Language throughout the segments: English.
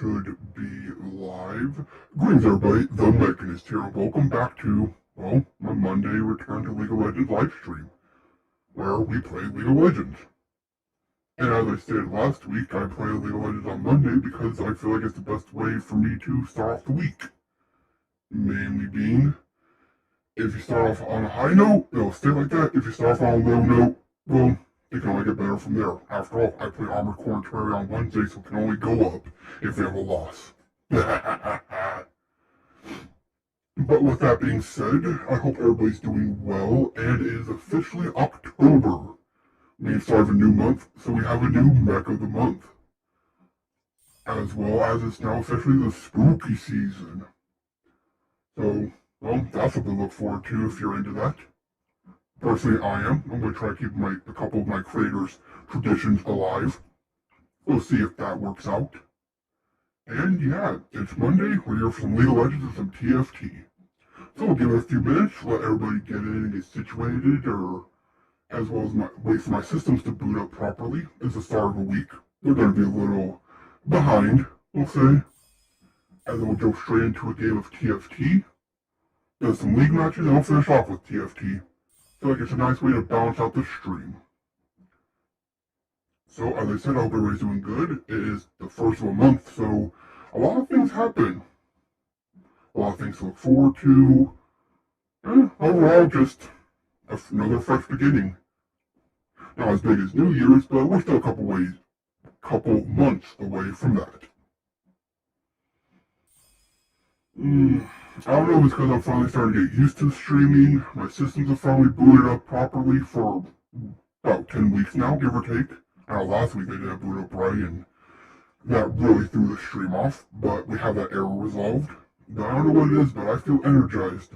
should be live. Greetings everybody, the Mechanist here, and welcome back to, well, my Monday Return to League of Legends live stream, where we play League of Legends. And as I stated last week, I play League of Legends on Monday because I feel like it's the best way for me to start off the week. Mainly being, if you start off on a high note, it'll stay like that. If you start off on a low note, well, it can only get better from there. After all, I play Armored Core Terraria on Wednesday, so it can only go up if we have a loss. But with that being said, I hope everybody's doing well, and it is officially October. Means start of a new month, so we have a new Mech of the Month. As well as it's now officially the spooky season. So, well, that's something to look forward to if you're into that. Personally, I am. I'm going to try to keep a couple of my creators' traditions alive. We'll see if that works out. And yeah, it's Monday. We're here for some League of Legends and some TFT. So we'll give it a few minutes, let everybody get in and get situated, or as well as wait for my systems to boot up properly. It's the start of a week. They're going to be a little behind, we'll say. And then we'll go straight into a game of TFT. Do some league matches, and I'll finish off with TFT. I feel like it's a nice way to balance out the stream. So, as I said, I hope everybody's doing good. It is the first of a month, so a lot of things happen. A lot of things to look forward to. Overall, just another fresh beginning. Not as big as New Year's, but we're still a couple months away from that. I don't know if it's because I'm finally starting to get used to streaming. My systems have finally booted up properly for about 10 weeks now, give or take. Last week they didn't boot up right, and that really threw the stream off, but we have that error resolved. But I don't know what it is, but I feel energized.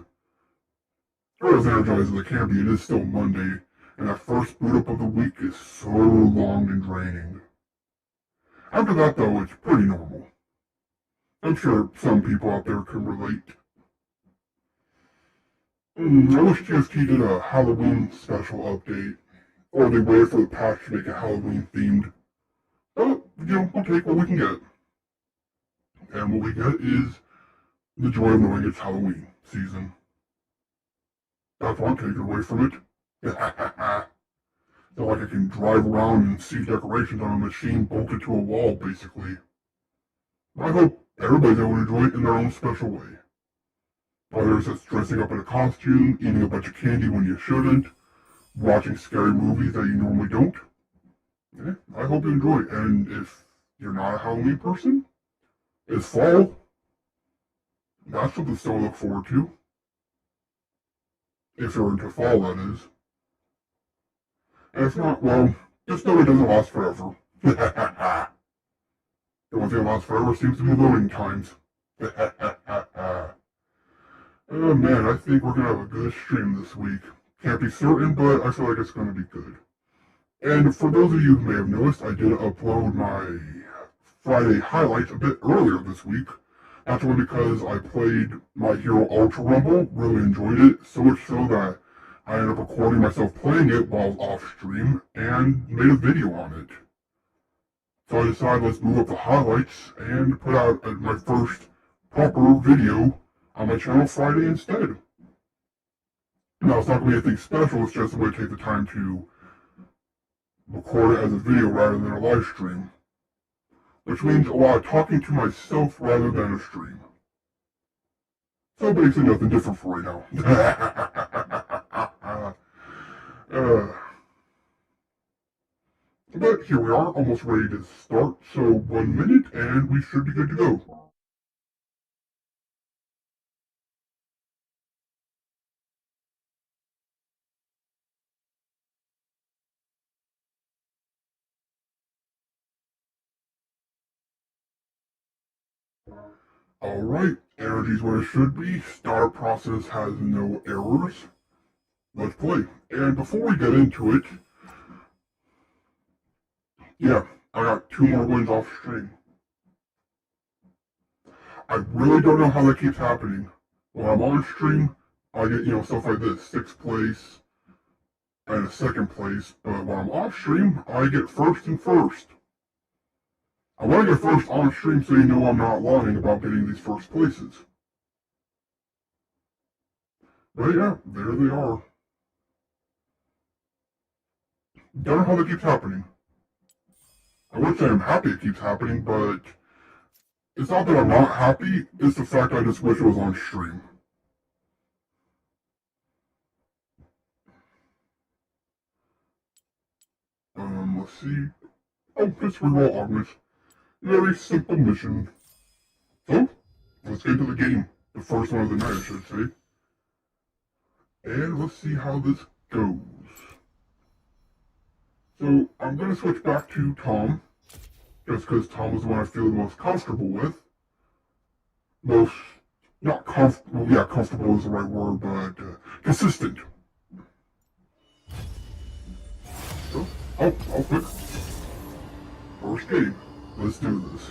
Or as energized as I can be. It is still Monday, and that first boot up of the week is so long and draining. After that, though, it's pretty normal. I'm sure some people out there can relate. I wish TFT did a Halloween special update, or they waited for the patch to make it Halloween themed. But, we'll take what we can get. And what we get is the joy of knowing it's Halloween season. That's what I'm taking away from it. So like I can drive around and see decorations on a machine bolted to a wall, basically. I hope everybody's able to enjoy it in their own special way. Whether it's just dressing up in a costume, eating a bunch of candy when you shouldn't, watching scary movies that you normally don't. I hope you enjoy it. And if you're not a Halloween person, it's fall. That's something still to look forward to. If you're into fall, that is. And if not, well, just know it doesn't last forever. The only thing that lasts forever seems to be loading times. Oh man, I think we're going to have a good stream this week. Can't be certain, but I feel like it's going to be good. And for those of you who may have noticed, I did upload my Friday highlights a bit earlier this week. That's only because I played My Hero Ultra Rumble, really enjoyed it, so much so that I ended up recording myself playing it while off stream and made a video on it. So I decided let's move up the highlights and put out my first proper video on my channel Friday instead. Now, it's not going to be anything special, it's just I'm going to take the time to record it as a video rather than a live stream. Which means a lot of talking to myself rather than a stream. So basically nothing different for right now. But here we are, almost ready to start, so 1 minute and we should be good to go. Alright, energy's where it should be. Startup process has no errors. Let's play. And before we get into it, yeah, I got 2 more wins off stream. I really don't know how that keeps happening. When I'm on stream, I get, stuff like this, 6th place and a 2nd place, but when I'm off stream, I get 1st and 1st. I want to get first on stream so you know I'm not lying about getting these first places. But yeah, there they are. Don't know how that keeps happening. I would say I'm happy it keeps happening, but it's not that I'm not happy, it's the fact I just wish it was on stream. Let's see. Oh, just reroll augment. Very simple mission. So, let's get into the game. The first one of the night, I should say. And let's see how this goes. So, I'm going to switch back to Tom, just because Tom is the one I feel the most comfortable with. Not comfortable, yeah, comfortable is the right word, but consistent. So, I'll quit. First game. Let's do this.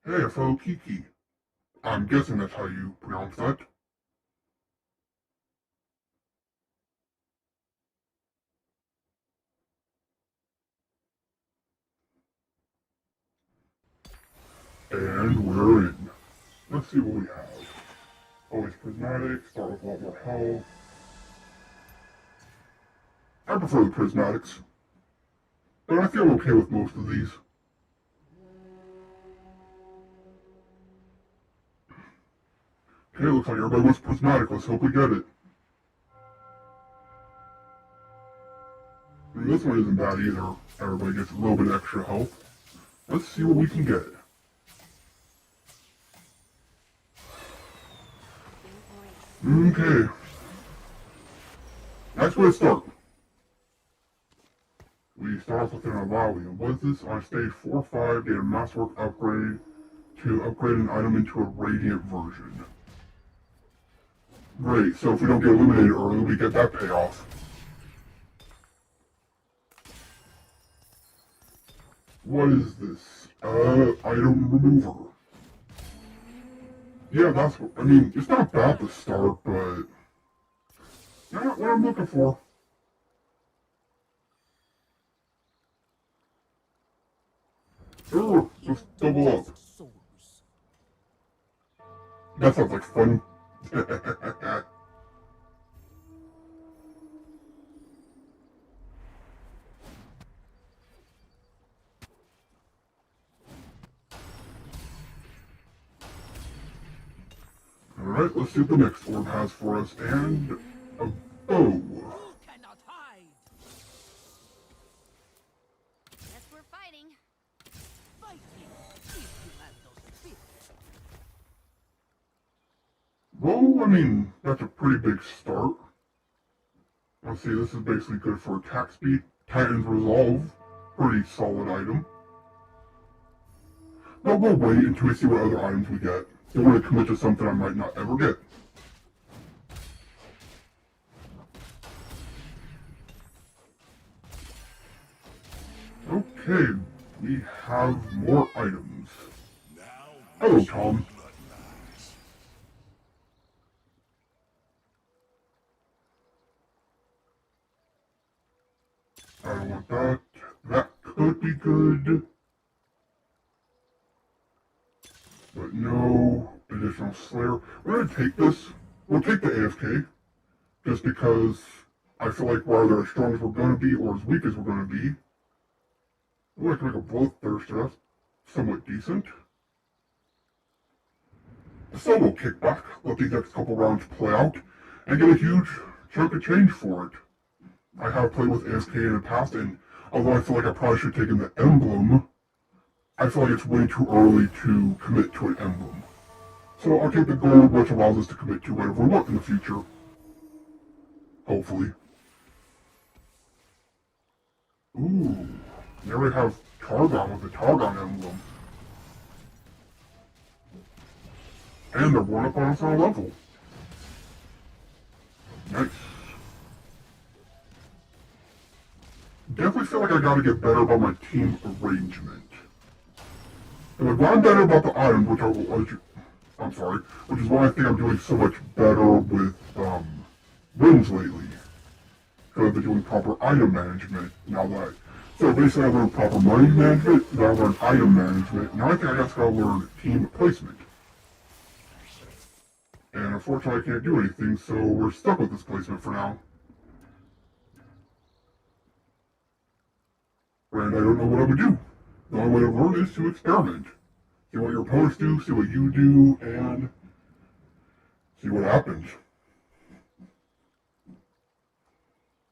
Hey, a fellow Kiki. I'm guessing that's how you pronounce that. And we're in. Let's see what we have. Always prismatic, start with a lot more health. I prefer the prismatics, but I feel okay with most of these. Okay, looks like everybody wants prismatic. Let's hope we get it. And this one isn't bad either. Everybody gets a little bit extra health. Let's see what we can get. Okay. Nice way to start. We start off with an Alawi. What is this? On stage 4 or 5, get a masterwork upgrade to upgrade an item into a radiant version. Great, so if we don't get eliminated early, we get that payoff. What is this? Item remover. Yeah, that's what, I mean, it's not bad to start, but not what I'm looking for. Sure, just double up. That sounds like fun. Alright, let's see what the next orb has for us, and a bow. Guess we're fighting. Well, I mean, that's a pretty big start. Let's see, this is basically good for attack speed. Titan's Resolve, pretty solid item. But we'll wait until we see what other items we get. Don't want to commit to something I might not ever get. Okay, we have more items. Hello, Tom. I don't want that. That could be good. But no additional Slayer. We're gonna take this. We'll take the AFK. Just because I feel like we're either as strong as we're gonna be or as weak as we're gonna be. Ooh, I can make a Bloodthirster. That's somewhat decent. The solo kickback. Let these next couple rounds play out and get a huge chunk of change for it. I have played with AFK in the past, and although I feel like I probably should have taken the emblem, I feel like it's way too early to commit to an emblem. So I'll take the gold, which allows us to commit to whatever we want in the future. Hopefully. Ooh, there we have Targon with the Targon emblem. And they're one up on us on a level. Nice. Definitely feel like I gotta get better about my team arrangement. And I've gotten better about the items, which I will let you... I'm sorry, which is why I think I'm doing so much better with wins lately. Because I've been doing proper item management now that so basically I learned proper money management, then I learned item management, now I think I just gotta learn team placement. And unfortunately I can't do anything, so we're stuck with this placement for now. And I don't know what I would do. The only way to learn is to experiment. See what your opponents do, see what you do, and see what happens.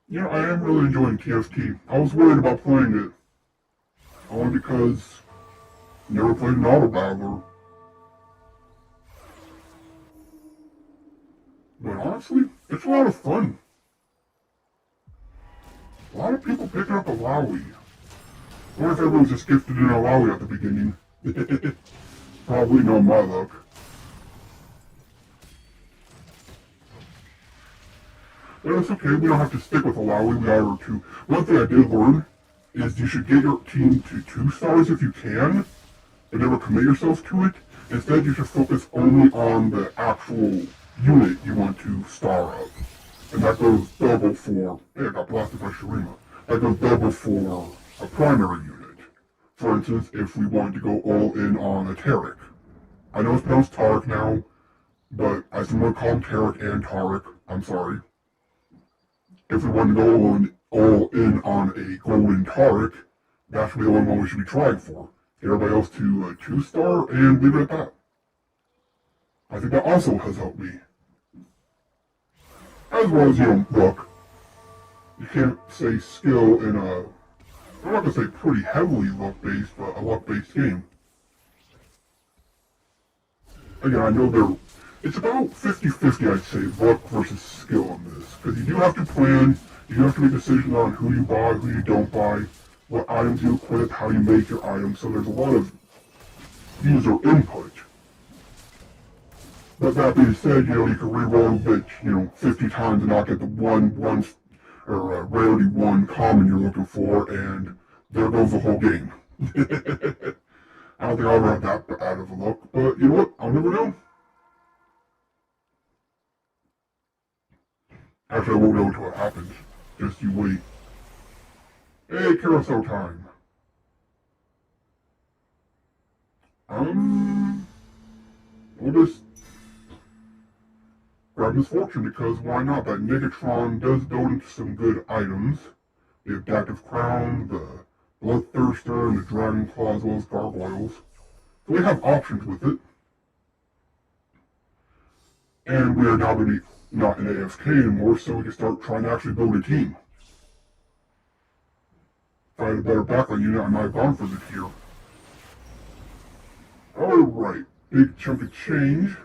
Yeah, I am really enjoying TFT. I was worried about playing it. Only because I never played an auto battler. But honestly, it's a lot of fun. A lot of people picking up a Lowy. I wonder if everyone's just gifted in a Lowy at the beginning. Probably not my luck. But it's okay, we don't have to stick with a Lowy, we are two. One thing I did learn is you should get your team to 2 stars if you can, and never commit yourself to it. Instead, you should focus only on the actual unit you want to star up. And that goes double for, hey, I got blasted by Shurima. That goes double for a primary unit. For instance, if we wanted to go all in on a Tarek. I know it's pronounced Tarek now, but I still want to call him Tarek and Tarek. I'm sorry. If we want to go all in on a golden Tarek, that should be the only one we should be trying for. Get everybody else to a 2-star and leave it at that. I think that also has helped me. As well as, luck. You can't say skill in a, I'm not going to say pretty heavily luck-based, but a luck-based game. Again, I know it's about 50-50, I'd say, luck versus skill on this. Because you do have to plan, you do have to make decisions on who you buy, who you don't buy, what items you equip, how you make your items, so there's a lot of user input. But that being said, you can reroll a bit, 50 times and not get the rarity 1 common you're looking for, and there goes the whole game. I don't think I'll ever have that bad of a luck, but you know what? I'll never know. Actually, I won't know until it happens. Just you wait. Hey, carousel time. We'll just grab Misfortune because why not? That Negatron does build into some good items. The Adaptive Crown, the Bloodthirster, and the Dragon Claw, as well as Gargoyles. So we have options with it. And we are now going to be not in AFK anymore, so we can start trying to actually build a team. If I had a better backline unit, I might have gone for the tier. Alright, big chunk of change.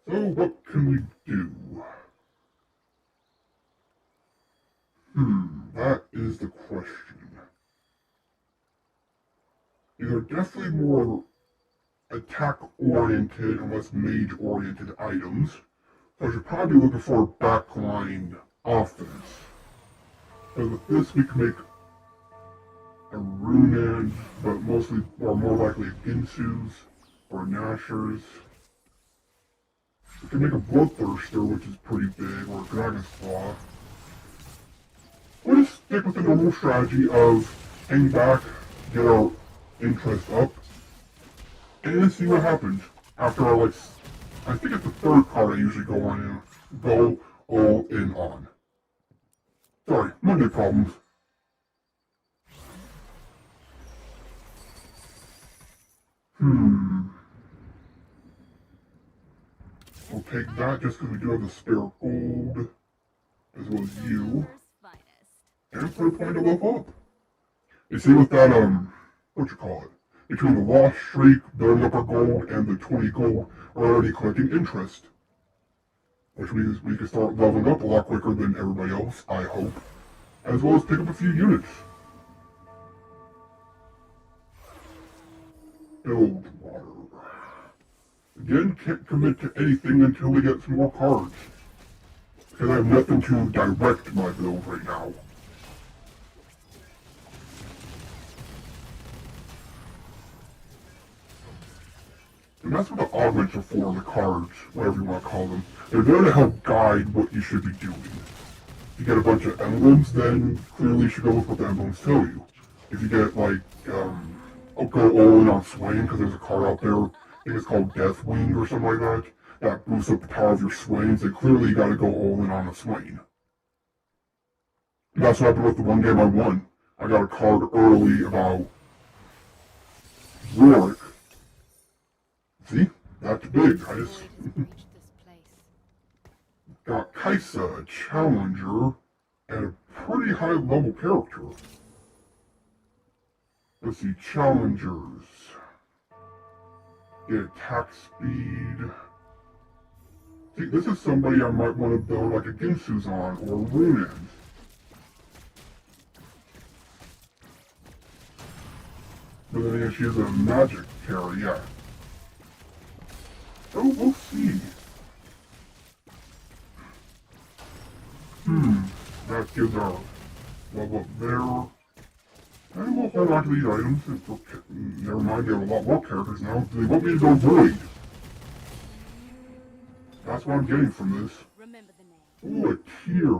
So what can we do? That is the question. These are definitely more attack-oriented and less mage-oriented items. So I should probably be looking for a backline offense. So with this we can make a Runan, but more likely a Ginsu's or a Nashor's. We can make a Bloodthirster, which is pretty big, or a Dragon's Claw. We'll just stick with the normal strategy of hang back, get our interest up, and see what happens after I think it's the 3rd card I usually go all in on. Sorry, Monday problems. We'll take that just because we do have the spare gold, as well as you. And put a point to level up. You see with that, between the Lost Streak, building up our gold, and the 20 gold, we're already collecting interest. Which means we can start leveling up a lot quicker than everybody else, I hope. As well as pick up a few units. Build water. Again, can't commit to anything until we get some more cards. Because I have nothing to direct my build right now. And that's what the augments are for, the cards, whatever you want to call them. They're there to help guide what you should be doing. If you get a bunch of emblems, then clearly you should go with what the emblems tell you. If you get, like, go all in on Swain, because there's a card out there, I think it's called Deathwing or something like that, that boosts up the power of your Swains, then clearly you gotta go all in on a Swain. And that's what happened with the one game I won. I got a card early about Rorik. See? That's big. I just got Kaisa, a challenger, and a pretty high level character. Let's see, challengers. Get attack speed. See, this is somebody I might want to build like a Ginsu's on, or Runans. But then again, she is a magic carry, yeah. Oh, we'll see. That gives our level up there. And we'll hold on to these items. Never mind, they have a lot more characters now. They want me to go Void. That's what I'm getting from this. Ooh, a tier.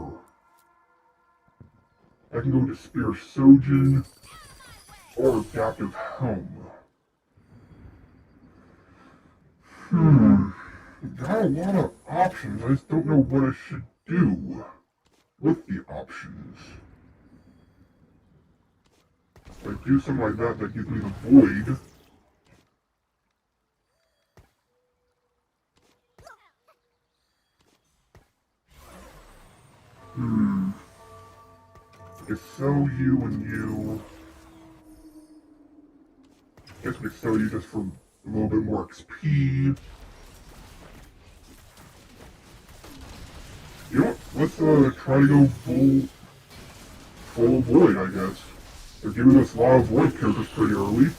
I can go to Spear Sojin or Adaptive Helm. Got a lot of options. I just don't know what I should do with the options. If I do something like that, that gives me the Void. I could sell you and you. I guess we could sell you just for a little bit more XP. You know what? Let's try to go full Void, I guess. They're giving us a lot of Void characters pretty early.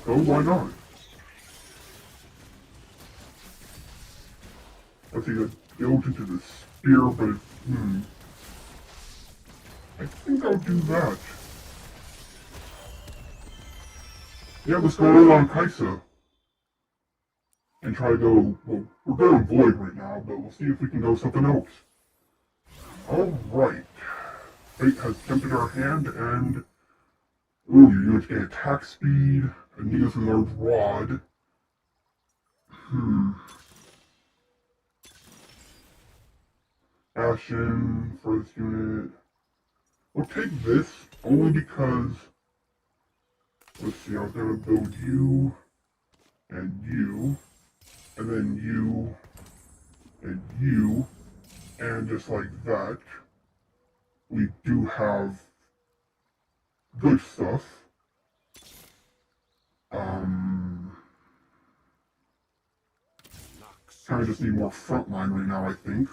So why not? Let's see, that goes into the spear, but I think I'll do that. Yeah, let's go in on Kaisa. And try to go, well, we're going Void right now, but we'll see if we can go something else. Alright. Fate has tempted our hand, and ooh, your units gain attack speed, Anita's large rod. Ashen for this unit. We'll take this only because, let's see, I was gonna build you, and then you, and you, and just like that, we do have good stuff. Kind of just need more frontline right now, I think.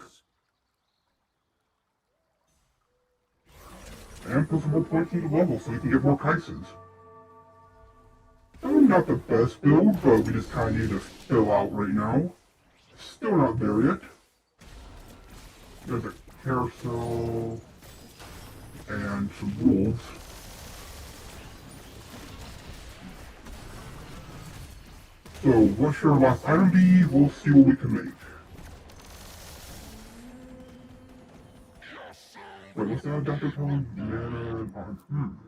And put some more points into level so we can get more Kaisas. Not the best build, but we just kind of need to fill out right now. Still not there yet. There's a carousel and some wolves. So, what should our last item be? We'll see what we can make. Wait, what's that Dr. Tone? Mana and arm.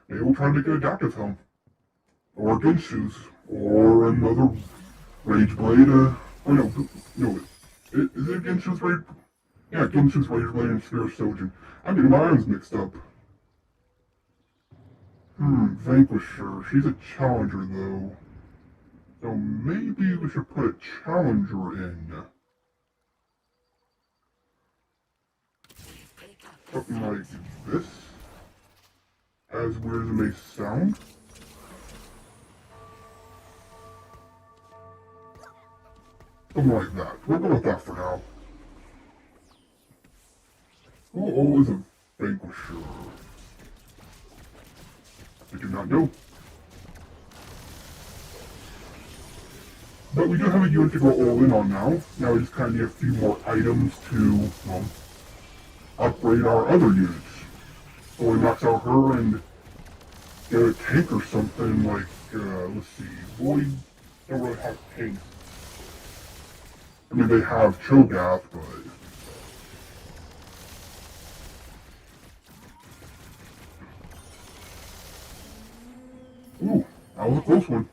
Maybe we'll try to make an adaptive helm. Or Ginsu's. Or another Rage Blade. Oh no, is it Ginsu's Rage? Yeah, Ginsu's Rage Blade and Spear Sojin. I'm getting my arms mixed up. Vanquisher. She's a challenger though. So maybe we should put a challenger in. Something like this. As weird as it may sound. Something like that. We'll go with that for now. Who is a Vanquisher? I do not know. But we do have a unit to go all in on now. Now we just kind of need a few more items to, well, upgrade our other units. So we max out her and get a tank or something like let's see, Void don't really have haste. I mean, they have Cho'Gath, but... Ooh, that was a close one.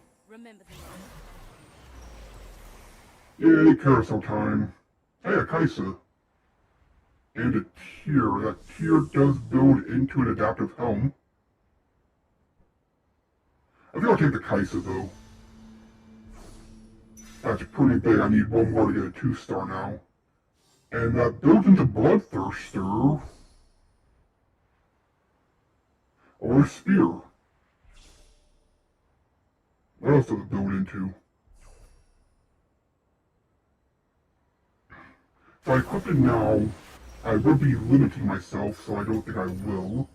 Yay, carousel time. Hey, a Kaisa. And a tier. That tier does build into an adaptive helm. I think I'll take the Kaisa though. That's pretty big. I need one more to get a 2-star now. And that builds into Bloodthirster. Or Spear. What else does it build into? If I equip it now, I would be limiting myself, so I don't think I will.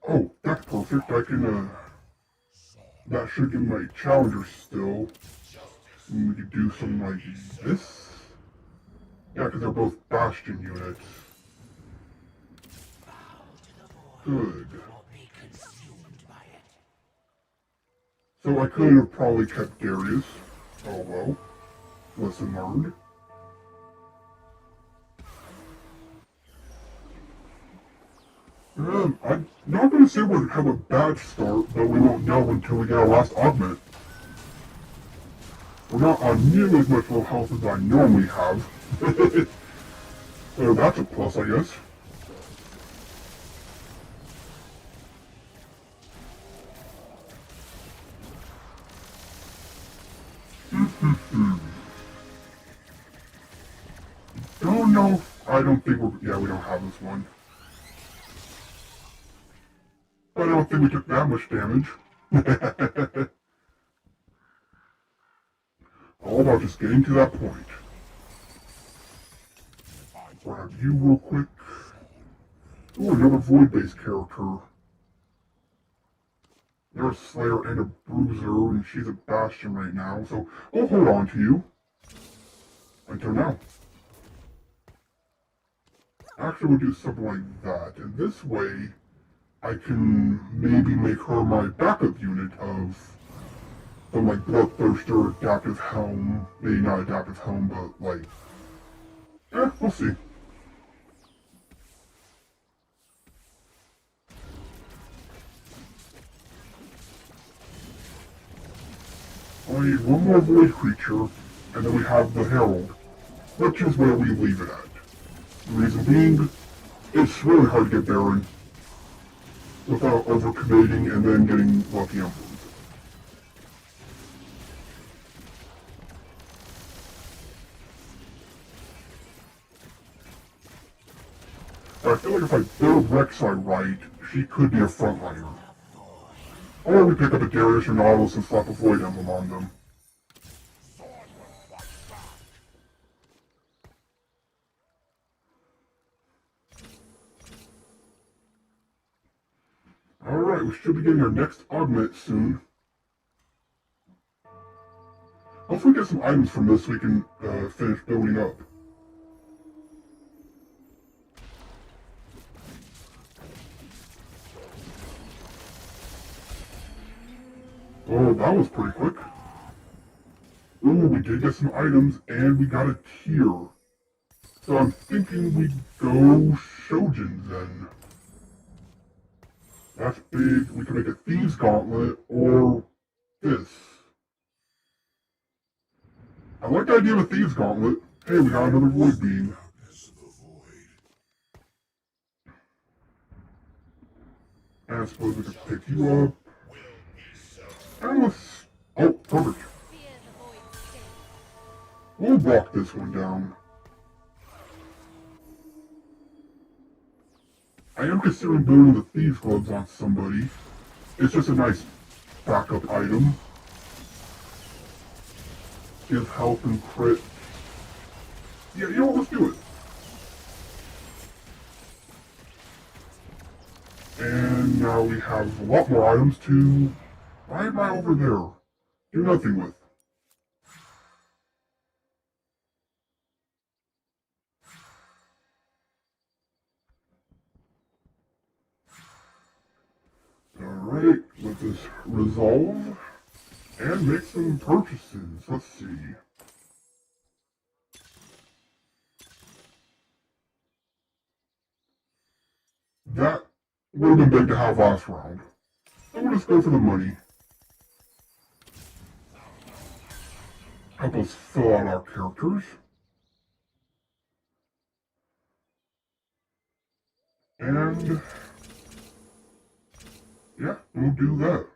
Oh, that's perfect. I can, that should give my challenger still. And we could do something like this. Yeah, because they're both Bastion units. Good. So I could have probably kept Darius. Oh well. Lesson learned. I'm not going to say we'll have a bad start, but we won't know until we get our last augment. We're not on nearly as much low health as I normally have. So that's a plus, I guess. Don't know. I don't think we're... Yeah, we don't have this one. But I don't think we took that much damage. All about just getting to that point. Grab you real quick. Ooh, another Void-based character. You're a Slayer and a Bruiser, and she's a Bastion right now, so I'll hold on to you. Until now. Actually, we'll do something like that, and this way, I can maybe make her my backup unit of some like Bloodthirster, Adaptive Helm, maybe not Adaptive Helm, but like, we'll see. I need one more Void creature, and then we have the Herald, which is where we leave it at. The reason being, it's really hard to get Baron without overcommitting and then getting Lucky Emperors. But I feel like if I build Rek'Sai right, she could be a frontliner. Or we pick up a Darius or Nautilus and slap a Void Emblem on them. Alright, we should be getting our next augment soon. Hopefully we get some items from this so we can finish building up. Oh, that was pretty quick. Ooh, we did get some items and we got a tier. So I'm thinking we go Shojin then. That's big. We can make a Thieves Gauntlet or this. I like the idea of a Thieves Gauntlet. Hey, we got another Void Beam. And I suppose we could pick you up. And let's... Oh, perfect. We'll block this one down. I am considering building the Thieves Gloves on somebody. It's just a nice backup item. Give health and crit. Yeah, you know what, let's do it. And now we have a lot more items to... Why am I over there? Do nothing with. Alright, let's this resolve and make some purchases. Let's see. That would have been big to have last round. And we'll just go for the money. Help us fill out our characters. And yeah, we'll do that.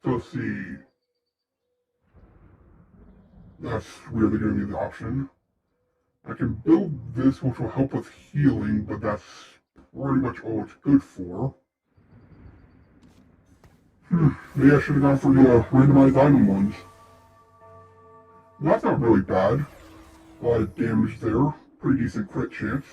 So let's see. That's really giving me the option. I can build this, which will help with healing, but that's pretty much all it's good for. Maybe I should have gone for the randomized item ones. That's not really bad. A lot of damage there. Pretty decent crit chance.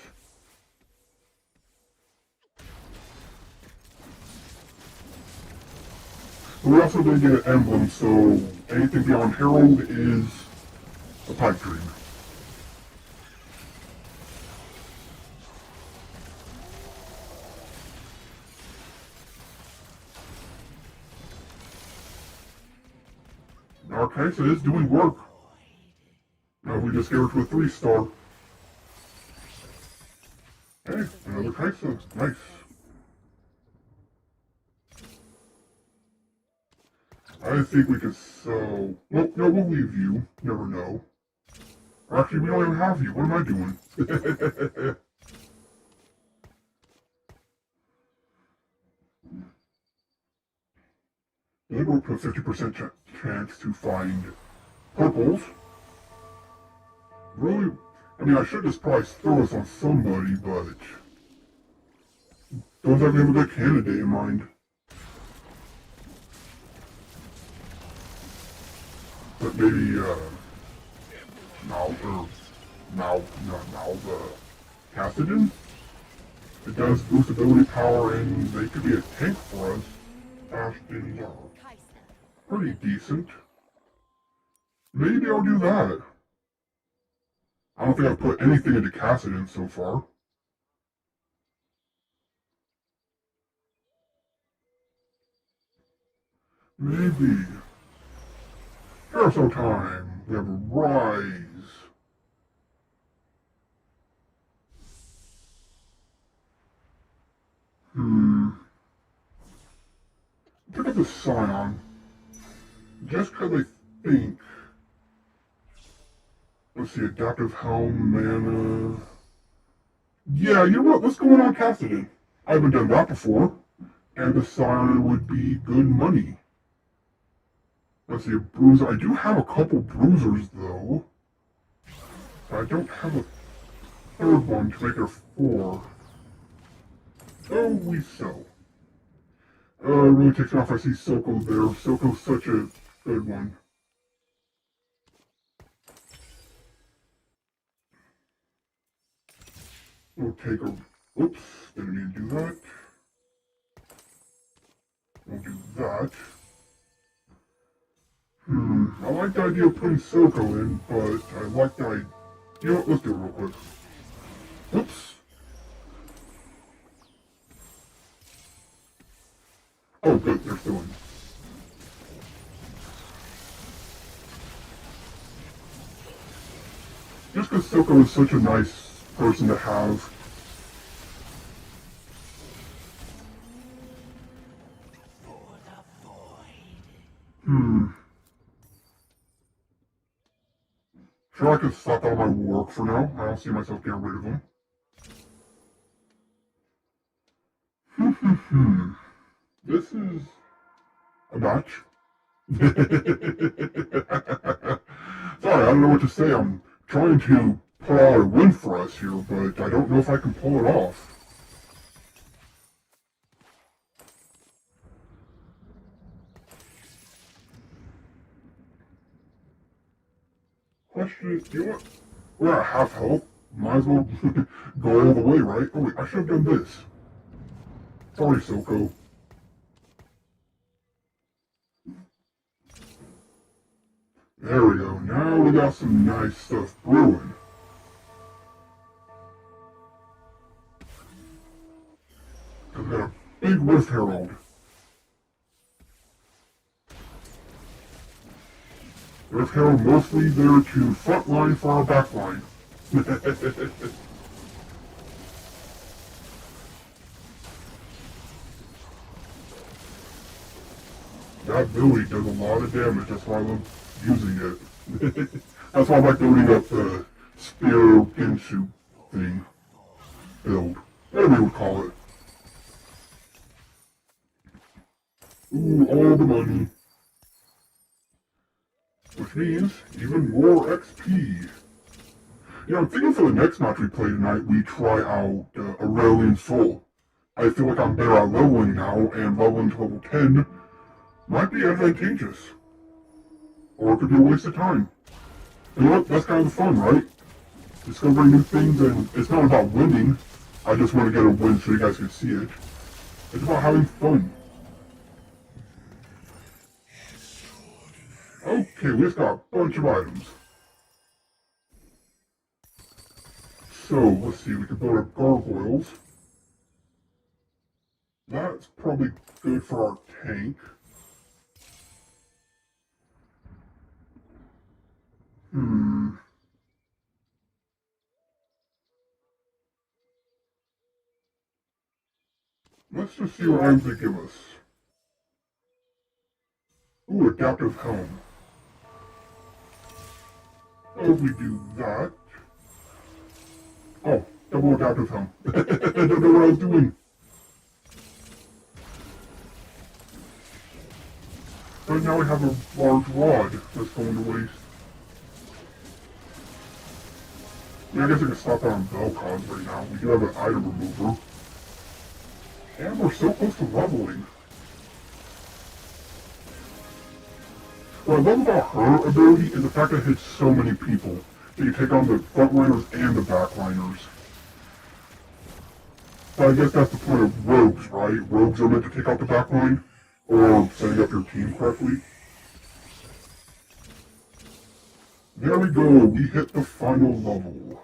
We also did get an emblem, so anything beyond Herald is a pipe dream. Okay, so it's doing work. Now if we just get her to a 3-star. Hey, another Kaisa. Nice. I think we could sell... Well, no, we'll leave you. Never know. Or actually, we don't even have you. What am I doing? They will put 50% chance to find purples. Really? I mean, I should just probably throw us on somebody, but... don't have a good candidate in mind. But maybe, Cassidy? It does boost ability power and they could be a tank for us. Bastions are pretty decent. Maybe I'll do that. I don't think I've put anything into Cassidy so far. Maybe. Carousel time. We have a rise. Pick up the Scion. Just because I think... let's see, Adaptive Helm, Mana... yeah, you know what? Let's go in on Cassidy. I haven't done that before. And the Scion would be good money. Let's see, a Bruiser. I do have a couple Bruisers, though. I don't have a third one to make her 4. Oh, we sell. It really takes me off I see Soko there. Soko's such a good one. We'll take a... oops, didn't mean to do that. We'll do that. I like the idea of putting Soko in, but I like the idea... you know what, let's do it real quick. Oops. Oh, good, they're still in. Just because Soko is such a nice person to have. Sure, I could stop all my work for now. I don't see myself getting rid of them. This is a match. Sorry, I don't know what to say. I'm trying to pull out a win for us here, but I don't know if I can pull it off. Question is, you know what? We're at half health. Might as well go all the way, right? Oh wait, I should have done this. Sorry, Soko. There we go. Now we got some nice stuff brewing. We got a big Rift Herald. Earth Hero mostly there to front line for our back line. That ability does a lot of damage, that's why I love using it. That's why I like building up the Spear Ginsu thing. Build. Whatever you would call it. Ooh, all the money. Which means even more XP. Yeah, I'm thinking for the next match we play tonight, we try out Aurelian Soul. I feel like I'm better at leveling now, and leveling to level 10 might be advantageous. Or it could be a waste of time. You know what? That's kind of the fun, right? Discovering new things, and it's not about winning. I just want to get a win so you guys can see it. It's about having fun. Okay, we just got a bunch of items. So, let's see, we can build up gargoyles. That's probably good for our tank. Let's just see what items they give us. Ooh, adaptive helm. Oh, if we do that... Oh, double adaptive helm. I don't know what I was doing. But now we have a large rod that's going to waste. I guess I can stop on Velcons right now. We do have an item remover. And we're so close to leveling. What I love about her ability is the fact that it hits so many people. That you take on the frontliners and the backliners. But I guess that's the point of rogues, right? Rogues are meant to take out the backline, or setting up your team correctly. There we go, we hit the final level.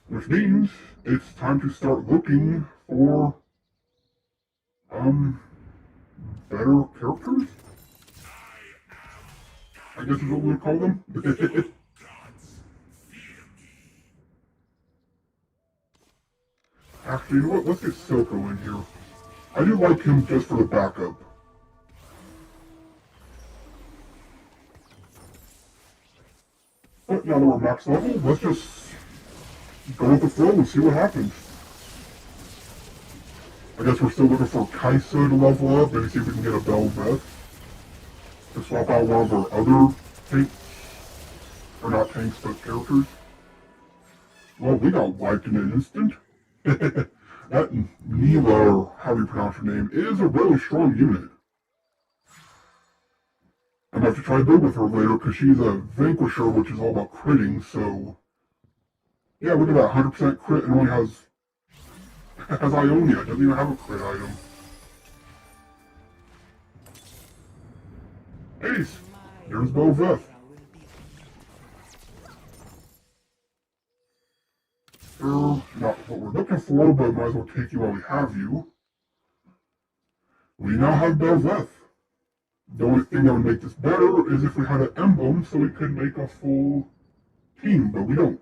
Which means it's time to start looking for, better characters? I guess is what we would call them. Actually, you know what? Let's get Silco in here. I do like him just for the backup. But now that we're max level, let's just go with the flow and see what happens. I guess we're still looking for Kaisa to level up, maybe see if we can get a Belveth. To swap out one of our other tanks. Or not tanks, but characters. Well, we got wiped in an instant. That Neela, or how do you pronounce her name, is a really strong unit. I'm gonna have to try to build with her later, because she's a Vanquisher, which is all about critting, so... Yeah, look at that, 100% crit, and only has Ionia, doesn't even have a crit item. Ace! There's Belveth. Not what we're looking for, but might as well take you while we have you. We now have Belveth. The only thing that would make this better is if we had an emblem so we could make a full team, but we don't.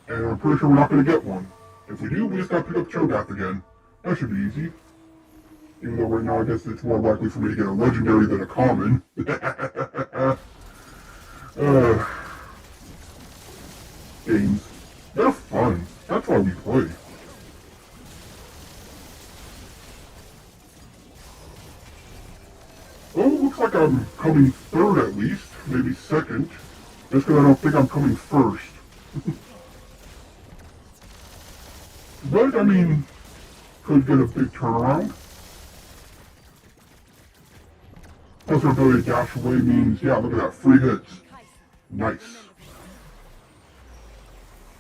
And I'm pretty sure we're not going to get one. If we do, we just got to pick up Cho'Gath again. That should be easy. Even though right now I guess it's more likely for me to get a legendary than a common. Games. They're fun. That's why we play. Well, it looks like I'm coming third at least, maybe second. Just because I don't think I'm coming first. But, I mean, could get a big turnaround. Plus our ability to dash away means, yeah, look at that, free hits. Nice.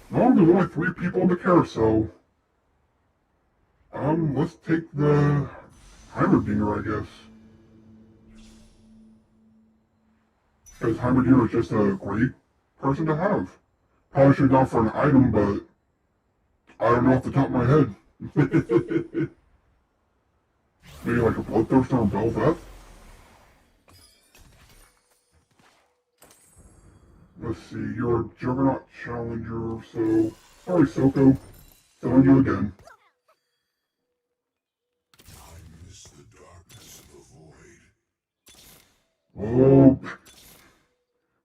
Well, there's only 3 people on the carousel. Let's take the Heimerdinger, I guess. Because Heimerdinger is just a great person to have. Probably should have gone for an item, but I don't know off the top of my head. Maybe like a Bloodthirster or Belveth? Let's see, you're a Juggernaut Challenger, so... Sorry, Soko. Telling you again. I miss the darkness of the void. Oh...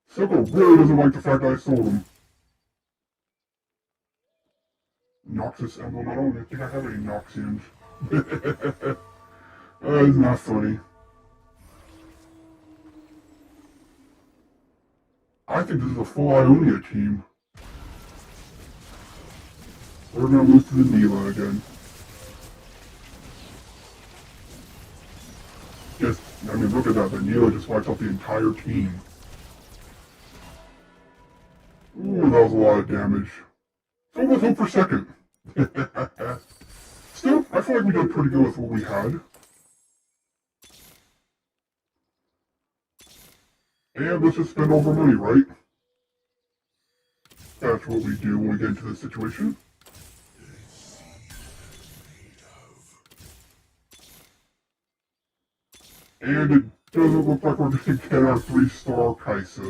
Soko really doesn't like the fact that I sold him. Noxus Emblem, I don't even think I have any Noxians. Isn't that funny? I think this is a full Ionia team. We're gonna lose to the Neela again. Just, I mean, look at that. The Neela just wiped out the entire team. Ooh, that was a lot of damage. So let's hope for second. Still, I feel like we did pretty good with what we had. And let's just spend all the money, right? That's what we do when we get into this situation. And it doesn't look like we're going to get our 3-star Kaisa.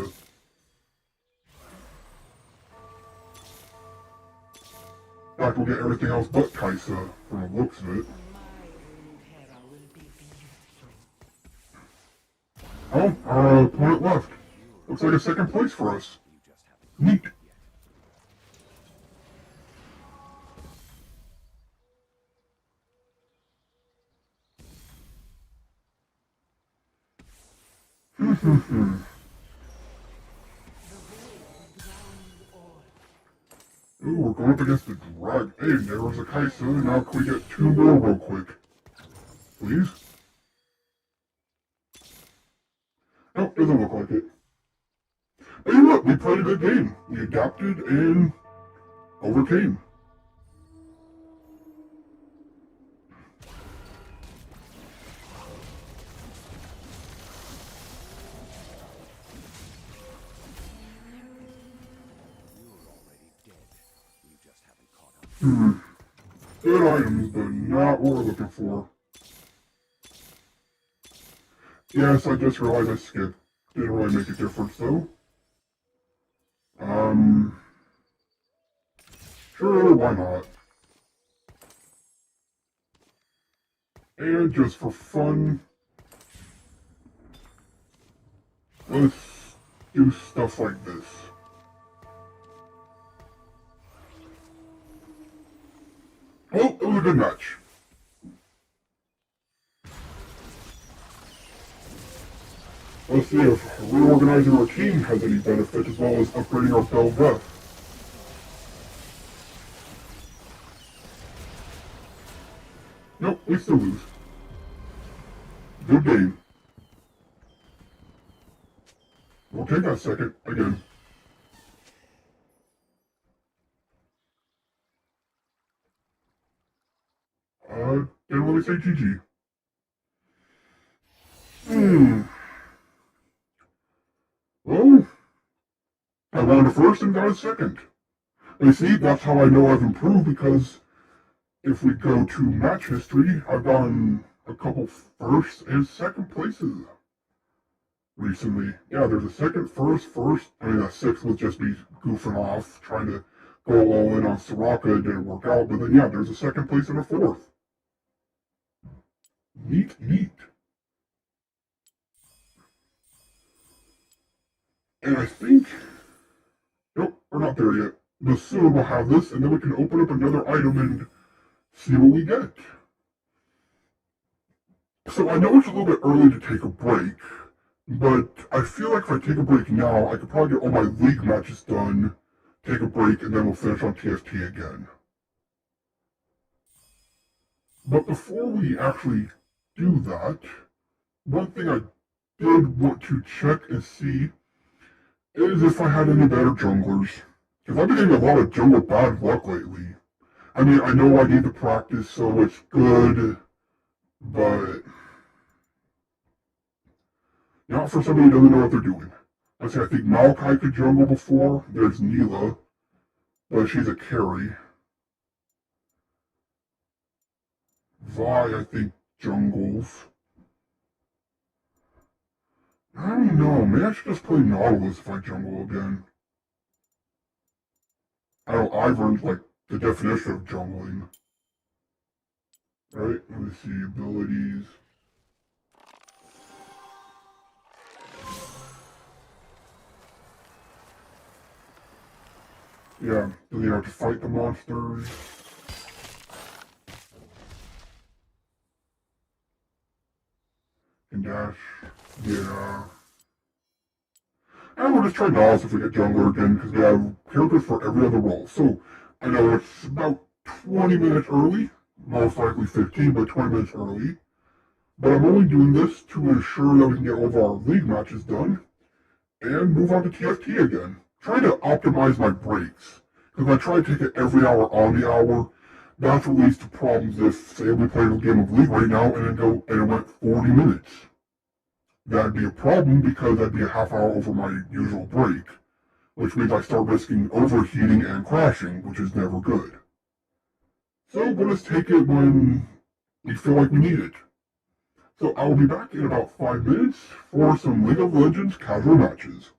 In fact, we'll get everything else but Kaisa, from the looks of it. Oh, our opponent left. Looks like a second place for us. Neat. Ooh, we're going up against the drag. Hey, there was a Kaisa. Now can we get 2 more real quick? Please? Nope, doesn't look like it. But you know what? We played a good game. We adapted and overcame. Good items, but not what we're looking for. Yes, I just realized I skipped. Didn't really make a difference, though. Sure, why not? And just for fun, let's do stuff like this. Oh, it was a good match. Let's see if reorganizing our team has any benefit as well as upgrading our Bell Death. Nope, we still lose. Good game. We'll take that second again. Then let me say GG. Well, I won the first and got a second. You see, that's how I know I've improved, because if we go to match history, I've gotten a couple first and second places recently. Yeah, there's a second, first. I mean, a sixth would just be goofing off, trying to go all in on Soraka. It didn't work out, but then yeah, there's a second place and a fourth. Neat. And I think, nope, we're not there yet. But soon we'll have this, and then we can open up another item and see what we get. So I know it's a little bit early to take a break, but I feel like if I take a break now, I could probably get all my league matches done, take a break, and then we'll finish on TFT again. But before we actually do that, one thing I did want to check and see is if I had any better junglers. Because I've been getting a lot of jungle bad luck lately. I mean, I know I need to practice, so it's good, but not for somebody who doesn't know what they're doing. Let's say I think Maokai could jungle before. There's Neela, but she's a carry. Vi, I think, jungles. I don't know, maybe I should just play Nautilus if I jungle again. I know I've learned like the definition of jungling. Right? Let me see abilities. Yeah, then you have to fight the monsters. And dash. Yeah. And we'll just try Nas if we get jungler again, because they have characters for every other role. So, I know it's about 20 minutes early, most likely 15, but 20 minutes early. But I'm only doing this to ensure that we can get all of our league matches done and move on to TFT again. Trying to optimize my breaks. Because if I try to take it every hour on the hour, that's what leads to problems if, say, we played a game of League right now and it went 40 minutes. That'd be a problem because that'd be a half hour over my usual break, which means I start risking overheating and crashing, which is never good. So we'll just take it when we feel like we need it. So I will be back in about 5 minutes for some League of Legends casual matches.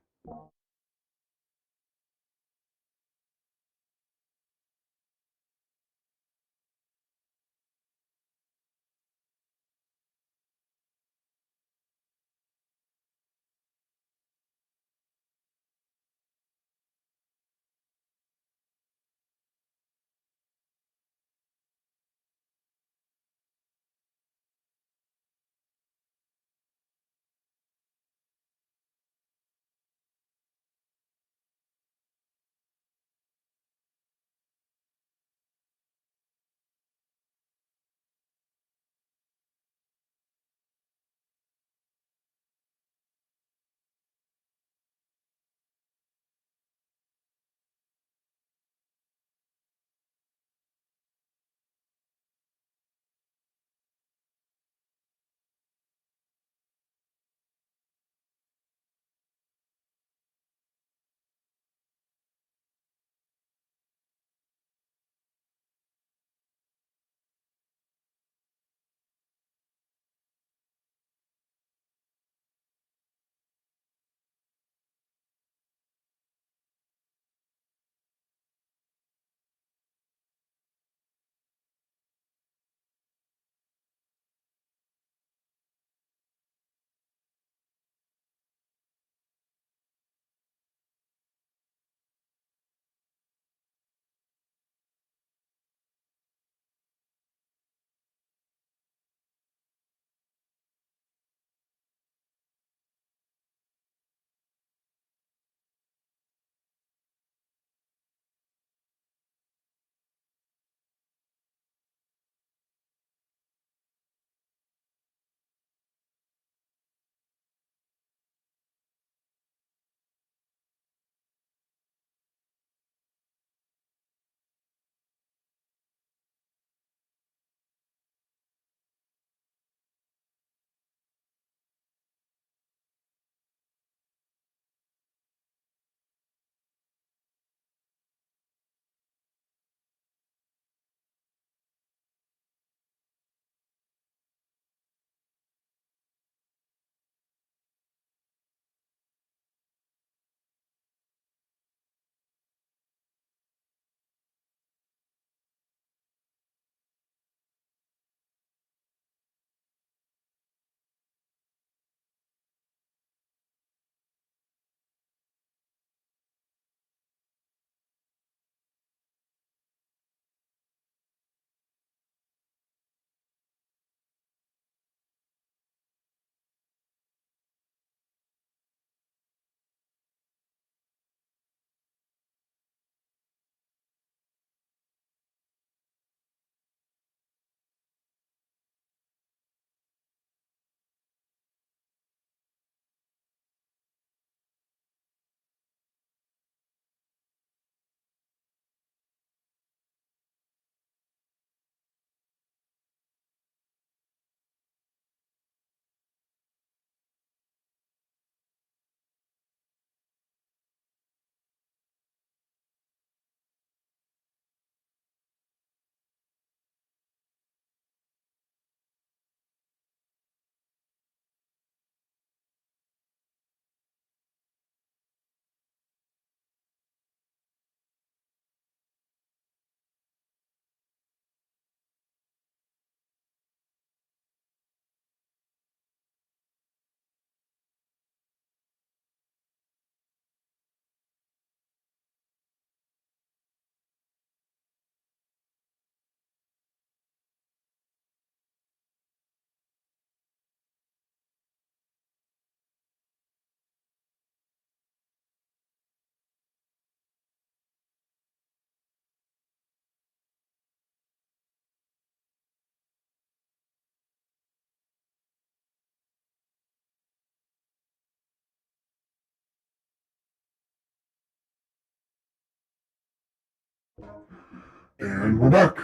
And we're back.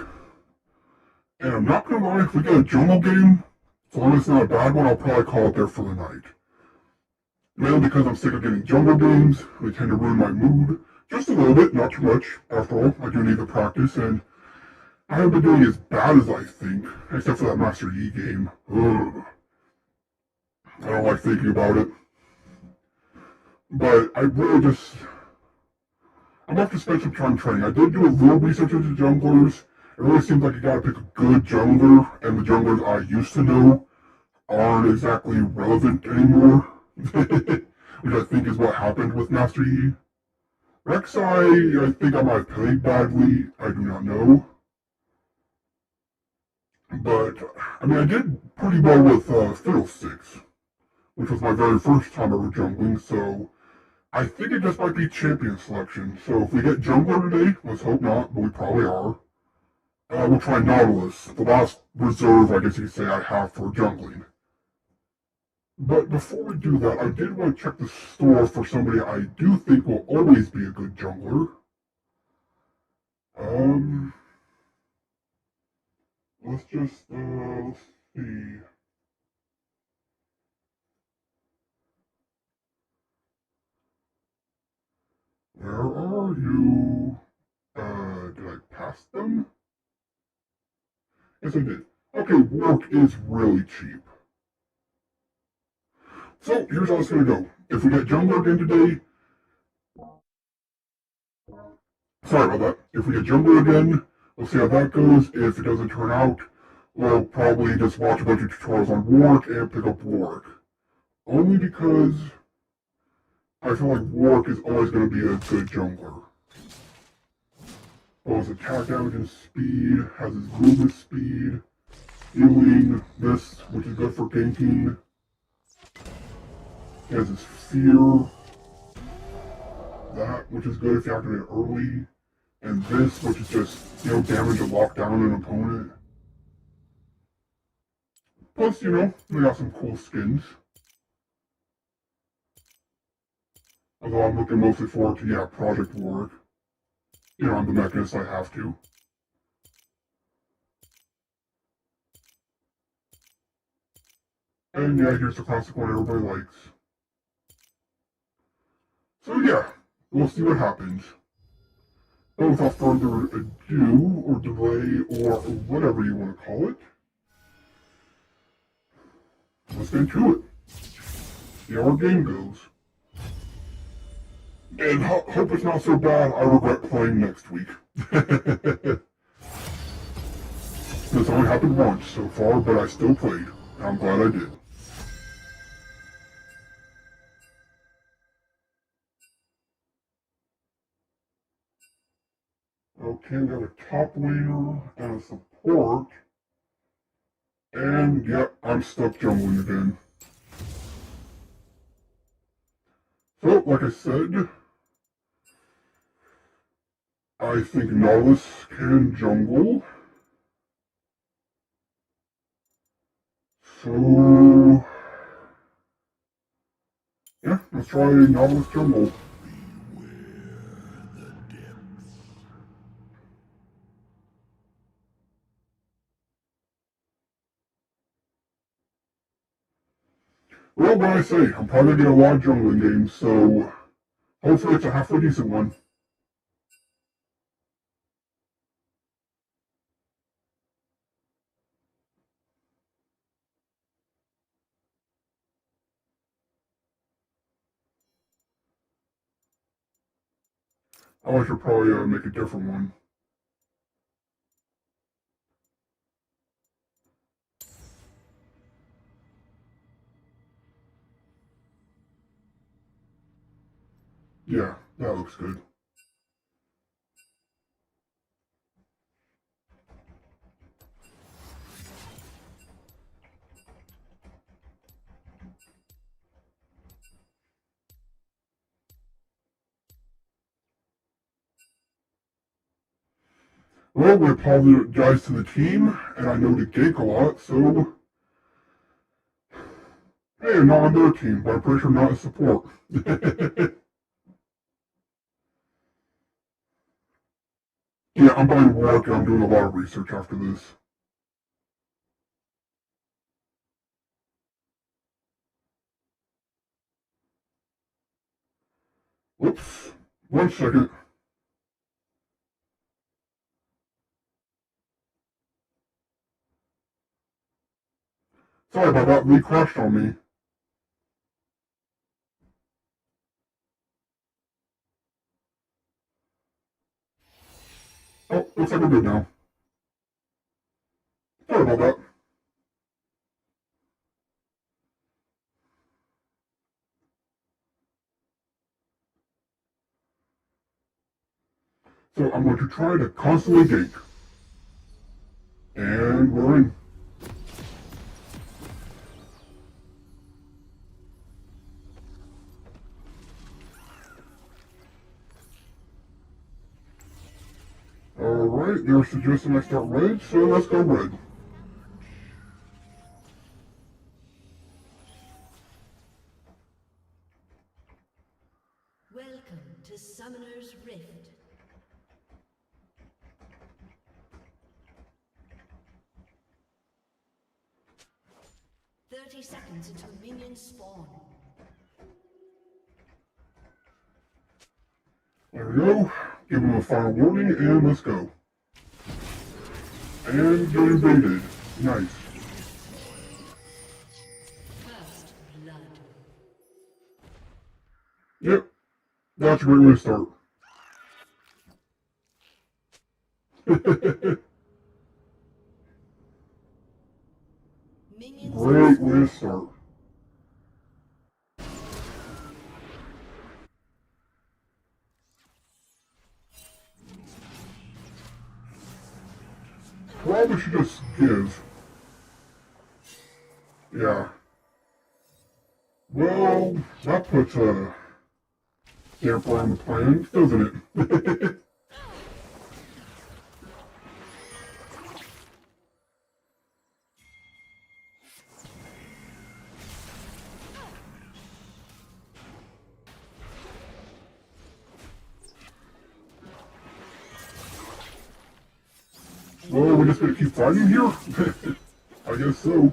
And I'm not gonna lie, if we get a jungle game, so long as it's not a bad one, I'll probably call it there for the night. Mainly because I'm sick of getting jungle games, they tend to ruin my mood. Just a little bit, not too much. After all, I do need the practice, and I haven't been doing as bad as I think, except for that Master Yi game. Ugh. I don't like thinking about it. But I really just... I'm gonna have to spend some time training. I did do a little research into junglers. It really seems like you gotta pick a good jungler, and the junglers I used to know aren't exactly relevant anymore. Which I think is what happened with Master Yi. Rek'Sai, I think I might have played badly. I do not know. But, I mean, I did pretty well with Fiddlesticks, which was my very first time ever jungling, so I think it just might be champion selection. So if we get jungler today, let's hope not, but we probably are. We'll try Nautilus, the last reserve, I guess you could say, I have for jungling. But before we do that, I did want to check the store for somebody I do think will always be a good jungler. Let's just, let's see. Where are you? Did I pass them? Yes, I did. Okay, work is really cheap. So, here's how it's gonna go. If we get jungler again today, sorry about that. If we get jungler again, we'll see how that goes. If it doesn't turn out, we'll probably just watch a bunch of tutorials on Warwick and pick up Warwick. Only because I feel like Warwick is always going to be a good jungler. Oh, his attack damage and speed, has his movement speed, healing, this, which is good for ganking. He has his fear, that, which is good if you activate it early, and this, which is just, damage to lock down an opponent. Plus, we got some cool skins. Although I'm looking mostly forward to, Project Warwick. I'm the Mechanist, I have to. And here's the classic one everybody likes. So we'll see what happens. But without further ado, or delay, or whatever you want to call it, let's get into it. See how our game goes. And hope it's not so bad I regret playing next week. This only happened once so far, but I still played. And I'm glad I did. Okay, we have a top laner and a support. And I'm stuck jungling again. So, like I said, I think Nautilus can jungle. So, let's try Nautilus jungle. Well, what I say, I'm probably gonna get a lot of jungling games, so hopefully it's a halfway decent one. I should probably make a different one. Yeah, that looks good. Well, we apologize to the team, and I know to gank a lot, so... Hey, I'm not on their team, but I'm pretty sure I'm not a support. Yeah, I'm by work and I'm doing a lot of research after this. Whoops. 1 second. Sorry about that. They crashed on me. Oh, looks like we're good now. Sorry about that. So I'm going to try to constantly gank. And we're in. Alright, they're suggesting I start red, so let's go red. Welcome to Summoner's Rift. "30 seconds until minions spawn." There we go. Give them a final warning, and let's go. And get invaded. Nice. First blood. Yep. That's a great way to start. Minions Great way to start. Probably should just give. Yeah. Well, that puts a damper on the plans, doesn't it? Well, we're just gonna keep fighting here? I guess so.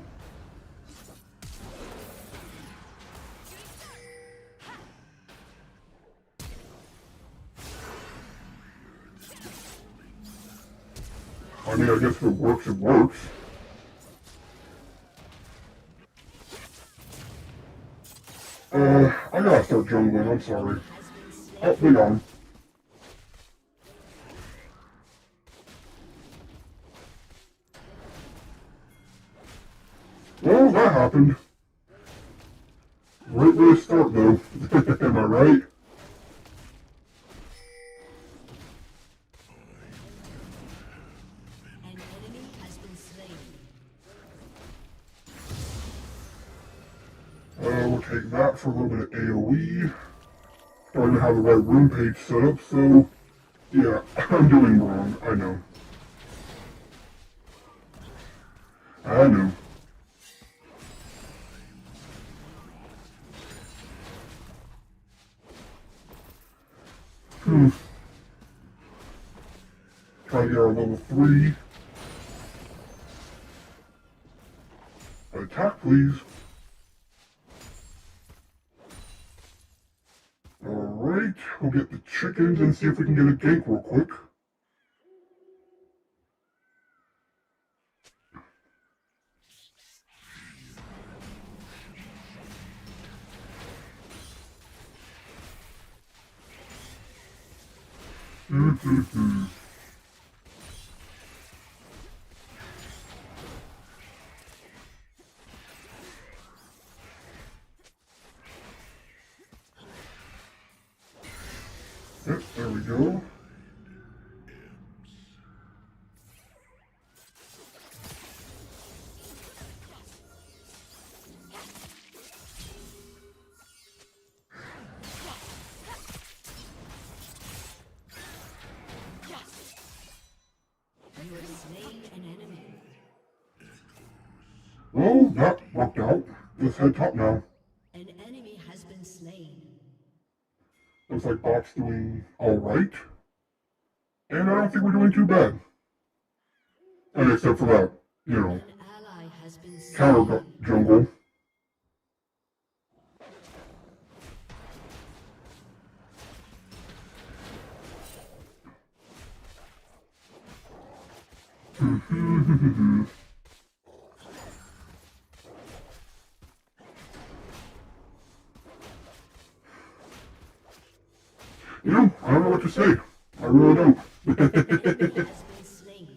I mean, I guess if it works, it works. I gotta start jungling, I'm sorry. Oh, they gone. Well, that happened. Great way to start, though. Am I right? An enemy has been slain. We'll take that for a little bit of AoE. Don't even have the right room page set up, so yeah, I'm doing wrong. I know. I know. Try to get our level 3. Attack, please. Alright, we'll get the chickens and see if we can get a gank real quick. Yep, there we go. You have slain an enemy. Well, that worked out. Let's head top now. An enemy has been slain. Looks like bot's doing alright. And I don't think we're doing too bad. And except for that, An ally has been counter slain. jungle. You know, I don't know what to say. I really don't. Enemy has been slain.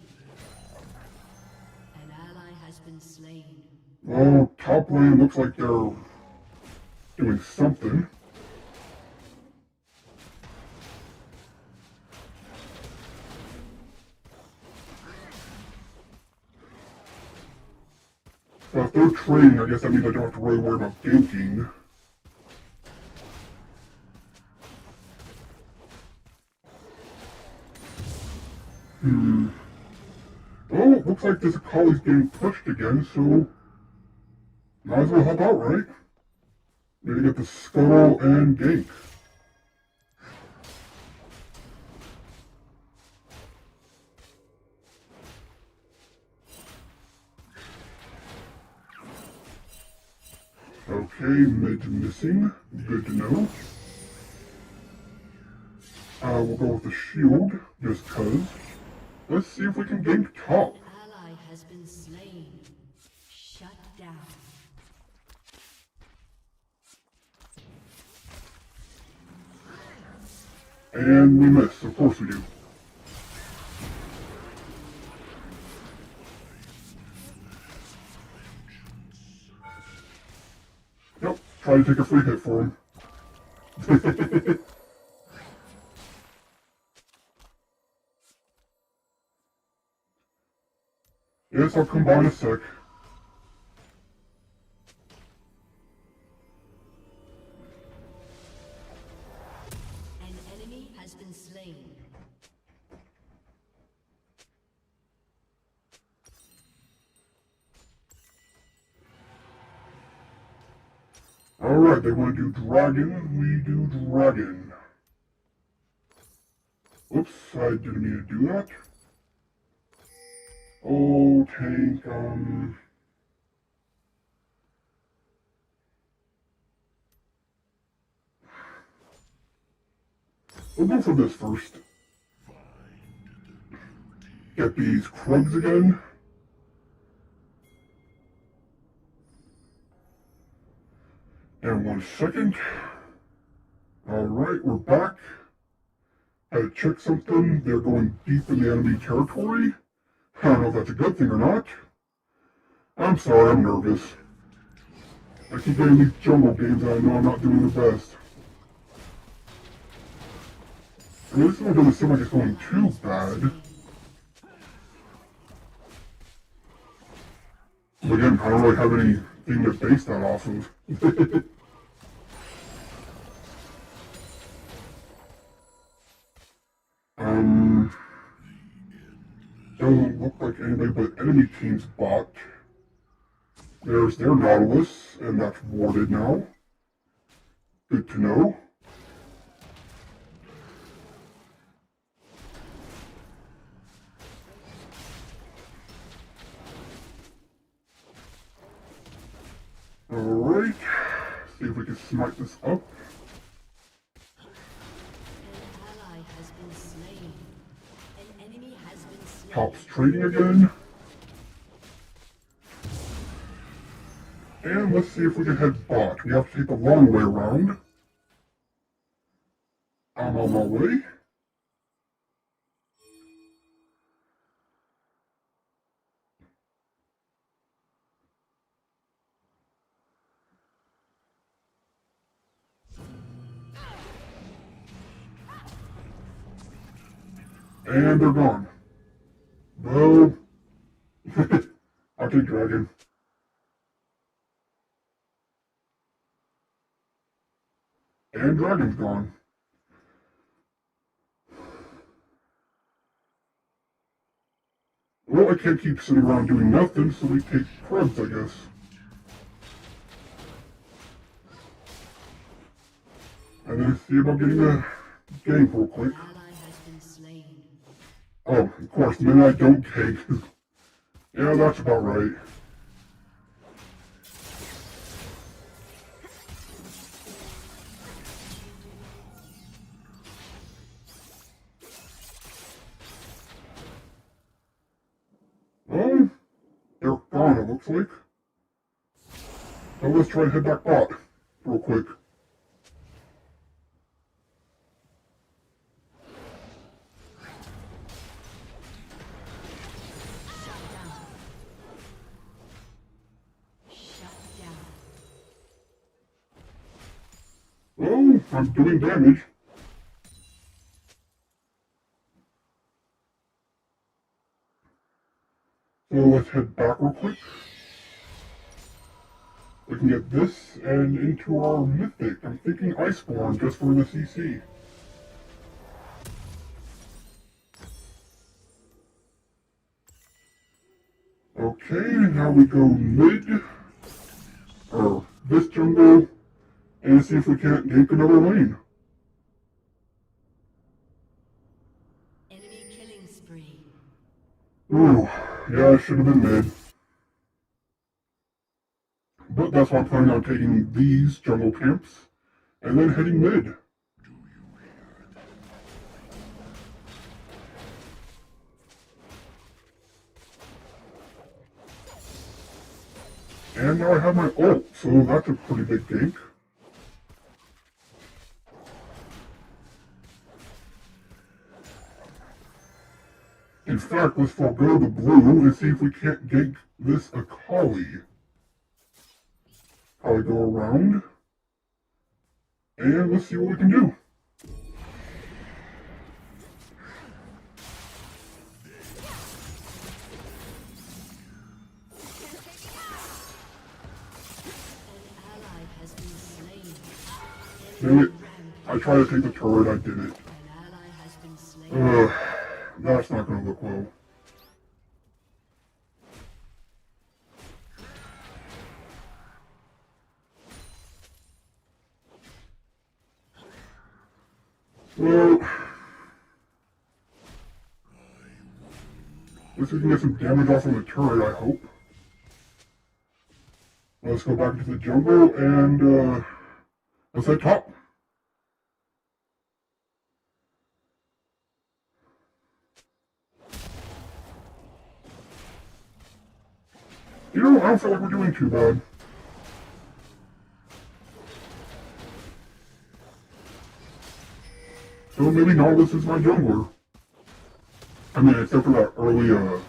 An ally has been slain. Well, top lane looks like they're doing something. Well, if they're trading, I guess that means I don't have to really worry about ganking. Oh, it looks like this Akali's getting pushed again, so might as well help out, right? Maybe get the scuttle and gank. Okay, mid's missing. Good to know. We'll go with the shield, just cuz. Let's see if we can gank top. An ally has been slain. Shut down. And we miss, of course we do. Yep, try to take a free hit for him. Yes, I'll come by in a sec. An enemy has been slain. Alright, they want to do dragon, we do dragon. Oops, I didn't mean to do that. Oh, tank, we'll go for this first. Get these Krugs again. And 1 second. Alright, we're back. Had to check something. They're going deep in the enemy territory. I don't know if that's a good thing or not. I'm sorry, I'm nervous. I keep getting these jungle games and I know I'm not doing the best. I mean, this one doesn't seem like it's going too bad. But again, I don't really have anything to base that off of. Doesn't look like anybody but enemy team's bot. There's their Nautilus, and that's warded now. Good to know. Alright, see if we can smite this up. An ally has been slain. An enemy has been slain. Top's trading again. And let's see if we can head bot. We have to take the long way around. I'm on my way. And they're gone. Well, I'll take dragon. And dragon's gone. Well, I can't keep sitting around doing nothing, so we take Krugs, I guess. And then see about getting a gank real quick. An ally has been slain. Oh, of course, the minute I don't cake. Yeah, that's about right. Oh, they're gone, it looks like. So let's try to head back bot real quick. Oh, I'm doing damage. So let's head back real quick. We can get this and into our mythic. I'm thinking Iceborne just for the CC. Okay, now we go mid, or this jungle, and see if we can't gank another lane. Enemy killing spree. Ooh, yeah, I should have been mid. But that's why I'm planning on taking these jungle camps, and then heading mid. And now I have my ult, so that's a pretty big gank. In fact, let's forego the blue and see if we can't gank this Akali. Probably go around. And let's see what we can do. Dang it. I tried to take the turret, I didn't. Ugh, that's not gonna look well. Well, let's see if we can get some damage off of the turret, I hope. Let's go back into the jungle and let's head top. You know, I don't feel like we're doing too bad. So maybe Nautilus is my jungler. I mean, except for that early, you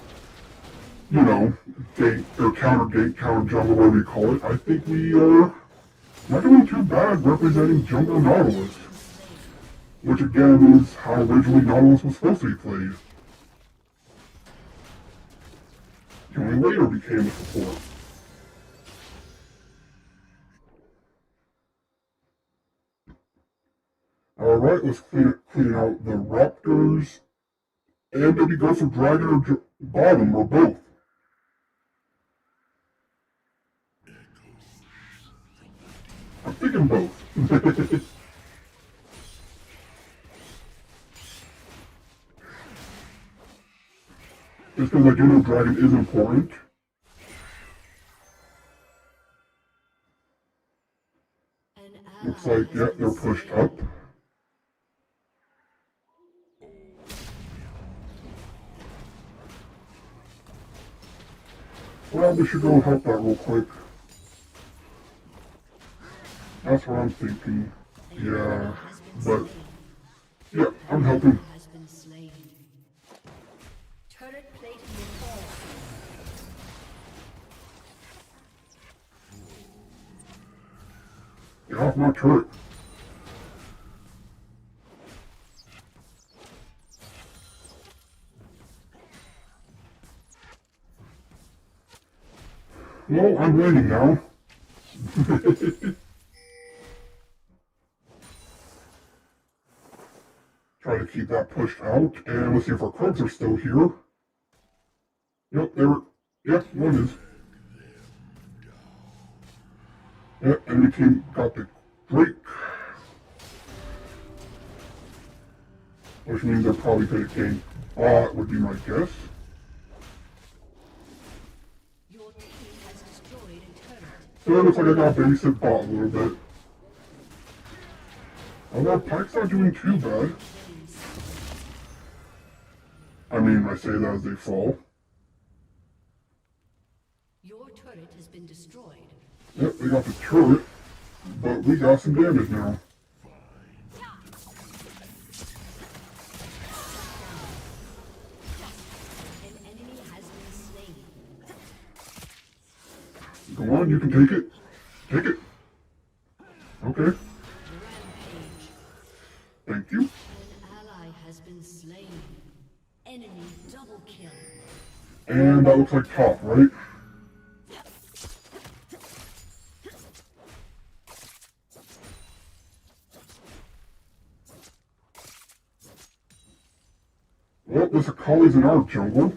know, gate, or counter jungle, whatever you call it. I think we are not doing too bad representing jungle Nautilus. Which again is how originally Nautilus was supposed to be played. He only later became a support. Alright, let's clean out the Raptors. And maybe go for Dragon or Bottom, or both. I'm thinking both. Just because I do know Dragon is important. Looks like, yeah, they're pushed up. Well, we should go help that real quick. That's what I'm thinking. Yeah, but yeah, I'm helping. Turret plating will fall. Get off my turret. Well, I'm landing now. Try to keep that pushed out, and let's see if our clubs are still here. Yep, they were. Yep, one is. Yep, enemy team got the break. Which means they're probably going to gain bot would be my guess. Your team has destroyed a turret. So it looks like I got babysit bot a little bit. Although Pike's not doing too bad. I mean, I say that as they fall. Your turret has been destroyed. Yep, we got the turret, but we got some damage now. An enemy has been slain. Go on, you can take it. Take it. Okay, Rampage. thank you. An ally has been slain. Enemy double kill. And that looks like top, right? Well, there's a Akali's in our jungle.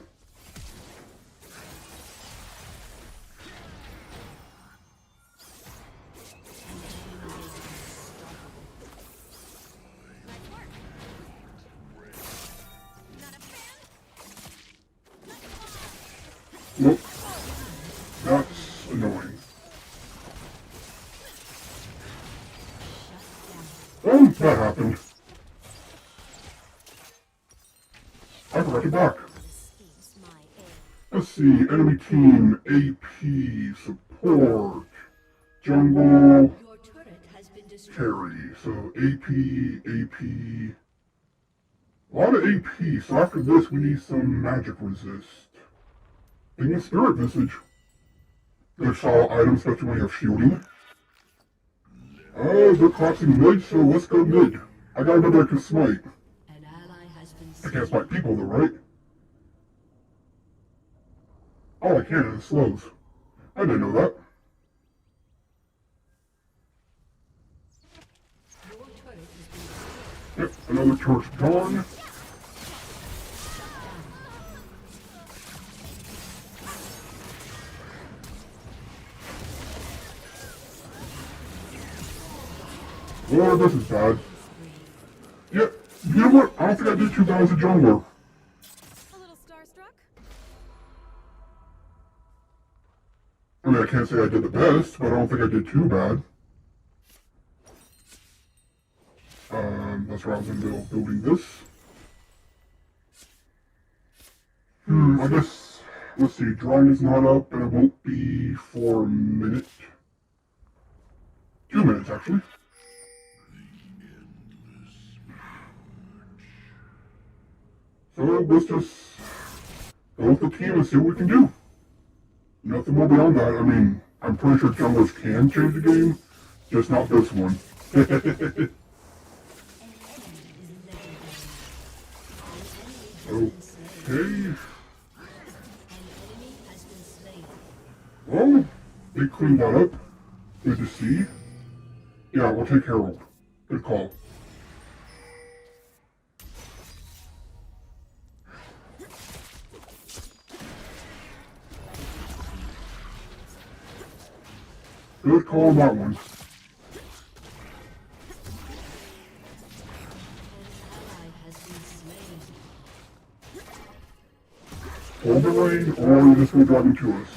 Nope. That's annoying. That happened. I forgot to back. Let's see, enemy team, AP, support, jungle, Your turret has been destroyed. carry. So AP. A lot of AP, so after this we need some magic resist. Thinking spirit visage. Good solid item, especially when you have shielding. They're collapsing mid, so let's go mid. I got another I can smite. An ally has been I slain. can't smite people though, right? Oh, I can, it slows. I didn't know that. Your turret has been destroyed. Yep, another torch gone. Oh, this is bad. Yep, you know what? I don't think I did too bad as a jungler. A little starstruck? I mean, I can't say I did the best, but I don't think I did too bad. That's where I was in the middle of building this. I guess, let's see, drawing is not up, and it won't be for a minute. 2 minutes, actually. So let's just go with the team and see what we can do. Nothing more beyond that. I mean, I'm pretty sure junglers can change the game, just not this one. Okay. An enemy has been slain. Well, they cleaned that up. Good to see. Yeah, we'll take Herald. Good call. Good call on that one. An ally has been slain. Hold the lane, or you just go driving to us.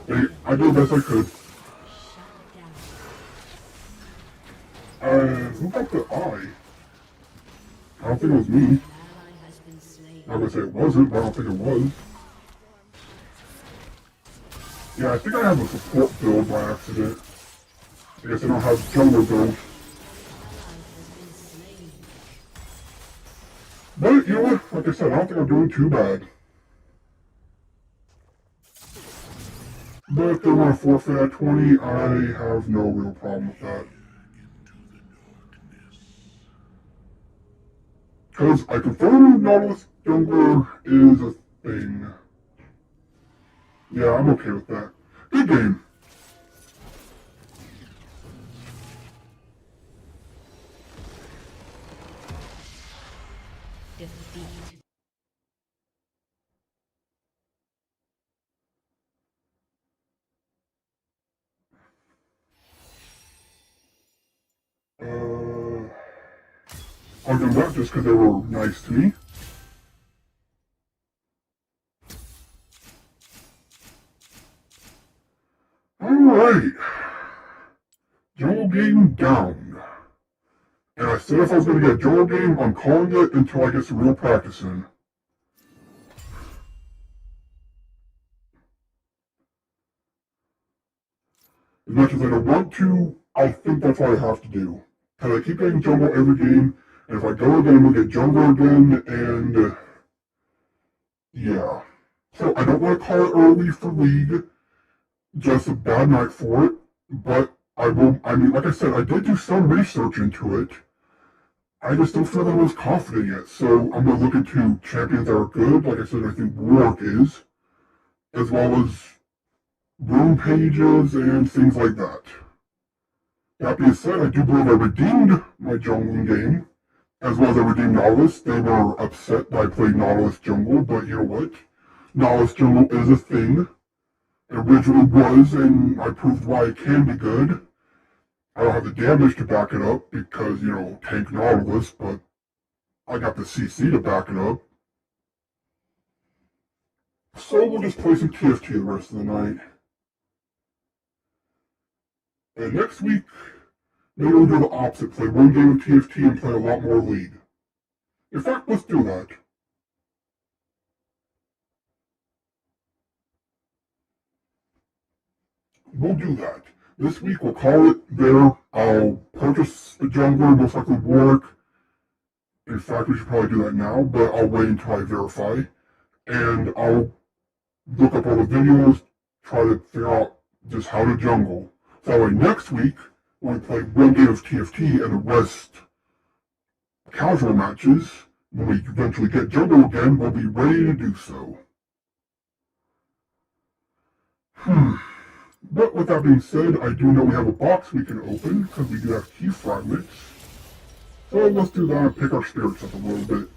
Hey, I did the best I could. Shut down. Who got the eye? I don't think it was me. An ally has been slain. I'm gonna say it wasn't, but I don't think it was. Yeah, I think I have a support build by accident. I guess I don't have jungler build. Ally has been slain. But, you know what? Like I said, I don't think I'm doing too bad. But if they want to forfeit at 20, I have no real problem with that. Because I confirm Nautilus Jungler is a thing. Yeah, I'm okay with that. Good game. Defeat. I'll do that just because they were nice to me. Alright. Jungle game down. And I said if I was going to get a jungle game, I'm calling it until I get some real practice in. As much as I don't want to, I think that's what I have to do. Because I keep getting jungle every game, and if I go again, we'll get jungle again, and yeah. So I don't want to call it early for League, just a bad night for it, but I mean, like I said, I did do some research into it. I just don't feel that I was confident yet, so I'm going to look into champions that are good, like I said, I think Warwick is, as well as room pages and things like that. That being said, I do believe I redeemed my jungling game, as well as I redeemed Nautilus. They were upset that I played Nautilus jungle, but you know what? Nautilus jungle is a thing. It originally was, and I proved why it can be good. I don't have the damage to back it up because, you know, tank Nautilus, but I got the CC to back it up. So we'll just play some TFT the rest of the night. And next week, maybe we'll do the opposite, play one game of TFT and play a lot more League. In fact, let's do that. We'll do that. This week we'll call it there. I'll purchase a jungler, most likely Warwick. In fact, we should probably do that now, but I'll wait until I verify. And I'll look up all the videos, try to figure out just how to jungle. So that way next week, when we play one game of TFT and the rest casual matches, when we eventually get jungle again, we'll be ready to do so. But with that being said, I do know we have a box we can open, because we do have key fragments. So let's do that and pick our spirits up a little bit.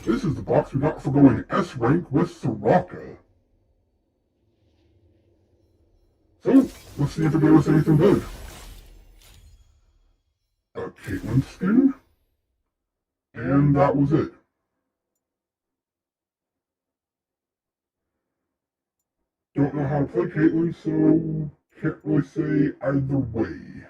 This is the box we got for going S rank with Soraka. So, let's see if it gave us anything good. A Caitlyn skin. And that was it. Don't know how to play Caitlyn, so can't really say either way.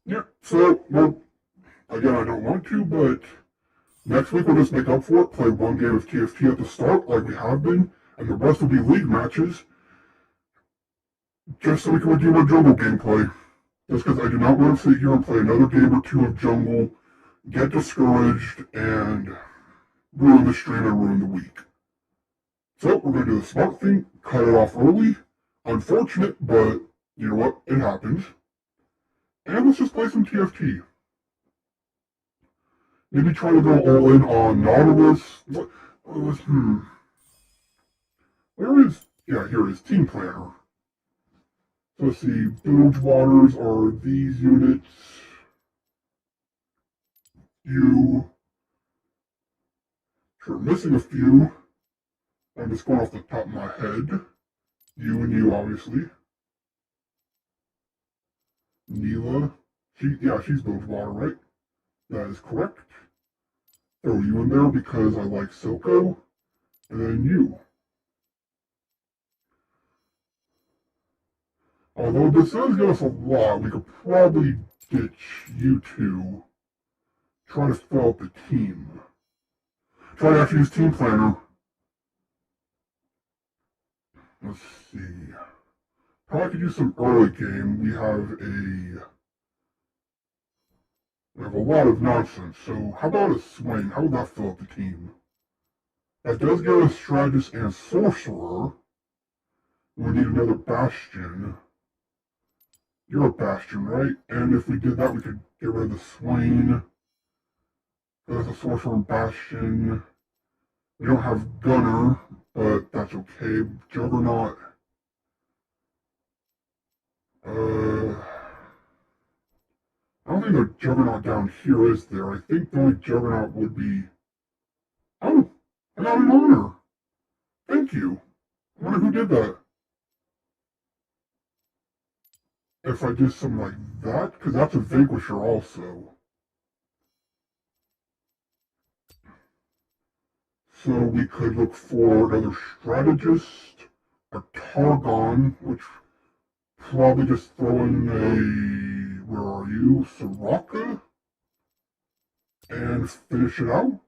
Yeah, so, well, again, I don't want to, but next week we'll just make up for it, play one game of TFT at the start, like we have been, and the rest will be League matches, just so we can redeem our jungle gameplay. Just because I do not want to sit here and play another game or two of jungle, get discouraged, and ruin the stream and ruin the week. So, we're going to do the smart thing, cut it off early. Unfortunate, but you know what? It happens. And let's just play some TFT. Maybe try to go all in on Nautilus. Where is... Yeah, here is Team Planner. So let's see, bilge waters are these units. You. Sure, missing a few. I'm just going off the top of my head. You and you, obviously. Neela. She's bilge water, right? That is correct. Throw you in there because I like Silco. And then you. Although this does give us a lot, we could probably ditch you two. Try to fill out the team. Try to actually use Team Planner. Let's see. Probably could use some early game. We have a lot of nonsense, so how about a swing? How would that fill up the team? That does give us Strategist and Sorcerer. We need another Bastion. You're a Bastion, right? And if we did that, we could get rid of the Swain. There's a Sorcerer and Bastion. We don't have Gunner, but that's that's okay. Juggernaut. I don't think the Juggernaut down here is there. I think the only Juggernaut would be... Oh! I got an honor! Thank you! I wonder who did that. If I did something like that, because that's a Vanquisher also. So we could look for another Strategist, a Targon, which probably just throw in a... Where are you? Soraka? And finish it out.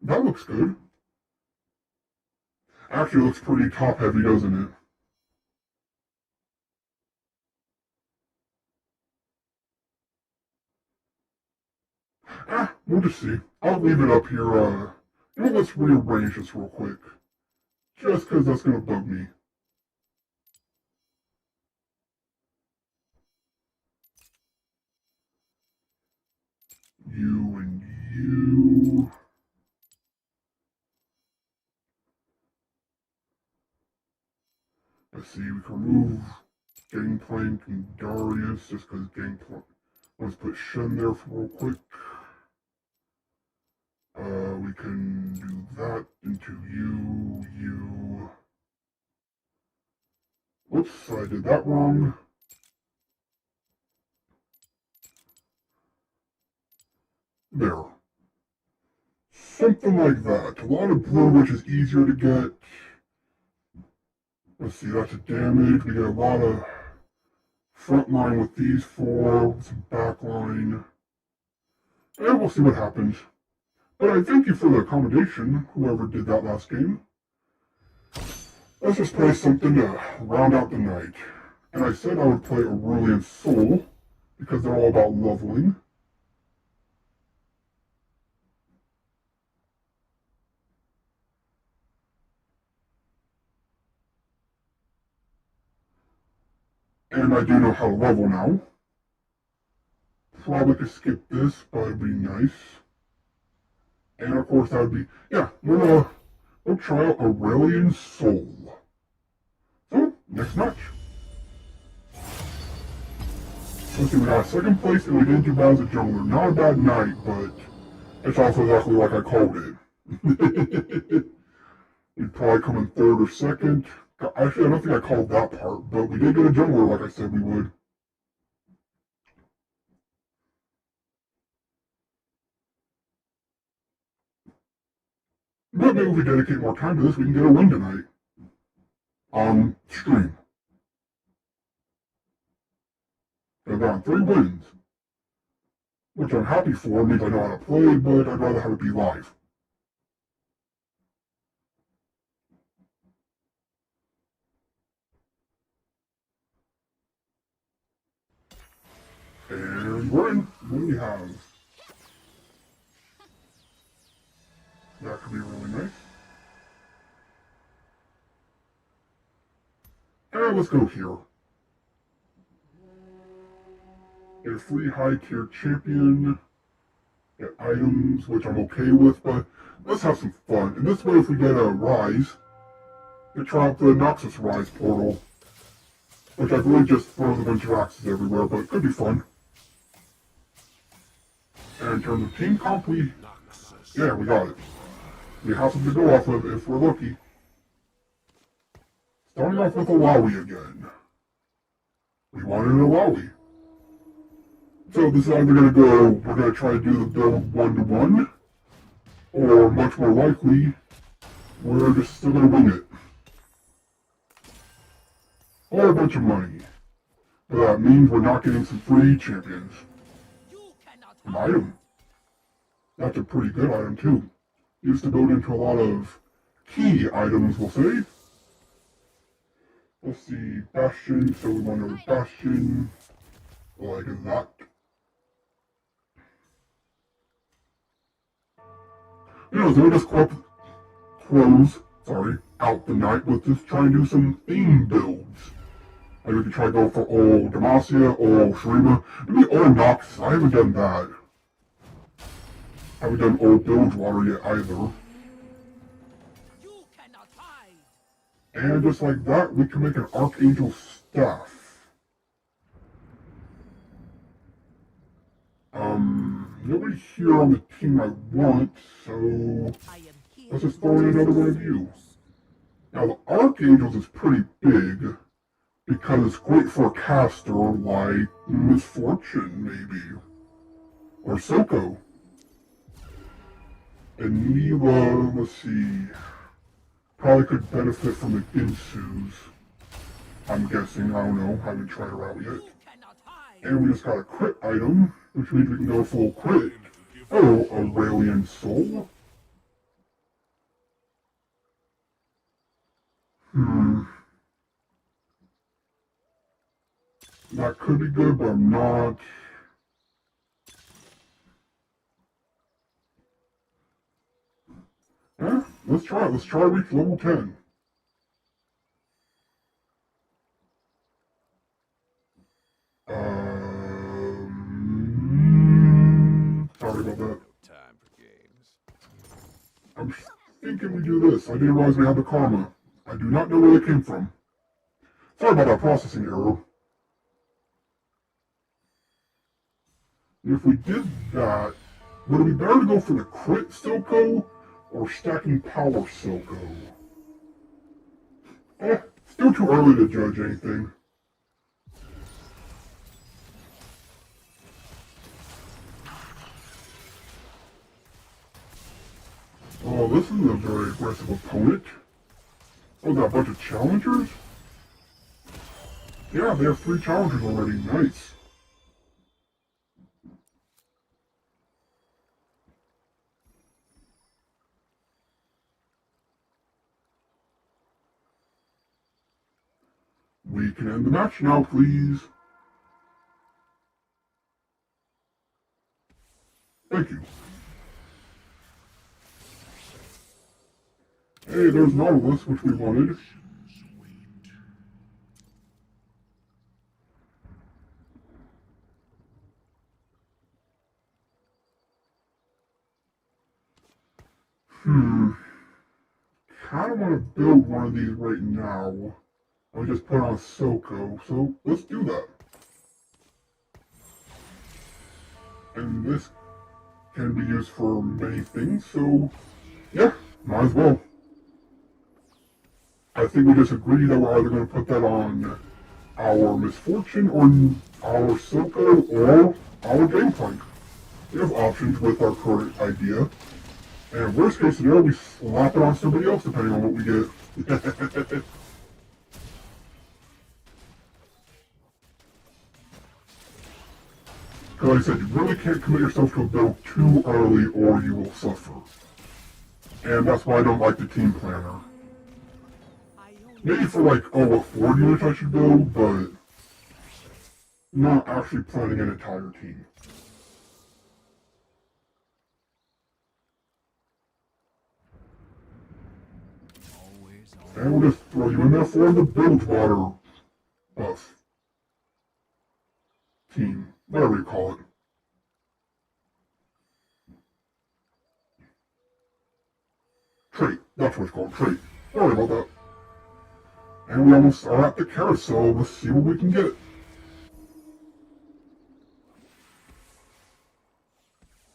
That looks good. Actually, it looks pretty top-heavy, doesn't it? We'll just see. I'll leave it up here, let's rearrange this real quick. Just because that's gonna bug me. You and you... Let's see, we can remove Gangplank and Darius, just because Gangplank... Let's put Shen there for real quick. We can do that into you. Whoops, I did that wrong. There. Something like that. A lot of blue, which is easier to get. Let's see, that's a damage. We get a lot of front line with these four, some back line. And we'll see what happens. But I thank you for the accommodation, whoever did that last game. Let's just play something to round out the night. And I said I would play Aurelian Soul, because they're all about leveling. And I do know how to level now. Probably could skip this, but it'd be nice. And of course that would be, yeah, we'll try out Aurelian Soul. So, next match. Let's see, we got second place and we didn't do bad as a jungler. Not a bad night, but it's also exactly like I called it. We'd probably come in third or second. Actually, I don't think I called that part, but we did get a jungler like I said we would. But maybe if we dedicate more time to this, we can get a win tonight. On stream. I've gotten 3 wins. Which I'm happy for, means I know how to play, but I'd rather have it be live. And we're in. What do we have? That could be really nice. And let's go here. Get a free high tier champion. Get items, which I'm okay with, but let's have some fun. And this way, if we get a Rise, we try out the Noxus Rise portal. Which I believe just throws a bunch of axes everywhere, but it could be fun. And in terms of team comp, yeah, we got it. We have something to go off of if we're lucky. Starting off with a Wowie again. We wanted a Wowie. So this is either going to go, we're going to try to do the build 1-to-1, or much more likely, we're just still going to wing it. Or a bunch of money. But that means we're not getting some free champions. An item. That's a pretty good item too. Used to build into a lot of key items, we'll say. Let's see, Bastion, so we want another Bastion. Like that. So we'll just close out the night with just trying to do some theme builds. Like we could try to go for all Demacia, all Shurima, maybe all Noxus. I haven't done that. Haven't done old Bilgewater yet either. You cannot hide. And just like that, we can make an Archangel Staff. Nobody here on the team I want, so I am here. let's just throw in another one of you. Now the Archangels is pretty big, because it's great for a caster like Misfortune, maybe. Or Soko. And Mila, let's see, probably could benefit from the Ginsus. I'm guessing, I don't know, haven't tried her out yet. You cannot hide. And we just got a crit item, which means we can go full crit. Oh, Aurelian Soul. That could be good, but I'm not. Eh, let's try it. Let's try to reach level 10. Sorry about that. Time for games. I'm thinking we do this. I didn't realize we had the karma. I do not know where they came from. Sorry about that processing error. If we did that, would it be better to go for the crit Silco or stacking power Silco? Still too early to judge anything. Oh, this is a very aggressive opponent. Oh, got a bunch of challengers? Yeah, they have 3 challengers already. Nice. We can end the match now, please. Thank you. Hey, there's Nautilus, which we wanted. Kinda want to build one of these right now. I'll just put on Soko, so let's do that. And this can be used for many things, so yeah, might as well. I think we just agreed that we're either going to put that on our Misfortune or our Soko or our Gangplank. We have options with our current idea. And worst case scenario, we slap it on somebody else depending on what we get. Like I said, you really can't commit yourself to a build too early or you will suffer. And that's why I don't like the team planner. Maybe for like, oh, what 4 units I should build, but not actually planning an entire team. And we'll just throw you in there for the Bilgewater buff team, whatever you call it. Trait, that's what it's called, trait. Sorry about that. And we almost are at the carousel, let's see what we can get.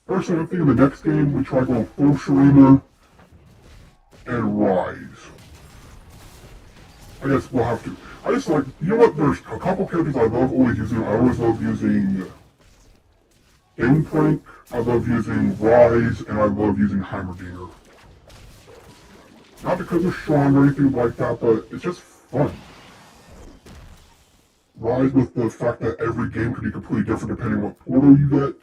Personally, I'm thinking the next game we try going full Sharima and Rise. I guess we'll have to. I just like, you know what, there's a couple characters I love always using. I always love using Gangplank, I love using Rise, and I love using Heimerdinger. Not because they're strong or anything like that, but it's just fun. Rise with the fact that every game can be completely different depending on what portal you get.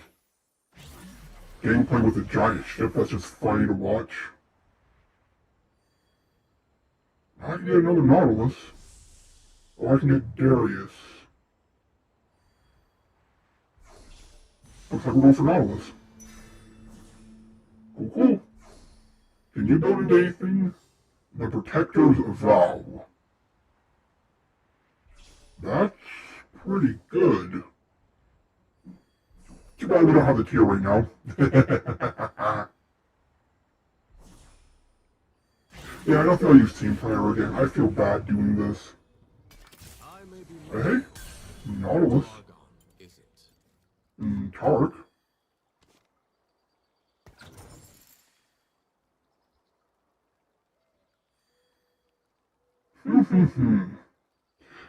Gangplank with a giant ship that's just funny to watch. I can get another Nautilus. Or I can get Darius. Looks like we're going for Nautilus. Cool, cool. Can you build into anything? The Protector's Vow. That's pretty good. Too bad we don't have the tier right now. Yeah, I don't feel like use team player again. I feel bad doing this. Hey, Nautilus. Tark.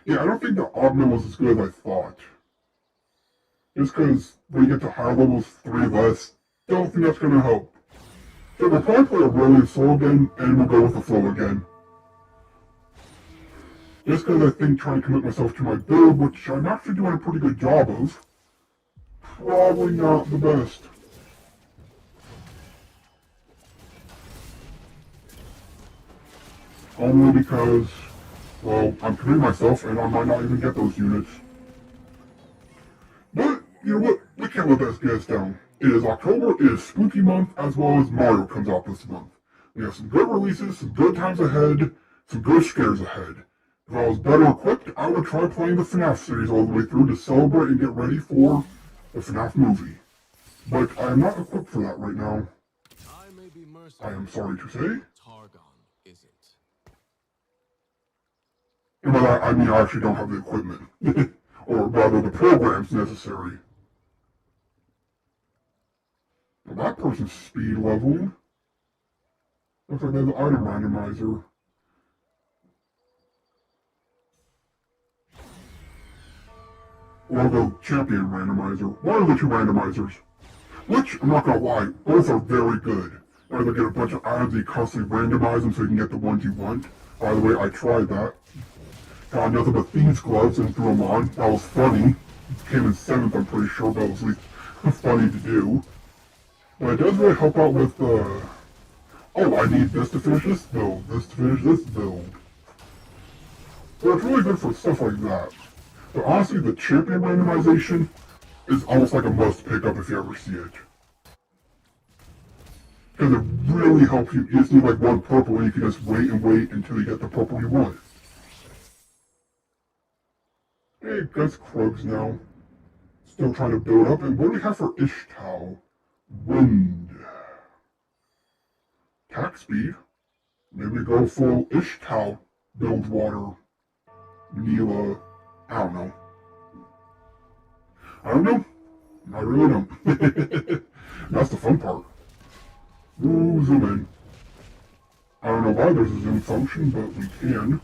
Yeah, I don't think the augment was as good as I thought. Just because when you get to higher levels, 3 less, don't think that's gonna help. So we'll probably play a really slow again, and we'll go with the flow again. Just because I think trying to commit myself to my build, which I'm actually doing a pretty good job of, probably not the best. Only because, well, I'm committing myself and I might not even get those units. But, you know what? We can't let this get us down. It is October, it is spooky month, as well as Mario comes out this month. We have some good releases, some good times ahead, some good scares ahead. If I was better equipped, I would try playing the FNAF series all the way through to celebrate and get ready for the FNAF movie. But I am not equipped for that right now. I am sorry to say. And by that, I mean I actually don't have the equipment. Or rather, the programs necessary. Well, that person's speed leveled. Looks like there's an item randomizer. Or the champion randomizer. One of the two randomizers. Which, I'm not gonna lie, both are very good. Either get a bunch of items and you constantly randomize them so you can get the ones you want. By the way, I tried that. Got nothing but Thieves Gloves and threw them on. That was funny. Came in 7th, I'm pretty sure, but it was at least funny to do. But it does really help out with oh, I need this to finish this build, this to finish this build. So it's really good for stuff like that. But honestly, the champion randomization is almost like a must pick up if you ever see it. Because it really helps you. You just need like one purple and you can just wait and wait until you get the purple you want. Hey, guys, Krugs now. Still trying to build up. And what do we have for Ishtal? Wind. Attack speed. Maybe go full Ishtal. Build water. Neela. I don't know. I don't know. I really don't. That's the fun part. Ooh, zoom in. I don't know why there's a zoom function, but we can.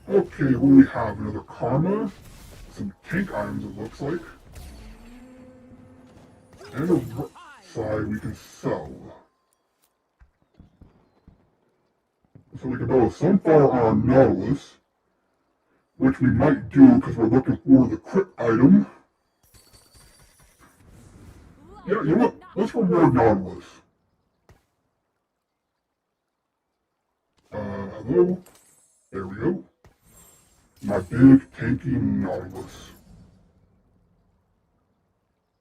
Okay, what do we have? Another Karma. Some tank items, it looks like. And a side we can sell. So we can build a Sunfire on our Nautilus. Which we might do because we're looking for the crit item. Yeah, you know what? Let's reward Nautilus. Hello? There we go. My big, tanky Nautilus.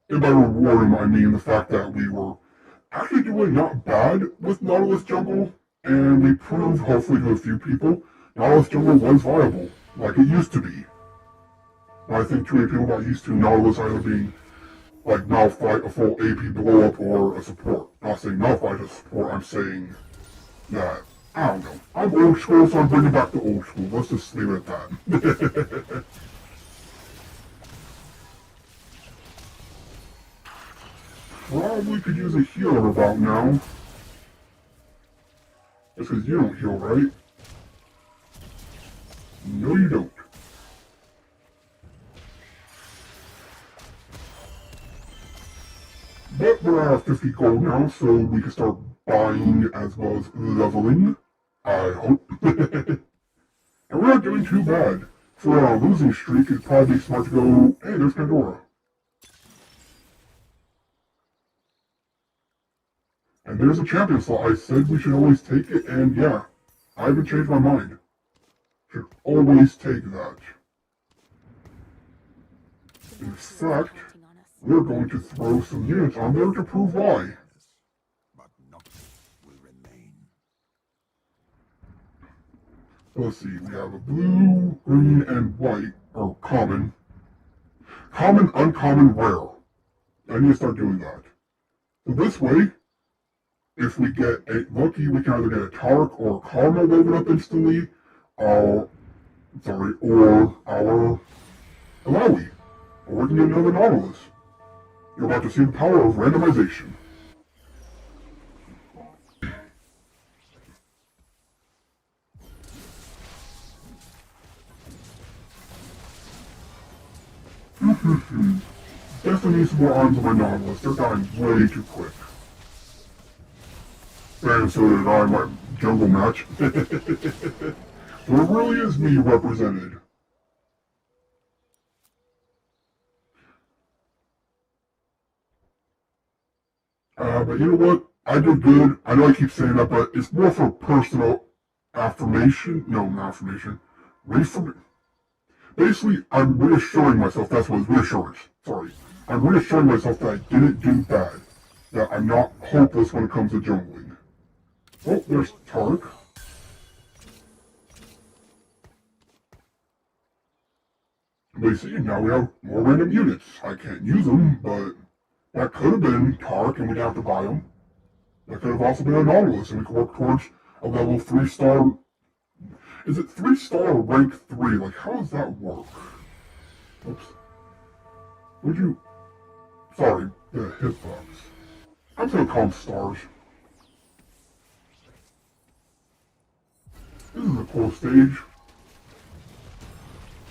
And by rewarding, I mean the fact that we were actually doing not bad with Nautilus Jungle, and we proved, hopefully to a few people, Nautilus Jungle was viable, like it used to be. And I think too many people got used to Nautilus either being like Malphite, a full AP blow up, or a support. Not saying Malphite is a support, I'm saying that, I don't know. I'm old school, so I'm bringing back the old school. Let's just leave it at that. Probably could use a healer about now. Just because you don't heal, right? No, you don't. But we're at 50 gold now, so we can start buying as well as leveling. I hope. And we're not doing too bad. For a losing streak, it'd probably be smart to go, hey, there's Pandora. And there's a champion slot. I said we should always take it, and yeah, I haven't changed my mind. Should always take that. In fact, we're going to throw some units on there to prove why. But nothing will remain. Let's see, we have a blue, green, and white, or common. common, uncommon, rare. I need to start doing that. So this way, if we get lucky, we can either get a Tark or a Karma leveled up instantly, or our Alawi, or we can get another Nautilus. You're about to see the power of randomization. Definitely need some more arms on my Nautilus. They're dying way too quick. And so did I in my jungle match. So it really is me represented. But you know what? I did good. I know I keep saying that, but it's more for personal affirmation. No, not affirmation. Basically, I'm reassuring myself. That's what it's reassurance. Sorry. I'm reassuring myself that I didn't do bad. That I'm not hopeless when it comes to jungling. Oh, there's Tark. But you see, now we have more random units. I can't use them, but that could have been Tark and we'd have to buy them. That could have also been a Nautilus and we could work towards a level 3-star. Is it 3-star or rank 3? Like, how does that work? Oops. Would you... Sorry, the hitbox. I'm just gonna call them stars. This is a cool stage.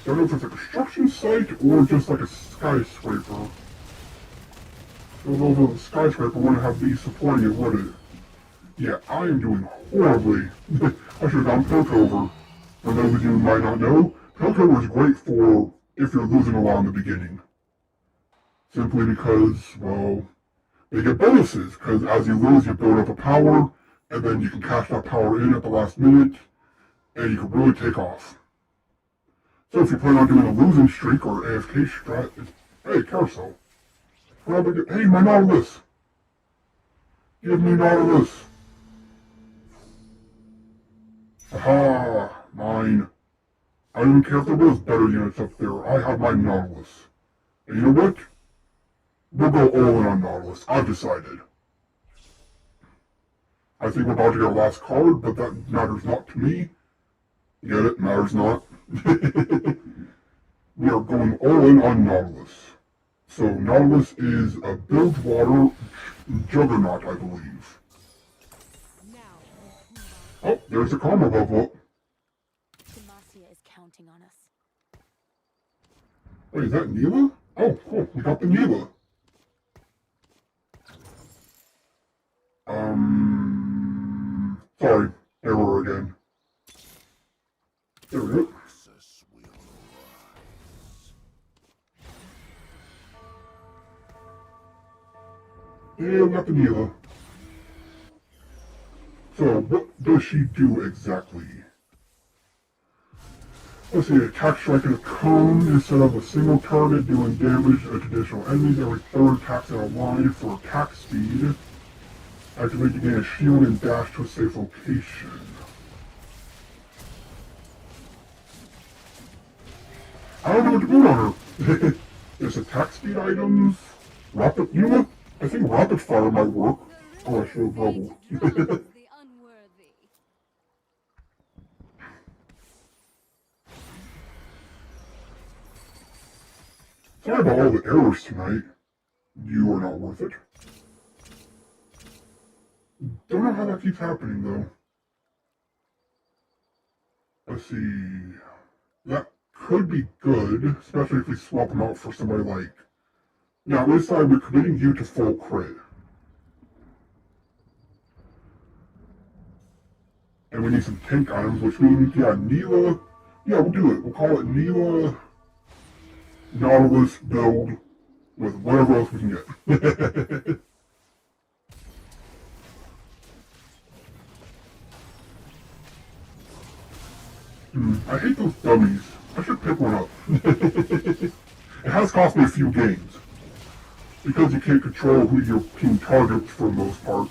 I don't know if it's a construction site or just like a skyscraper. Although the skyscraper wouldn't have these supporting it, would it? Yeah, I am doing horribly. I should have gone Piltover. For those of you who might not know, Piltover is great for if you're losing a lot in the beginning. Simply because, well, they get bonuses, because as you lose, you build up a power, and then you can cash that power in at the last minute, and you can really take off. So if you plan on doing a losing streak or AFK strat, hey, Carousel. Hey, my Nautilus! Give me Nautilus! Aha! Mine. I don't care if there was better units up there. I have my Nautilus. And you know what? We'll go all in on Nautilus. I've decided. I think we're about to get our last card, but that matters not to me. Get it? Matters not. We are going all in on Nautilus. So Nautilus is a Bilgewater Juggernaut, I believe. Oh, there's a Karma level up. Demacia is counting on us. Wait, is that Neela? Oh, cool. We got the Neela. Sorry. Error again. There we go. Yeah, we got the Neela. So, what does she do exactly? Let's see, attack strike in a cone instead of a single target doing damage to additional enemies. Every third attacks in a line for attack speed. Activate to gain a shield and dash to a safe location. I don't know what to do on her. There's attack speed items. Rapid, you know what? I think rapid fire might work. Oh, I should have leveled. The unworthy. Sorry about all the errors tonight. You are not worth it. Don't know how that keeps happening though. Let's see. That could be good, especially if we swap them out for somebody like... Now, this side, we're committing you to full crit. And we need some tank items, which means, yeah, Neela... Yeah, we'll do it. We'll call it Neela... Nautilus build with whatever else we can get. I hate those dummies. I should pick one up. It has cost me a few games. Because you can't control who your team targets for the most part.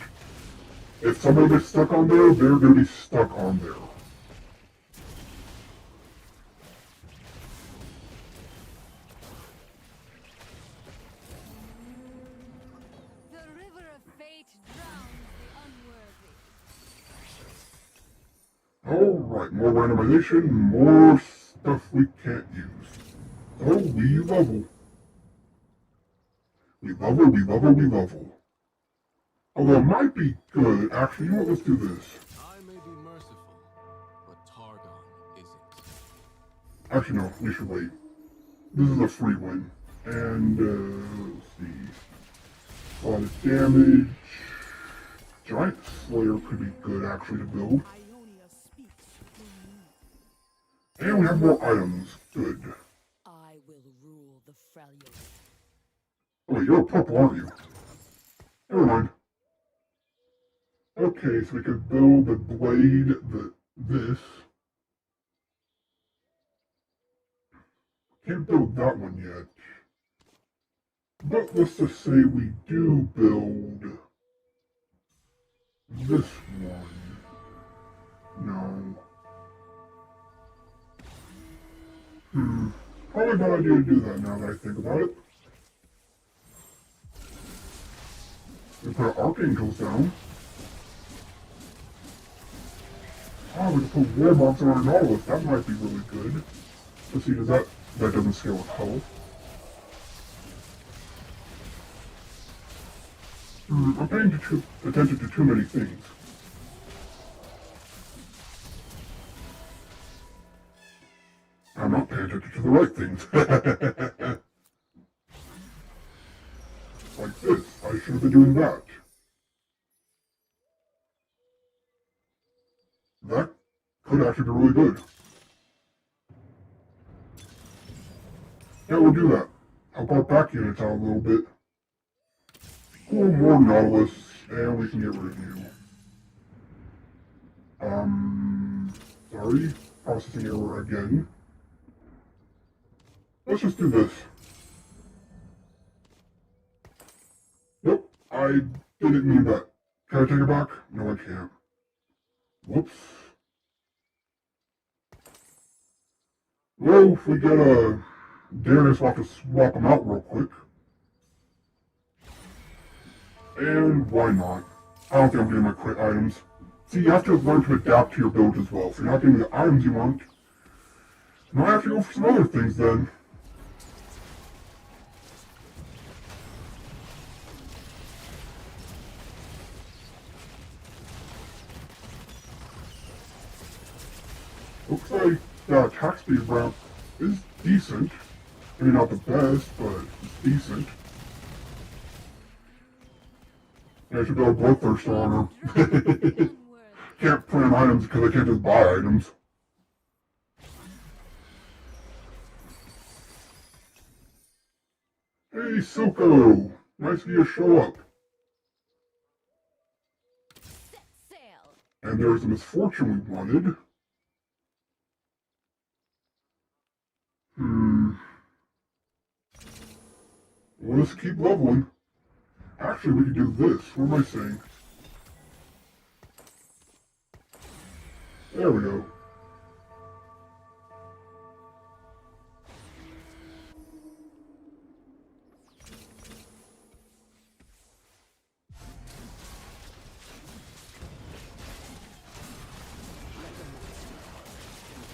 If somebody gets stuck on there, they're going to be stuck on there. Fate drowns the unworthy. Alright, more randomization, more stuff we can't use. So we level. We level. Although it might be good. Actually, you know what? Let's do this. I may be merciful, but Targon isn't. Actually, no. We should wait. This is a free win. And, let's see. A lot of damage. Giant Slayer could be good, actually, to build. Ionia speaks through me. And we have more items. Good. I will rule the Freljord. Oh, wait, you're a purple, aren't you? Never mind. Okay, so we could build the blade, this. Can't build that one yet. But let's just say we do build this one. No. Probably a bad idea to do that now that I think about it. We put our Archangels down. Ah, we can put War Bombs on our Nautilus. That might be really good. Let's see, that doesn't scale with health. I'm paying attention to too many things. I'm not paying attention to the right things. Like this. I should have been doing that. That could actually be really good. Yeah, we'll do that. Help our back units out a little bit. Cool, more Nautilus, and we can get rid of you. Sorry. Processing error again. Let's just do this. Nope, I didn't mean that. Can I take it back? No, I can't. Whoops. Well, if we get a Darius, we'll have to swap them out real quick. And why not? I don't think I'm getting my crit items. See, you have to learn to adapt to your build as well. If you're not getting the items you want, you might have to go for some other things then. Looks like the attack speed ramp is decent. Maybe not the best, but it's decent. Yeah, I should build a Bloodthirster on her. Unworthy. Can't plan items because I can't just buy items. Hey, Silco! Nice of you to show up. Set sail. And there's the misfortune we wanted. Well, let's keep leveling. Actually, we could do this. What am I saying? There we go.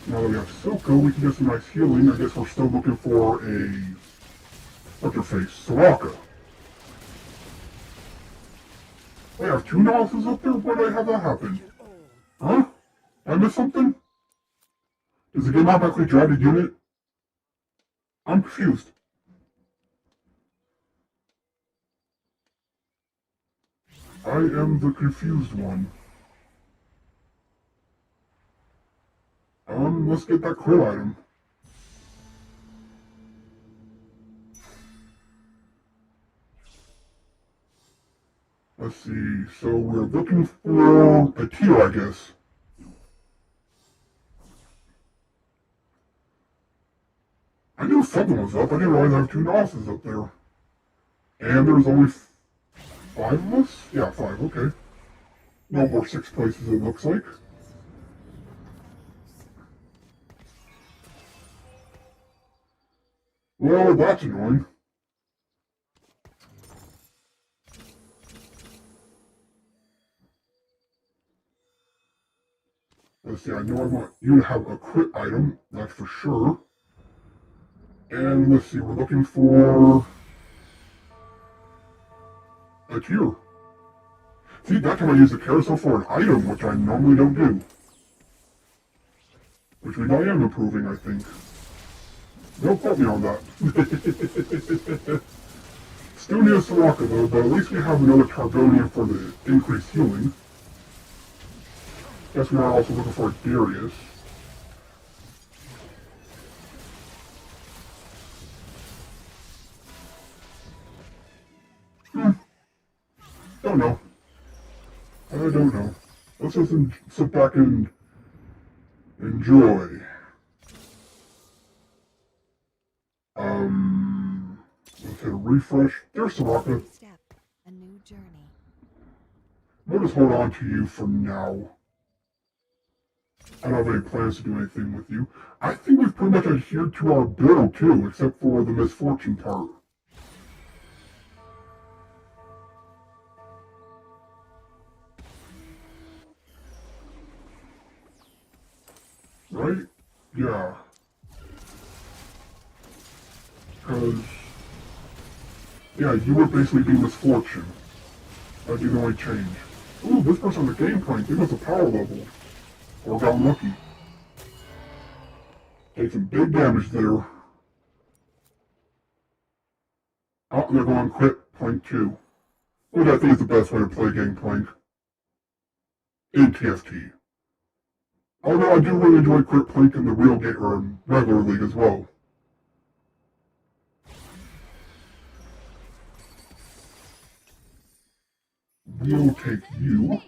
Now that we have Silco, we can get some nice healing. I guess we're still looking for a... what's her face? Soraka. I have 2 Nautilus up there? Why did I have that happen? Huh? I missed something? Does the game automatically drag a unit? I'm confused. I am the confused one. Let's get that crit item. Let's see, so we're looking for a tier, I guess. I knew something was up, I didn't realize I have 2 Nautilus up there. And there's only 5 of us? Yeah, 5, okay. No more 6 places it looks like. Well, that's annoying. Let's see, I know I want you to have a crit item, that's for sure. And let's see, we're looking for a tier. See, that time I used the carousel for an item, which I normally don't do. Which means I am improving, I think. Don't quote me on that. Still need a Soraka though, but at least we have another Targonian for the increased healing. Guess we are also looking for Darius. Don't know. I don't know. Let's just sit back and enjoy. Let's hit a refresh. There's Soraka. Step, a new journey. We'll just hold on to you for now. I don't have any plans to do anything with you. I think we've pretty much adhered to our build too, except for the misfortune part. Right? Yeah. Because, yeah, you would basically be misfortune. That'd be the only change. Ooh, this person on the game point, they must have power level. Or got lucky. Take some big damage there. Oh, they're going crit plank too. Which I think is the best way to play Gangplank. In TFT. Although I do really enjoy crit plank in the real game or in regular league as well. We'll take you.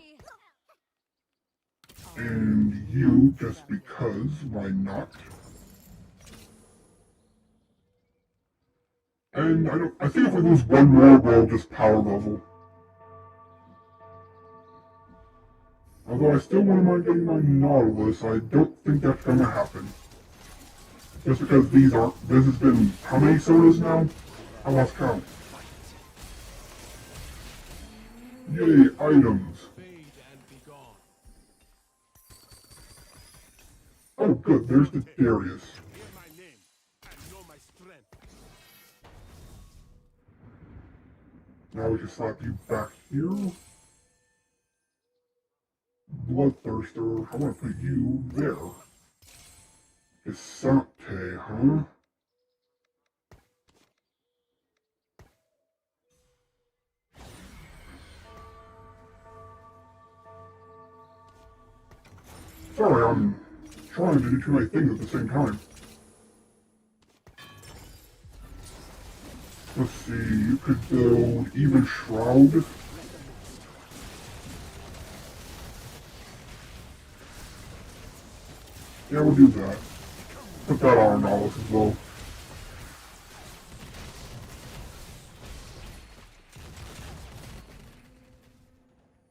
And you just because, why not? And I think if we lose one more, we'll just power level. Although I still wouldn't mind getting my Nautilus, I don't think that's gonna happen. Just because this has been, how many sodas now? I lost count. Yay, items. Fade and be gone. Oh good, there's the Darius. Hear my name and know my strength. Now we can slap you back here. Bloodthirster, I want to put you there. Isante, huh? Sorry, I'm trying to do too many things at the same time. Let's see, you could build even Shroud. Yeah, we'll do that. Put that on our Nautilus as well.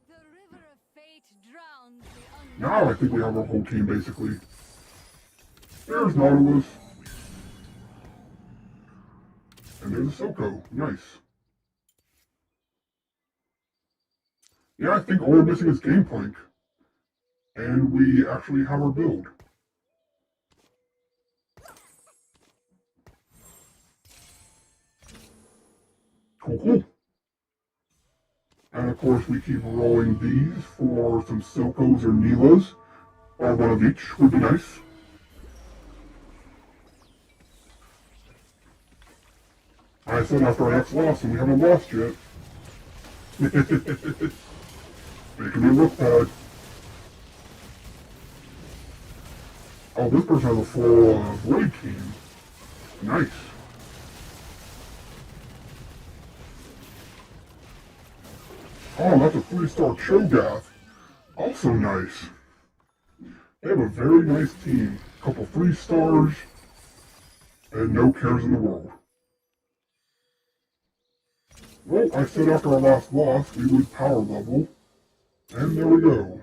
The river of fate drowns the unknown. Now I think we have our whole team basically. There's Nautilus. And there's Silco. Nice. Yeah, I think all we're missing is Gangplank. And we actually have our build. Cool, cool. And of course we keep rolling these for some Silcos or Nilas. Or one of each would be nice. I said after our next loss and we haven't lost yet. Making me look bad. Oh, this person has a full raid team. Nice. Oh, that's a 3-star Cho'Gath. Also nice. They have a very nice team. Couple 3 stars. And no cares in the world. Well, I said after our last loss we would power level. And there we go.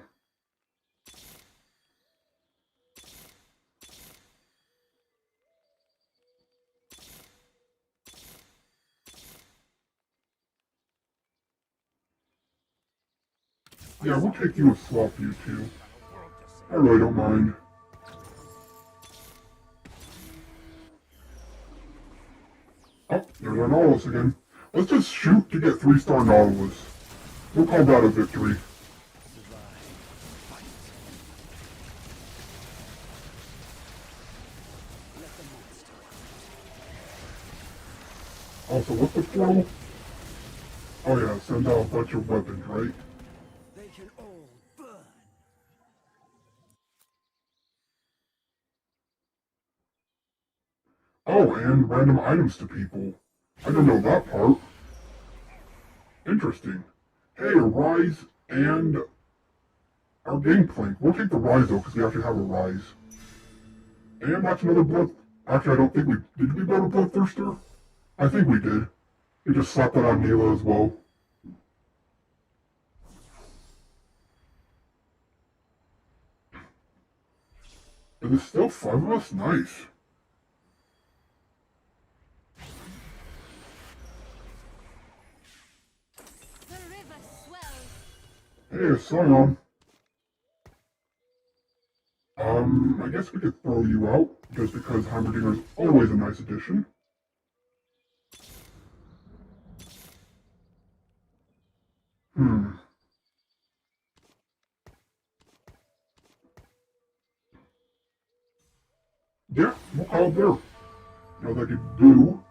Yeah, we'll take you and swap you too. I really don't mind. Oh, there's our Nautilus again. Let's just shoot to get 3-star Nautilus. We'll call that a victory. Also, what's the portal? Oh yeah, send out a bunch of weapons, right? They can all burn. Oh, and random items to people. I didn't know that part. Interesting. Hey, a Rise and our game plank. We'll take the Rise though, because we actually have a Rise. And that's another blood. Actually, I don't think we did. We build a Bloodthirster? I think we did. We just slapped that on Neela as well. And there's still 5 of us? Nice. The river swells. Hey, a Scion. I guess we could throw you out, just because Heimerdinger's always a nice addition. Yeah, we'll call it there. What I could do.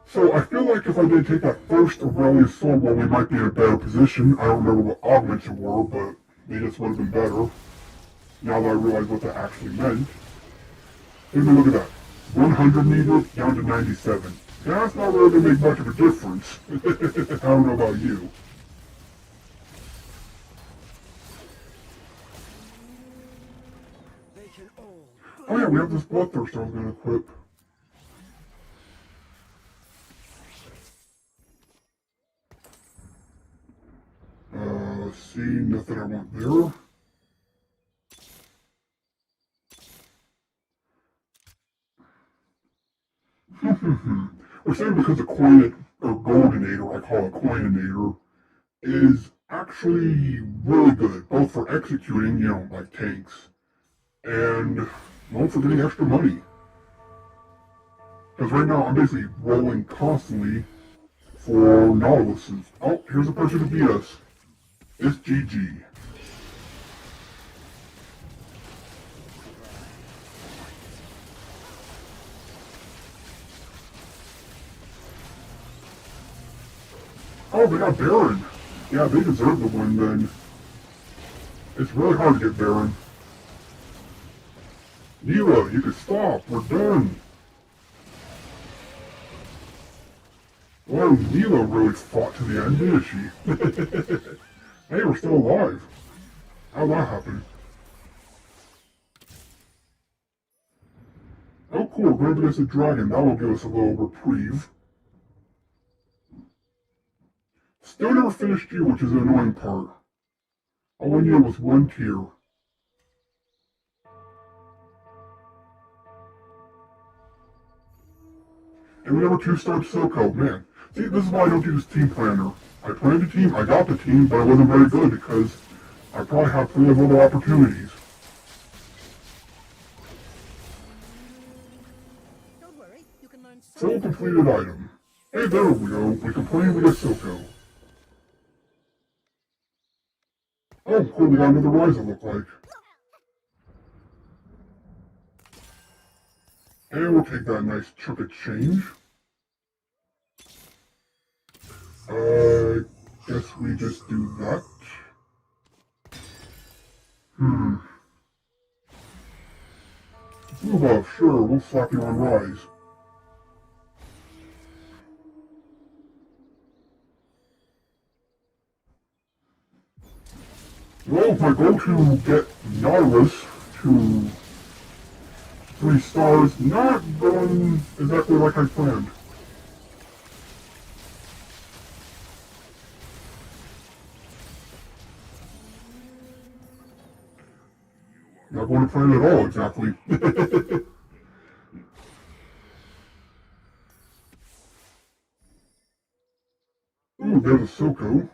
So I feel like if I did take that first Aurelia Sword, well, we might be in a better position. I don't remember what augments it were, but they just would have been better. Now that I realize what that actually meant. Take a look at that. 100 needed down to 97. Yeah, that's not really going to make much of a difference. I don't know about you. They can all Oh yeah, we have this Bloodthirster I was going to equip. Let's see, nothing I want there. We're saying because the Goldinator, I call it Coinator, is actually really good, both for executing, like tanks, and, well, for getting extra money. Because right now I'm basically rolling constantly for Nautiluses. Oh, here's a person to beat us. It's GG. Oh, they got Baron. Yeah, they deserve the win then. It's really hard to get Baron. Neela, you can stop. We're done. Well, Neela really fought to the end, didn't she? Hey, we're still alive. How'd that happen? Oh, cool. Going up against a dragon. That will give us a little reprieve. Still never finished you, which is the annoying part. All I needed was 1 tier. And we never 2-starred Silco, man. See, this is why I don't use Team Planner. I planned a team, I got the team, but I wasn't very good because I probably have plenty of other opportunities. Don't worry, you can learn Full completed item. Hey, there we go. We completed with a Silco. Oh, cool, we got another Rise, it looked like. And we'll take that nice chunk of change. Guess we just do that. Move off, sure, we'll slap you on Rise. Well, my goal to get Nautilus to 3 stars, not going exactly like I planned. Not going to plan at all, exactly. Ooh, there's a Silco.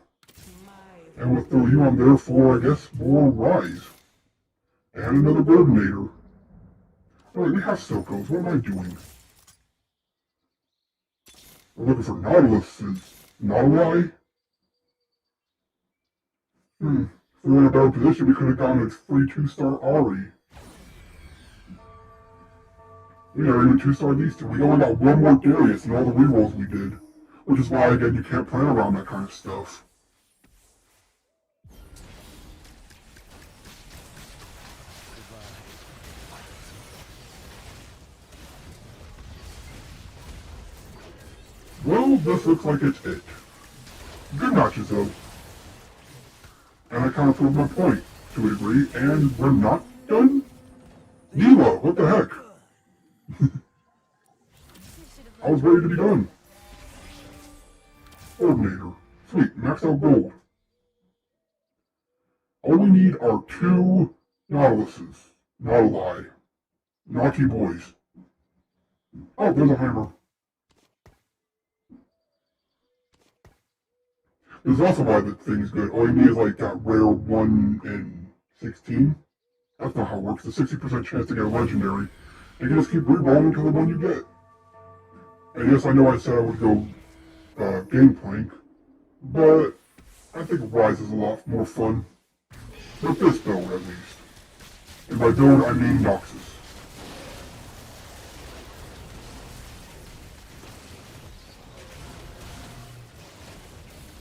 And we'll throw you on there for, I guess, more Rise. And another Goldenator. Alright, we have Silcos. What am I doing? We're looking for Nautiluses. Nautili? If we were in a better position, we could have gotten a free 2-star Ari. We never even 2-star these two. We only got one more Darius in all the rerolls we did. Which is why, again, you can't plan around that kind of stuff. Well, this looks like it's it. Good matches, though. And I kind of proved my point, to a degree, and we're not done? Nila, what the heck? I was ready to be done. Coordinator. Sweet, max out gold. All we need are 2 Nautiluses. Nautili. Naughty boys. Oh, there's a hammer. This is also why the thing's good. All you need is like that rare 1 in 16. That's not how it works. The 60% chance to get a legendary. And you just keep rerolling until the one you get. And yes, I know I said I would go Gangplank, but I think Rise is a lot more fun. With this build, at least. And by build, I mean Noxus.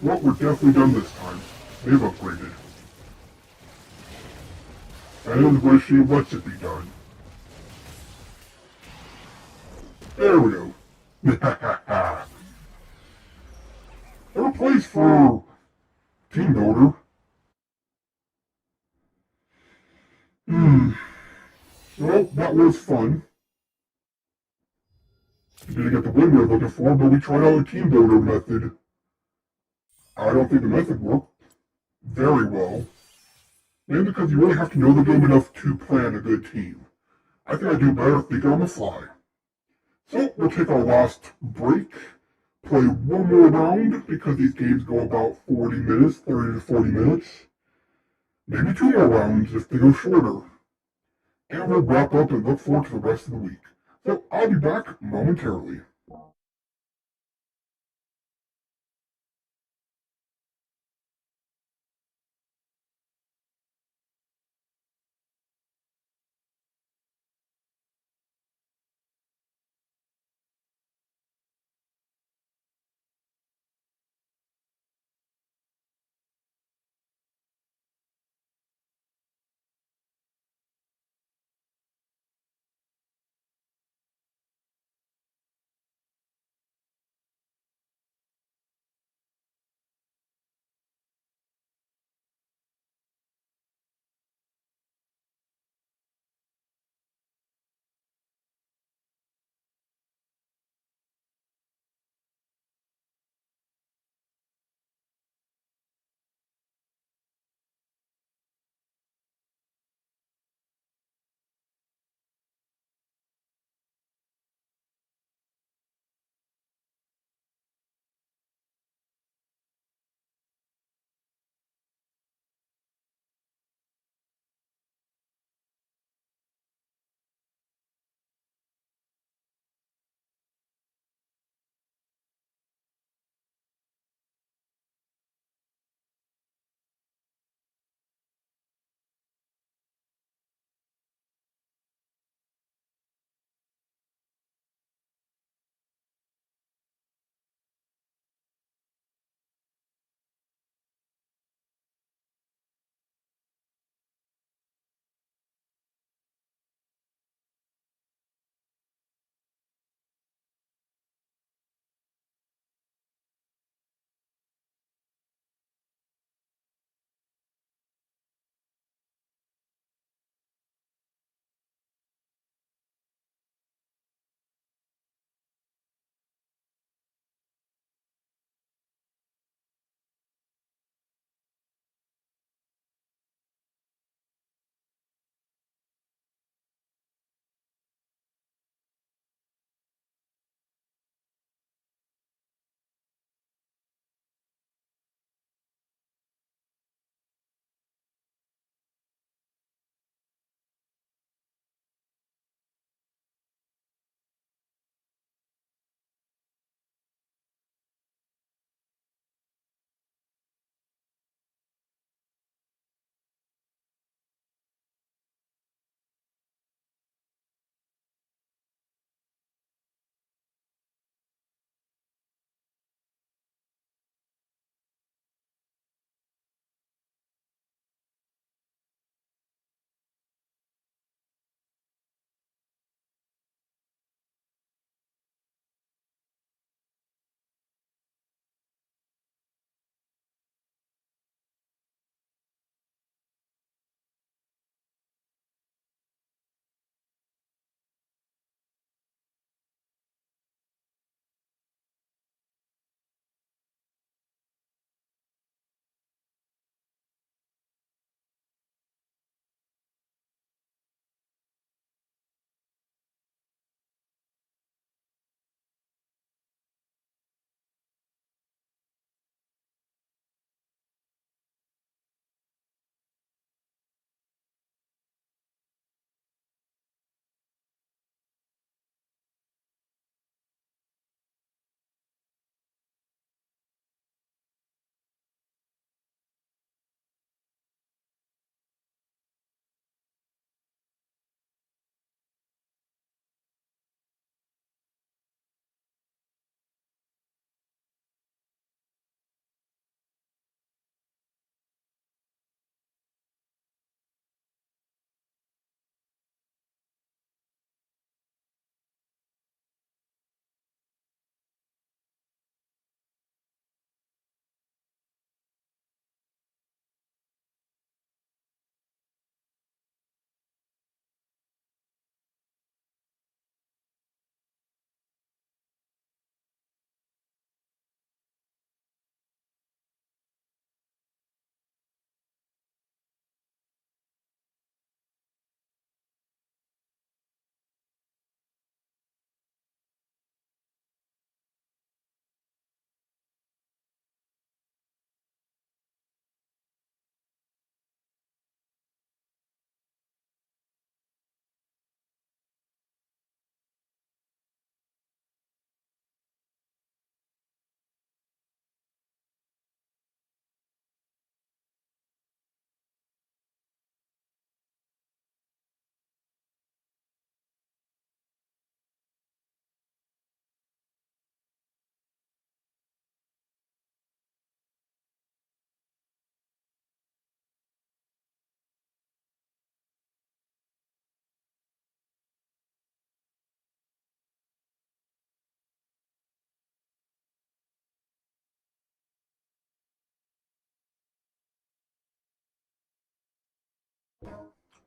Well, we're definitely done this time. They've upgraded. And where she lets it be done. There we go. Third place for Team Builder. Well, that was fun. Didn't get the win we were looking for, but we tried out a Team Builder method. I don't think the method worked very well. Mainly because you really have to know the game enough to plan a good team. I think I do better thinking on the fly. So, we'll take our last break, play one more round, because these games go about 40 minutes, 30 to 40 minutes. Maybe 2 more rounds if they go shorter. And we'll wrap up and look forward to the rest of the week. So, I'll be back momentarily.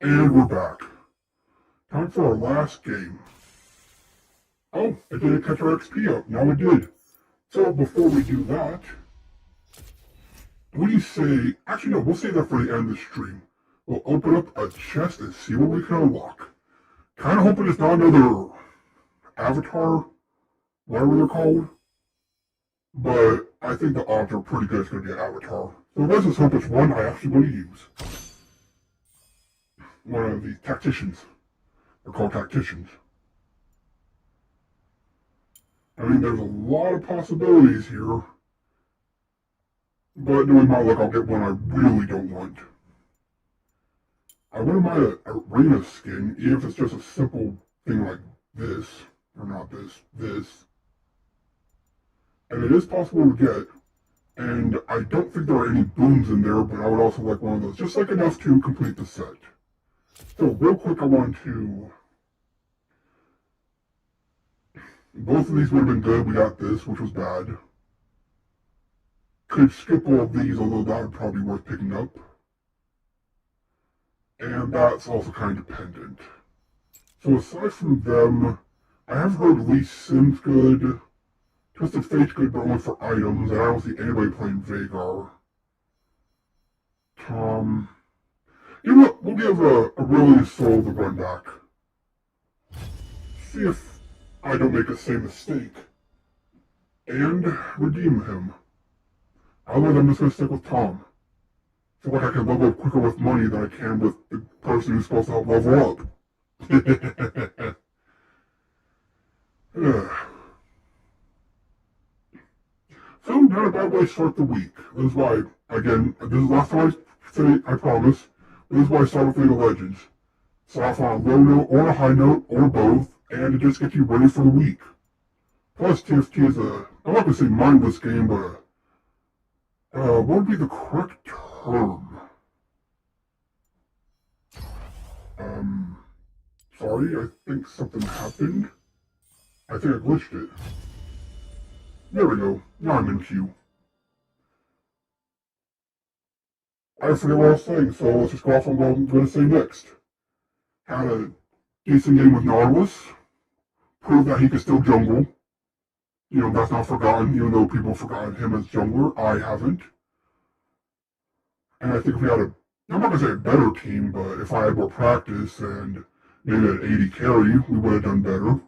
And we're back. Time for our last game. Oh, it didn't catch our XP up. Now it did. So before we do that, what do you say? Actually, no, we'll save that for the end of the stream. We'll open up a chest and see what we can unlock. Kind of hoping it's not another avatar, whatever they're called. But I think the odds are pretty good it's going to be an avatar. So let's just hope it's one I actually want to use. One of the tacticians. They're called tacticians. I mean, there's a lot of possibilities here. But knowing my luck, I'll get one I really don't want. I wouldn't mind an arena skin, even if it's just a simple thing like this. Or not this, this. And it is possible to get. And I don't think there are any booms in there, but I would also like one of those. Just like enough to complete the set. So real quick, I want to... Both of these would have been good. We got this, which was bad. Could skip all of these, although that would probably be worth picking up. And that's also kind of dependent. So aside from them, I have heard Lee Sim's good. Twisted Fate's good, but only for items, and I don't see anybody playing Vagar. You know what? We'll give a really soul the run back. See if I don't make the same mistake. And redeem him. Otherwise, I'm just going to stick with Tom. I feel like I can level up quicker with money than I can with the person who's supposed to help level up. So, not a bad way to start the week. This is why, again, this is the last time I say, I promise, this is why I start with League of Legends. Start off on a low note or a high note, or both, and it just gets you ready for the week. Plus, TFT is I'm not going to say mindless game, but what would be the correct term? Sorry, I think something happened. I think I glitched it. There we go. Now I'm in queue. I forget what I was saying, so let's just go off on what I'm going to say next. Had a decent game with Nautilus. Proved that he could still jungle. You know, that's not forgotten, even though people have forgotten him as jungler. I haven't. And I think if we had I'm not going to say a better team, but if I had more practice and maybe an 80 carry, we would have done better.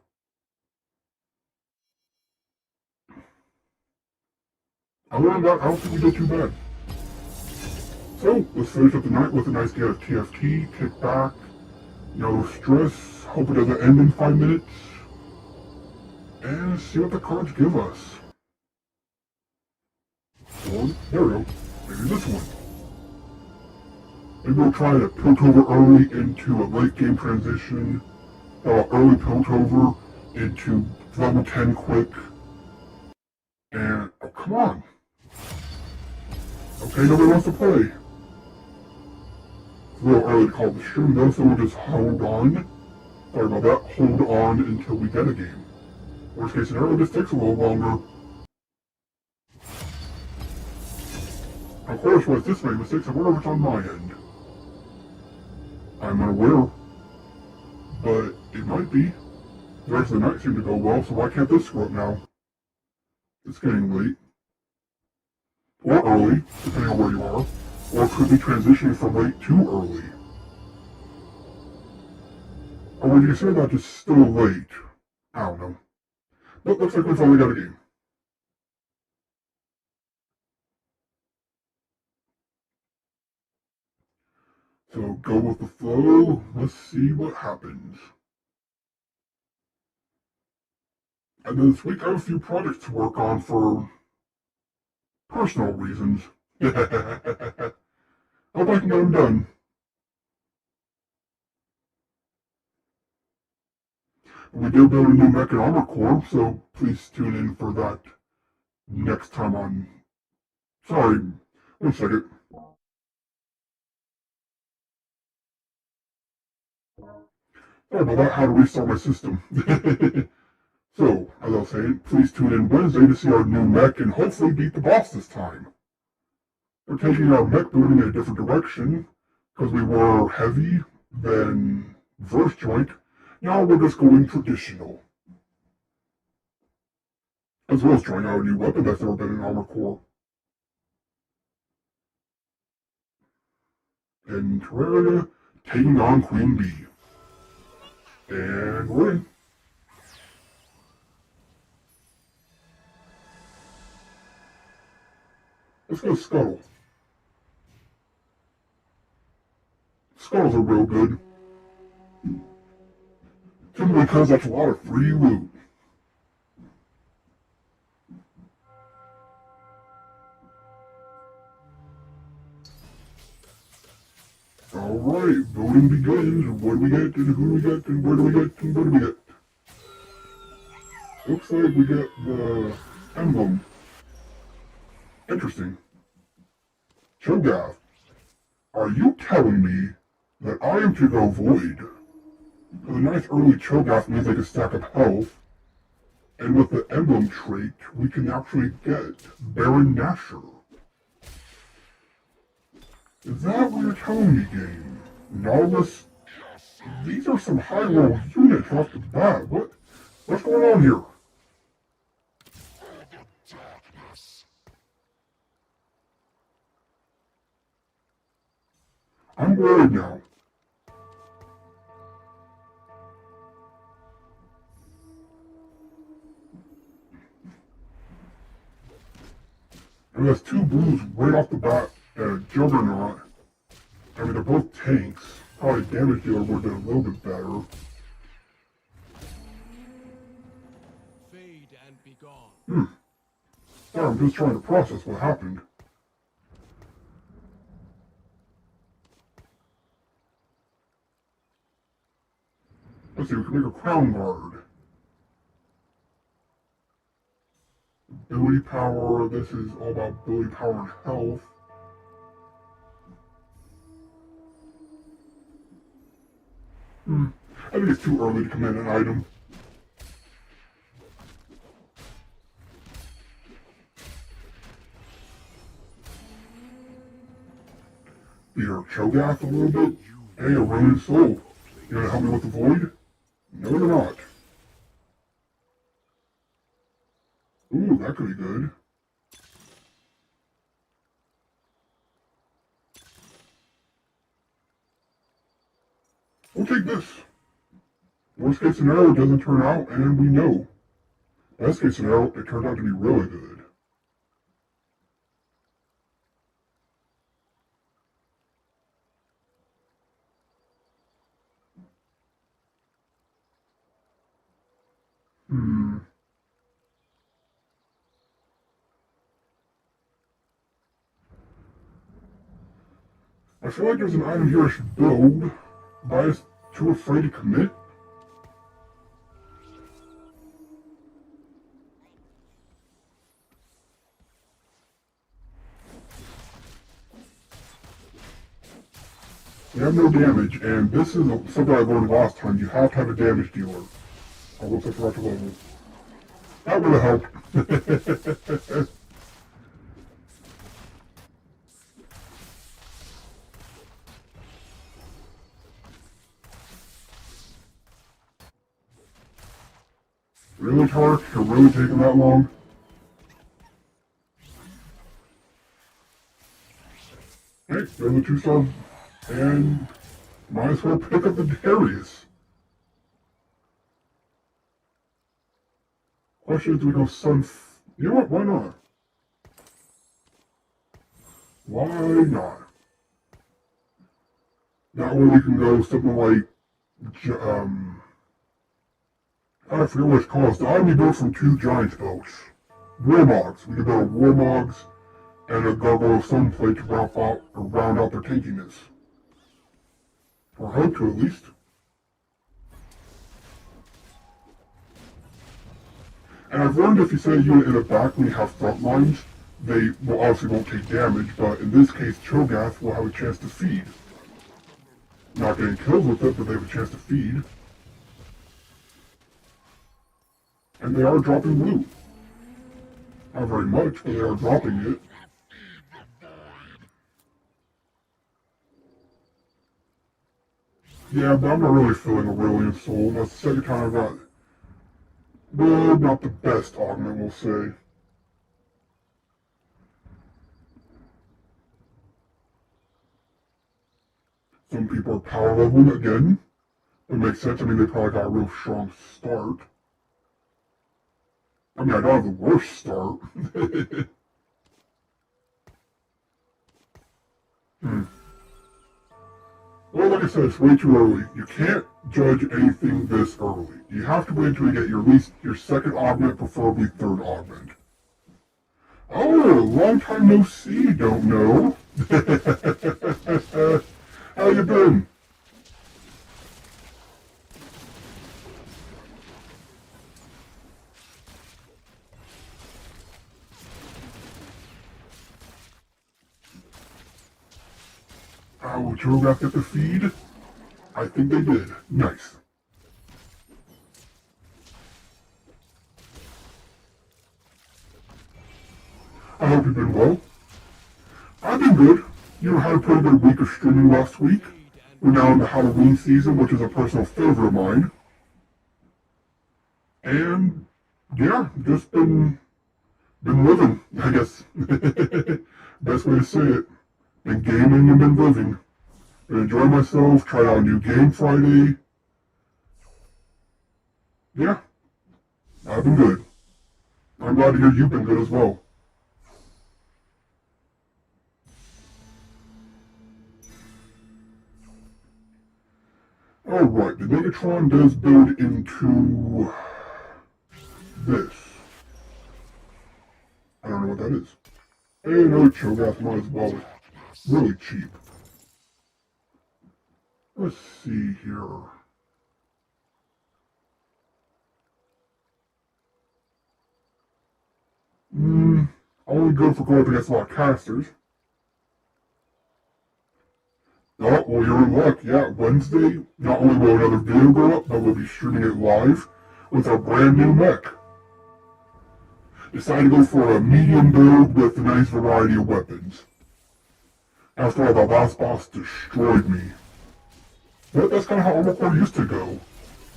Other than that, I don't think we did too bad. So, let's finish up the night with a nice game of TFT, kick back, no stress, hope it doesn't end in 5 minutes, and see what the cards give us. Or, there we go, maybe this one. Maybe we'll try to Piltover early into a late game transition, early Piltover into level 10 quick, and, oh come on. Okay, nobody wants to play. It's a little early to call the stream though, so we'll just hold on. Sorry about that, hold on until we get a game. Worst case scenario, this takes a little longer. Of course, once this made mistakes, I wonder if it's on my end. I'm unaware, but it might be. The rest of the night seemed to go well, so why can't this screw up now? It's getting late. Or early, depending on where you are. Or it could be transitioning from late to early. Or would you say that it's still late? I don't know. But looks like we finally got a game. So go with the flow, let's see what happens. And then this week I have a few projects to work on for personal reasons. Hope I can get them done. We did build a new mech and armor core, so please tune in for that next time on... Sorry, 1 second. Sorry about that, how to restart my system. So, as I was saying, please tune in Wednesday to see our new mech and hopefully beat the boss this time. We're taking our mech building in a different direction, because we were heavy, then verse joint. Now we're just going traditional. As well as trying out a new weapon that's never been in Armor Core. And Terraria taking on Queen Bee. And we're in. Let's go Scuttle. Scuttles are real good. Simply because that's a lot of free loot. Alright, voting begins. What do we get, and who do we get, and where do we get, and what do we get? Looks like we get the emblem. Interesting. Cho'Gath, are you telling me that I am to go Void? A nice early Cho'Gath means I can stack up health, and with the emblem trait, we can actually get Baron Nashor. Is that what you're telling me, game? Nautilus? These are some high-level units off the bat. What's going on here? I'm worried now. And there's two blues right off the bat and a Juggernaut. I mean, they're both tanks. Probably damage dealer would have been a little bit better. Fade and be gone. Sorry, I'm just trying to process what happened. Let's see, we can make a Crown Guard. Ability power, this is all about ability power and health. I think it's too early to command an item. Beat our Cho'Gath a little bit. Hey, a Ronin Soul. You gonna help me with the Void? No, you're not. Ooh, that could be good. We'll take this. Worst case scenario, it doesn't turn out, and we know. Best case scenario, it turned out to be really good. I feel like there's an item here I should build, but I'm just too afraid to commit. You have no damage, and this is something I learned last time. You have to have a damage dealer. I will set for to level. That would have helped. Really, Tark? You're really taking that long? Hey, there's the 2-star, and might as well pick up the Darius. Question is, do we go Sun... You know what? Why not? Why not? That way we can go something like... I forget what it's called. It's the item we built from 2 giant boats. Warmogs. We can build Warmogs and a Gargoyle Sunplate to round out their tankiness. Or hope to, at least. And I've learned if you set a unit in the back when you have front lines, they will obviously won't take damage, but in this case, Cho'Gath will have a chance to feed. Not getting kills with it, but they have a chance to feed. And they are dropping loot. Not very much, but they are dropping it. Yeah, but I'm not really feeling Aurelian Soul. That's the second time I got, well, not the best augment, we'll say. Some people are power leveling again. It makes sense. I mean, they probably got a real strong start. I mean, I don't have the worst start. Well, like I said, it's way too early. You can't judge anything this early. You have to wait until you get at least your second augment, preferably third augment. Oh, long time no see, don't know. How you been? Oh, Drogoth get the feed? I think they did. Nice. I hope you've been well. I've been good. You know, had a pretty good week of streaming last week. We're now in the Halloween season, which is a personal favorite of mine. And yeah, just been living, I guess. Best way to say it. Been gaming and been living. Been enjoying myself, tried out a new game Friday. Yeah, I've been good. I'm glad to hear you've been good as well. Alright, the Megatron does build into this. I don't know what that is. Hey, another Cho'Gath might as well. It's really cheap. Let's see here. Only good for going up against a lot of casters. Oh, well, you're in luck. Yeah, Wednesday, not only will another video go up, but we'll be streaming it live with our brand new mech. Decided to go for a medium build with a nice variety of weapons. After all, the last boss destroyed me. But that's kind of how Armor Core used to go.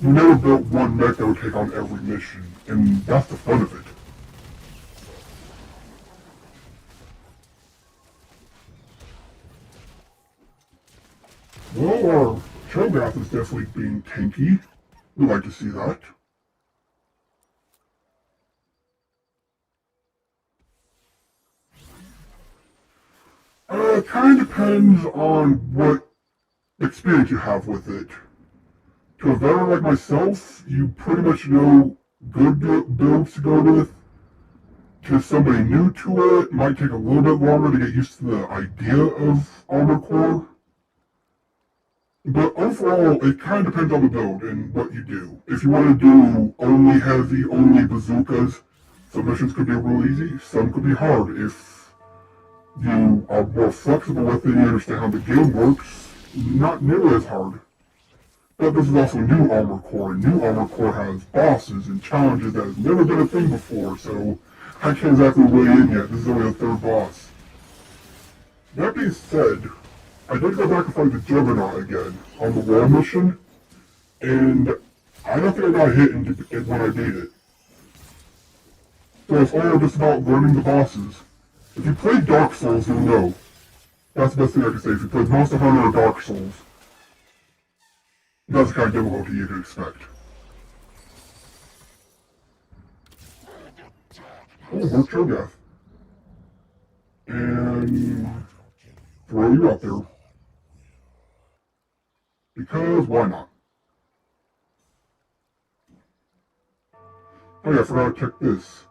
You never built one mech that would take on every mission, and that's the fun of it. Well, our Cho'Gath is definitely being tanky. We like to see that. It kind of depends on what experience you have with it. To a veteran like myself, you pretty much know good builds to go with. To somebody new to it, might take a little bit longer to get used to the idea of Armor Core. But overall, it kind of depends on the build and what you do. If you want to do only heavy, only bazookas, some missions could be real easy, some could be hard. If you are more flexible with it and you understand how the game works, not nearly as hard. But this is also new Armor Core, and new Armor Core has bosses and challenges that has never been a thing before, so I can't exactly weigh in yet. This is only the third boss. That being said, I did go back and fight the Juggernaut again on the wall mission, and I don't think I got hit when I beat it. So it's all just about learning the bosses. If you play Dark Souls, you'll know. That's the best thing I can say. If you play Monster Hunter or Dark Souls, that's the kind of difficulty you can expect. Oh, more Cho'Gath. And throw you out there. Because why not? Oh yeah, I forgot to check this.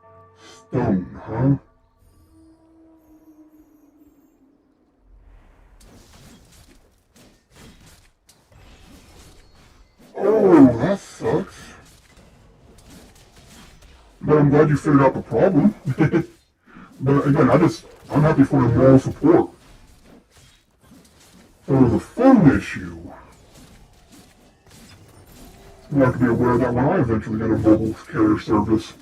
Stone, huh? Oh, that sucks. But I'm glad you figured out the problem. But again, I'm happy for the moral support. So it was a phone issue. You have to be aware of that when I eventually get a mobile carrier service.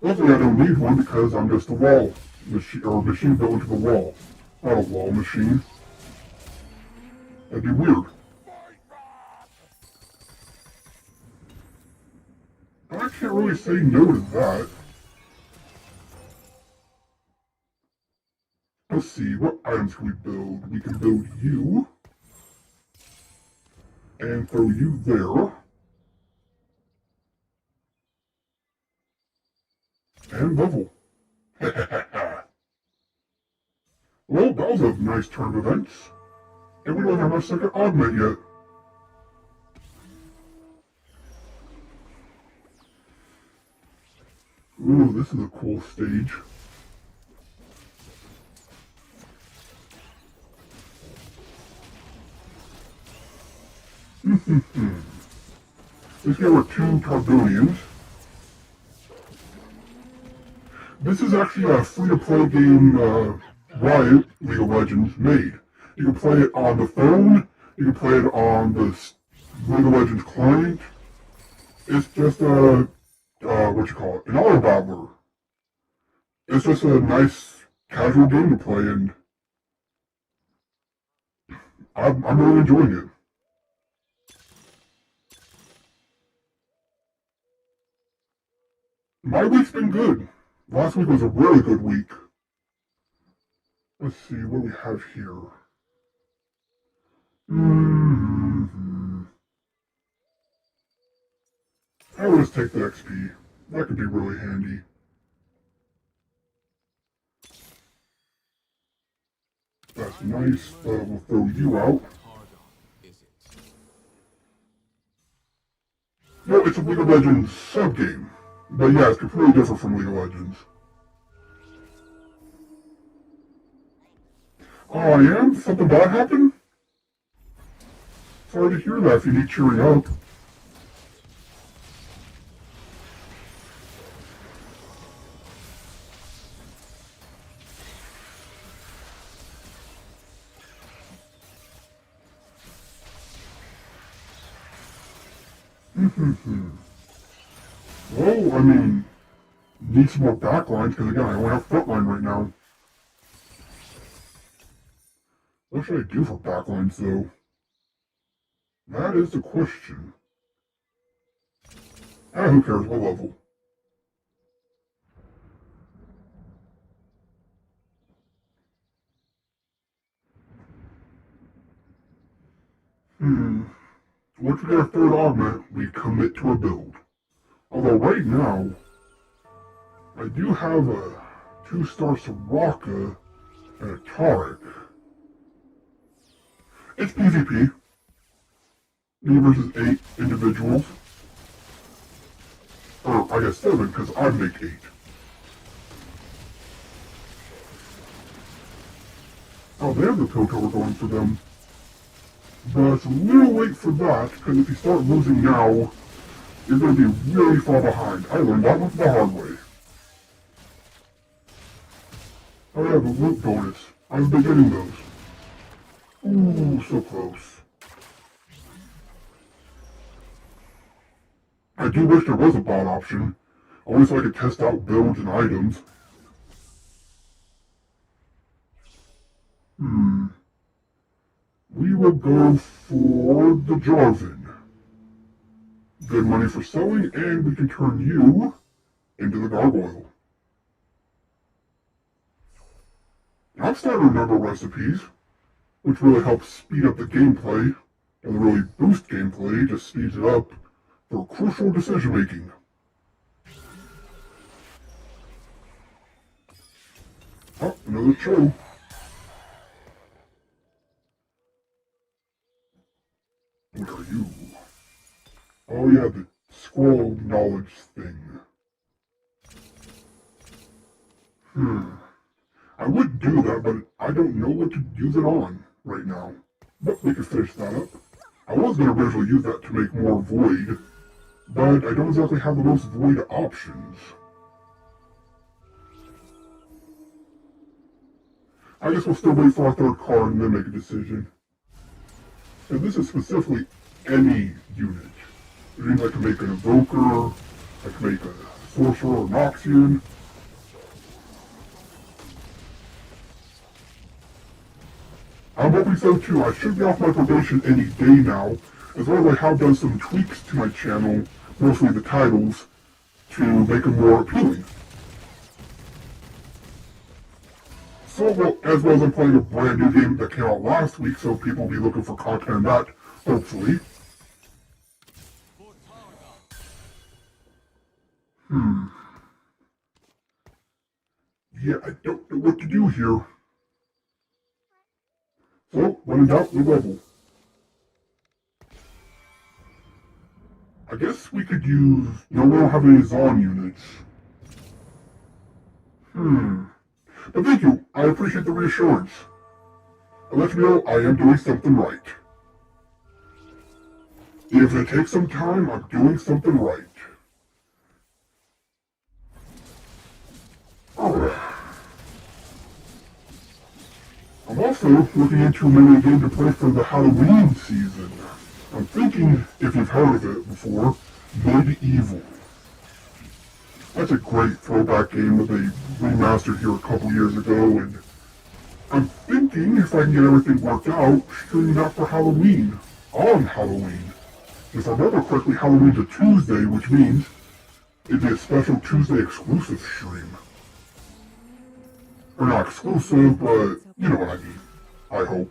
Luckily I don't need one because I'm just a wall machine, or a machine built into the wall. Not a wall machine. That'd be weird. I can't really say no to that. Let's see, what items can we build? We can build you. And throw you there. And level. Well, that was a nice turn of events. And we don't have our second augment yet. Ooh, this is a cool stage. Let's get our 2 Targonians. This is actually a free-to-play game Riot League of Legends made. You can play it on the phone, you can play it on the League of Legends client. It's just a, an auto battler. It's just a nice, casual game to play, and I'm really enjoying it. My week's been good. Last week was a really good week. Let's see, what do we have here? I will just take the XP. That could be really handy. That's nice, but we'll throw you out. Targon, is it? No, it's a League of Legends sub-game. But yeah, it's completely different from League of Legends. Oh, I am? Something bad happened? Sorry to hear that if you need cheering up. Well, I mean, need some more backlines because again, I only have frontline right now. What should I do for backlines though? That is the question. Ah, who cares? What level? Once we get our 3rd augment, we commit to a build. Although right now, I do have a 2-star Soraka and a Taric. It's PvP. Me versus 8 individuals. Or, I guess 7, because I make 8. Oh, they have the pill tower going for them. But it's a little late for that, because if you start losing now, you're going to be really far behind. I learned that one the hard way. Oh yeah, the loot bonus. I've been getting those. Ooh, so close. I do wish there was a bot option. Always so I could test out builds and items. We will go for the Jarvan. Good money for selling, and we can turn you into the Gargoyle. I'm starting to remember recipes, which really helps speed up the gameplay, and really boost gameplay, just speeds it up for crucial decision making. Oh, another show. What are you? Oh yeah, the scroll knowledge thing. I would do that, but I don't know what to use it on right now. But we can finish that up. I was going to originally use that to make more void, but I don't exactly have the most void options. I guess we'll still wait for our 3rd card and then make a decision. And this is specifically any unit. It means I can make an Evoker, I can make a Sorcerer or Noxian. I'm hoping so too. I should be off my probation any day now, as well as I have done some tweaks to my channel, mostly the titles, to make them more appealing. So, well, as well as I'm playing a brand new game that came out last week, so people will be looking for content on that, hopefully. Yeah, I don't know what to do here. So, when in doubt, we level. I guess we could use... No, we don't have any Zon units. But thank you, I appreciate the reassurance. It lets me know I am doing something right. If it takes some time, I'm doing something right. I'm also looking into maybe a game to play for the Halloween season. I'm thinking, if you've heard of it before, Medieval. That's a great throwback game that they remastered here a couple years ago, and I'm thinking if I can get everything worked out, streaming that for Halloween. On Halloween. If I remember correctly, Halloween's a Tuesday, which means it'd be a special Tuesday exclusive stream. Or not exclusive, but you know what I mean. I hope.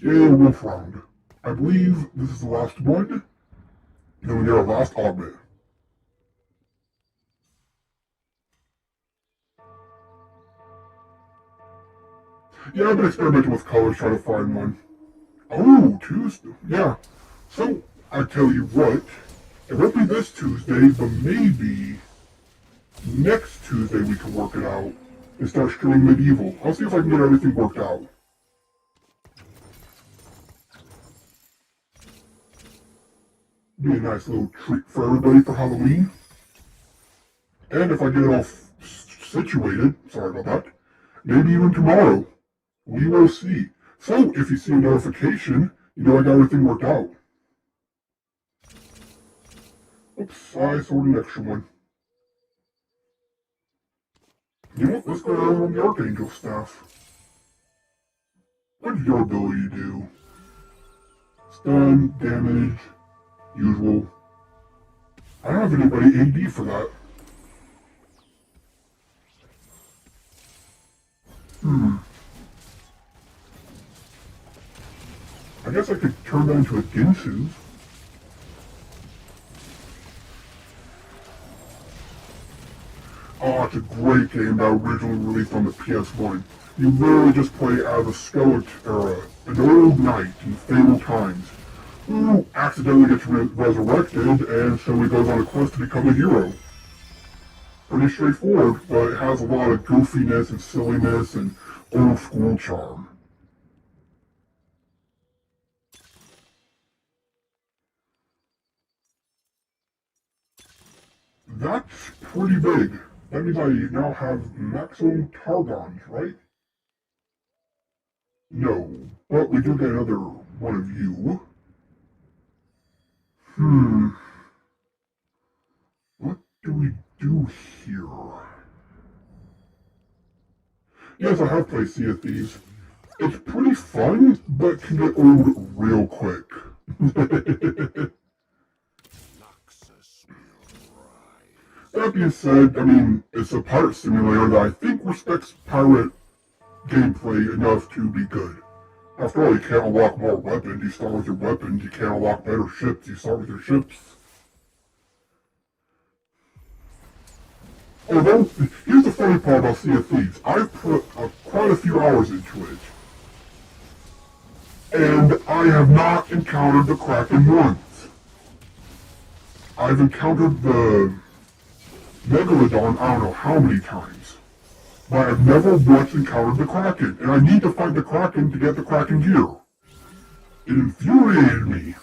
Yeah, Wolf Round. I believe this is the last one. Then we get our last augment. Yeah, I've been experimenting with colors trying to find one. Oh, Tuesday. Yeah. So, I tell you what, it won't be this Tuesday, but maybe next Tuesday we can work it out and start streaming Medieval. I'll see if I can get everything worked out. Be a nice little treat for everybody for Halloween. And if I get it all situated, sorry about that, maybe even tomorrow. We will see. So, if you see a notification, you know I got everything worked out. Oops, I sold an extra one. You know what? Let's go around on the Archangel staff. What does your ability do? Stun, damage, usual. I don't have anybody AD for that. I guess I could turn that into a Ginsu. Oh, it's a great game that originally released on the PS1. You literally just play as a skeleton, an old knight in Fable Times, who accidentally gets resurrected, and so he goes on a quest to become a hero. Pretty straightforward, but it has a lot of goofiness and silliness and old school charm. That's pretty big. That means I now have maximum Targons, right? No, but we do get another one of you. What do we do here? Yes, I have played Sea of Thieves. It's pretty fun, but can get old real quick. That being said, I mean, it's a pirate simulator that I think respects pirate gameplay enough to be good. After all, you can't unlock more weapons, you start with your weapons, you can't unlock better ships, you start with your ships. Although, here's the funny part about Sea of Thieves. I've put quite a few hours into it. And I have not encountered the Kraken once. I've encountered the Megalodon I don't know how many times. But I've never once encountered the Kraken. And I need to fight the Kraken to get the Kraken gear. It infuriated me.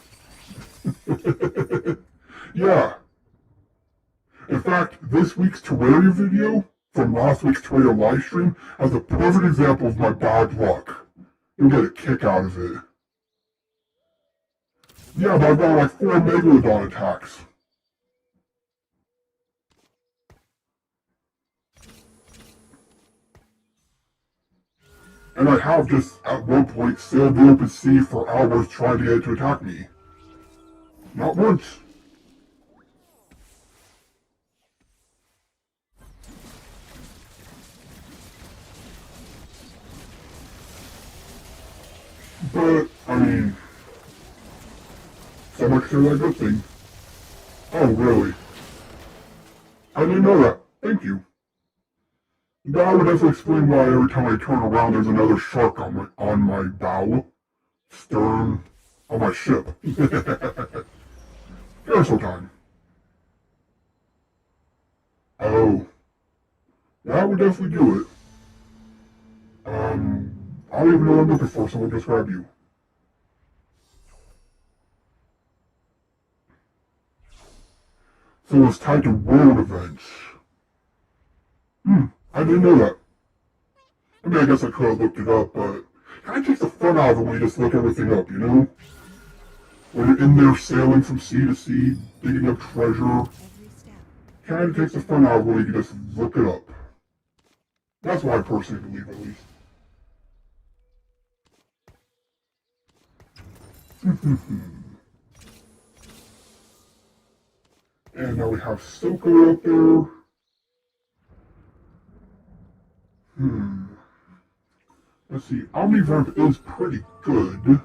Yeah. In fact, this week's Terraria video from last week's Terraria livestream has a perfect example of my bad luck. You'll get a kick out of it. Yeah, but I've got like 4 Megalodon attacks. And I have just, at one point, sailed the open sea for hours trying to get it to attack me. Not once. But, I mean, so much for that good thing. Oh, really? I didn't know that. Thank you. That would also explain why every time I turn around there's another shark on my bow, stern, on my ship. Carousel time. Oh, that would definitely do it. I don't even know what I'm looking for, so we'll just grab you. So it's tied to world events. I didn't know that. I mean, I guess I could have looked it up, but it kind of takes the fun out of it when you just look everything up, you know? When you're in there sailing from sea to sea, digging up treasure, Every step. kind of takes the fun out of it when you can just look it up. That's what I personally believe, at least. And now we have Soko up there. Let's see, Omnivamp is pretty good.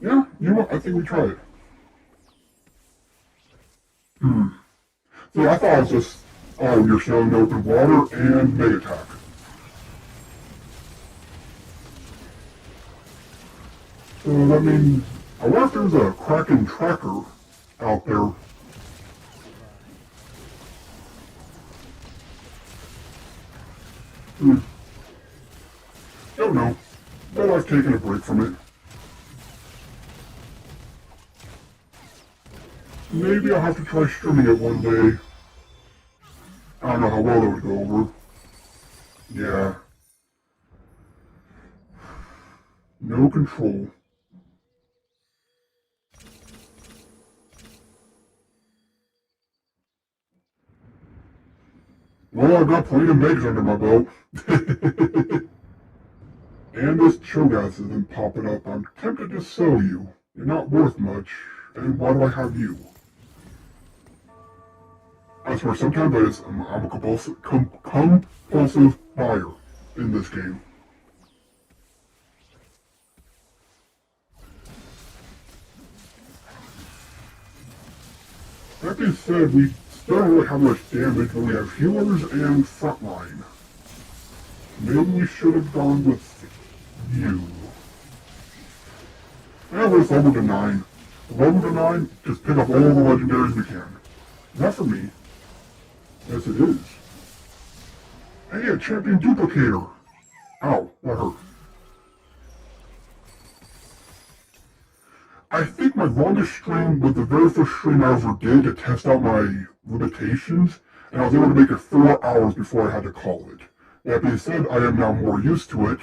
Yeah, you know what? I think we try it. So I thought it was just, oh, you're showing open water and Mega Attack. So that means, I wonder if there's a Kraken tracker out there. Don't know, but I've taken a break from it. Maybe I'll have to try streaming it one day. I don't know how well that would go over. Yeah. No control. Well, I've got plenty of megs under my belt. And this Cho'Gath isn't popping up. I'm tempted to sell you. You're not worth much. And why do I have you? I swear, sometimes I'm a compulsive buyer in this game. That being said, we still don't really have much damage when we have healers and frontline. Maybe we should have gone with you. Yeah, we're level to 9. Level to 9, just pick up all the legendaries we can. Not for me. Yes, it is. Hey, a champion duplicator! Ow, that hurt. I think my longest stream was the very first stream I ever did to test out my limitations, and I was able to make it 4 hours before I had to call it. That being said, I am now more used to it,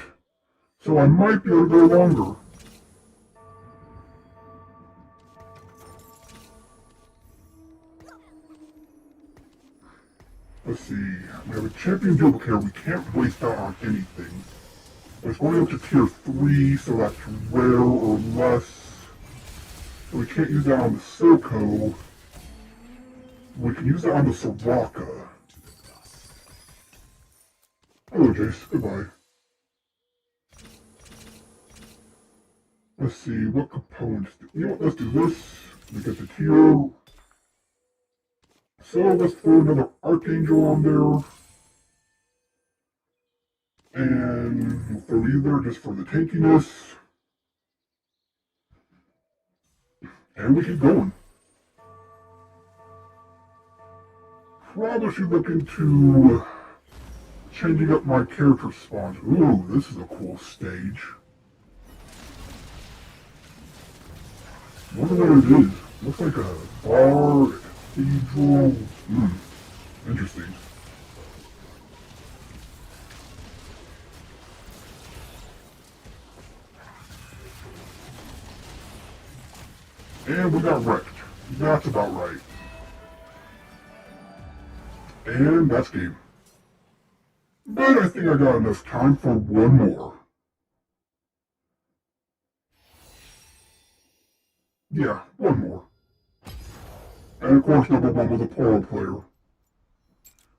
so I might be able to go longer. Let's see, we have a champion duplicator, we can't waste that on anything. It's going up to tier 3, so that's rare or less. So we can't use that on the Soko. We can use that on the Soraka. Hello, Jace. Goodbye. Let's see, what components do... You know what, let's do this. We get the tier. So let's throw another Archangel on there. And we'll throw you there just for the tankiness. And we keep going. Probably should look into changing up my character spawns. Ooh, this is a cool stage. Wonder what it is. Looks like a bar, cathedral. Interesting. And we got wrecked. That's about right. And that's game. but I think I got enough time for one more. Yeah, one more. And of course, number one was a polo player.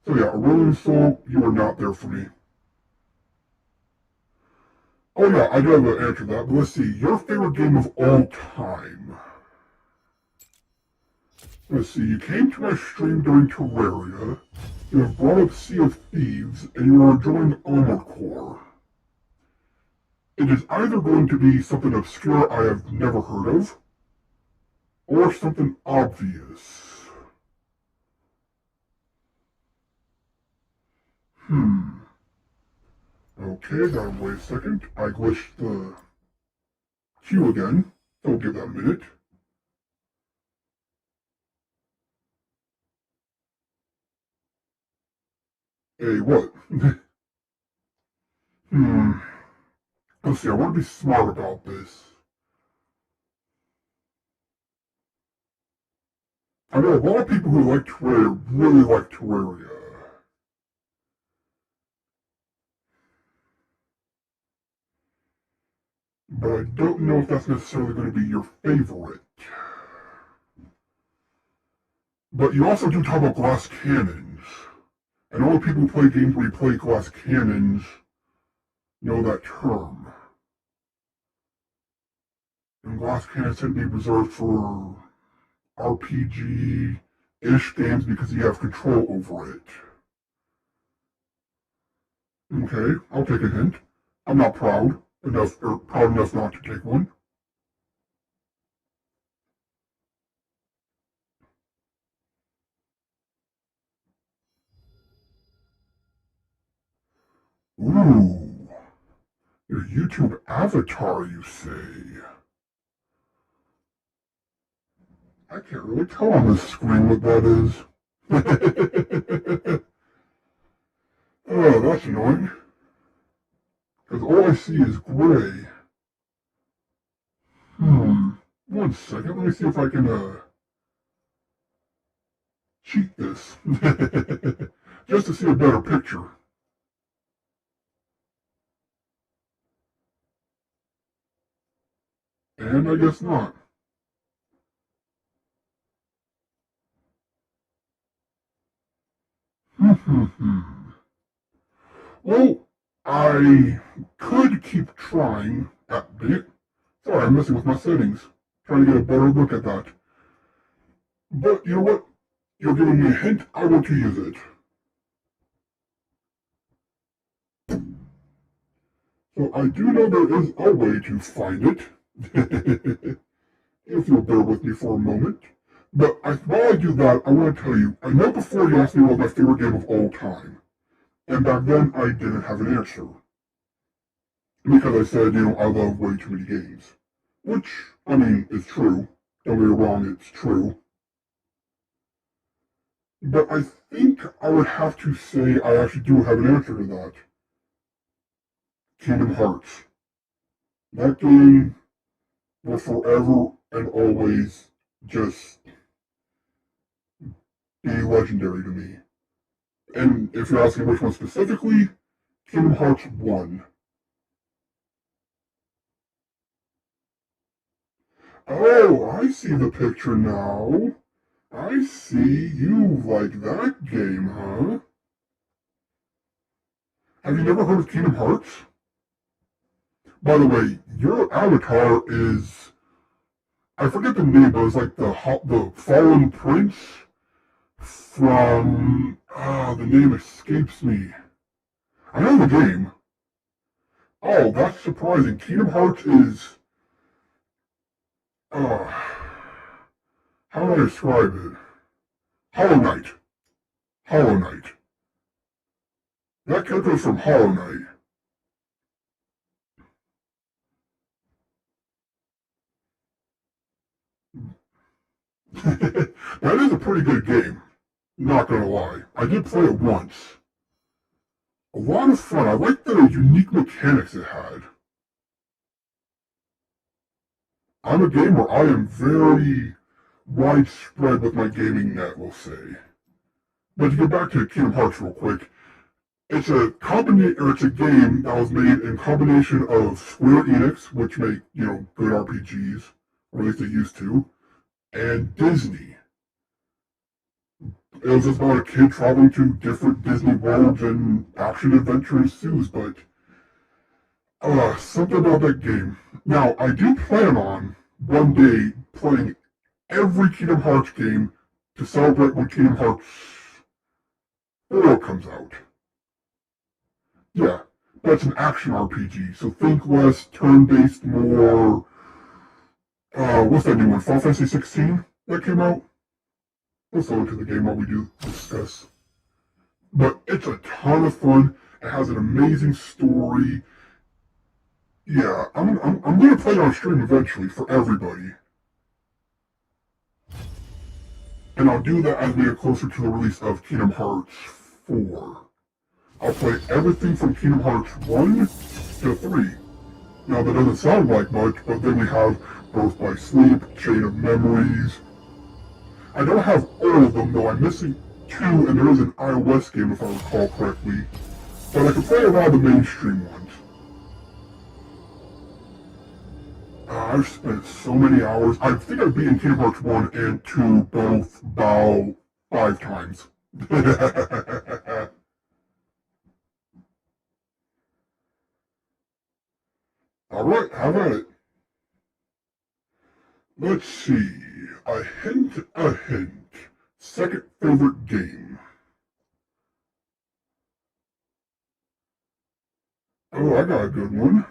So yeah, Aurelian Soul, you are not there for me. Oh yeah, I do have an answer to that, but let's see. Your favorite game of all time? Let's see, you came to my stream during Terraria, you have brought up Sea of Thieves, and you are enjoying Armored Core. It is either going to be something obscure I have never heard of, or something obvious. Okay, gotta wait a second. I glitched the queue again, so we'll give that a minute. Hey, what? Let's see, I want to be smart about this. I know a lot of people who like Terraria really like Terraria. But I don't know if that's necessarily going to be your favorite. But you also do talk about glass cannons. And all the people who play games where you play glass cannons know that term. And glass cannons tend to be reserved for RPG-ish games because you have control over it. Okay, I'll take a hint. I'm not proud enough not to take one. Ooh, your YouTube avatar, you say? I can't really tell on this screen what that is. Oh, that's annoying. Because all I see is gray. One second, let me see if I can, cheat this. Just to see a better picture. And I guess not. Well, I could keep trying at it. Sorry, I'm messing with my settings. Trying to get a better look at that. But you know what? You're giving me a hint. I want to use it. So I do know there is a way to find it. If you'll bear with me for a moment. But while I do that, I want to tell you, I know before you asked me what my favorite game of all time. And back then, I didn't have an answer. Because I said, I love way too many games. Which, I mean, is true. Don't get me wrong, it's true. But I think I would have to say I actually do have an answer to that. Kingdom Hearts. That game will forever and always just be legendary to me. And if you're asking which one specifically, Kingdom Hearts 1. Oh, I see the picture now. I see you like that game, huh? Have you never heard of Kingdom Hearts? By the way, your avatar is... I forget the name, but it's like the Fallen Prince from... the name escapes me. I know the game. Oh, that's surprising. Kingdom Hearts is... how do I describe it? Hollow Knight. Hollow Knight. That character is from Hollow Knight. That is a pretty good game. Not gonna lie. I did play it once. A lot of fun. I liked the unique mechanics it had. I'm a gamer. I am very widespread with my gaming net, we'll say. But to get back to Kingdom Hearts real quick, It's a game that was made in combination of Square Enix, which make, good RPGs, or at least they used to, and Disney. It was just about a kid traveling to different Disney worlds and action adventure ensues, but something about that game. Now, I do plan on one day playing every Kingdom Hearts game to celebrate when Kingdom Hearts 4 comes out. Yeah, that's an action RPG, so think less turn-based, more, what's that new one, Final Fantasy 16 that came out? Let's go into the game while we do discuss. But it's a ton of fun, it has an amazing story. Yeah, I'm gonna play it on stream eventually for everybody. And I'll do that as we get closer to the release of Kingdom Hearts 4. I'll play everything from Kingdom Hearts 1 to 3. Now that doesn't sound like much, but then we have Birth by Sleep, Chain of Memories. I don't have all of them though, I'm missing 2 and there is an iOS game if I recall correctly. But I can play a lot of the mainstream ones. I've spent so many hours. I think I've beaten Kingdom Hearts 1 and 2 both about 5 times. Alright, have at it. Let's see. A hint, a hint. Second favorite game. Oh, I got a good one.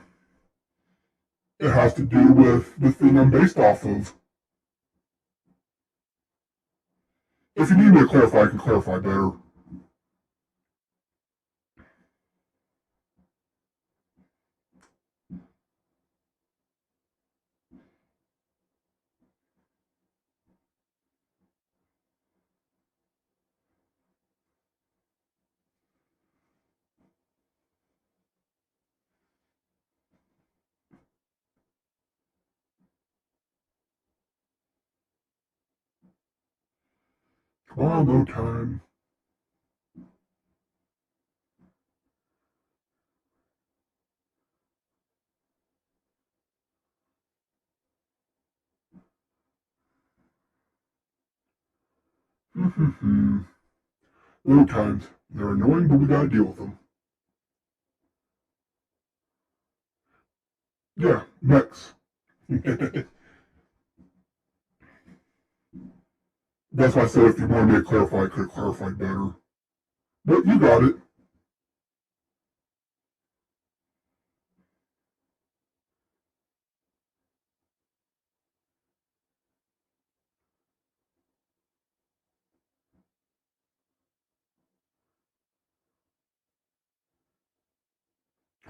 It has to do with the thing I'm based off of. If you need me to clarify, I can clarify better. Come on, no time. Little times. They're annoying, but we gotta deal with them. Yeah, mechs. That's why I said if you wanted me to clarify, I could have clarified better. But you got it.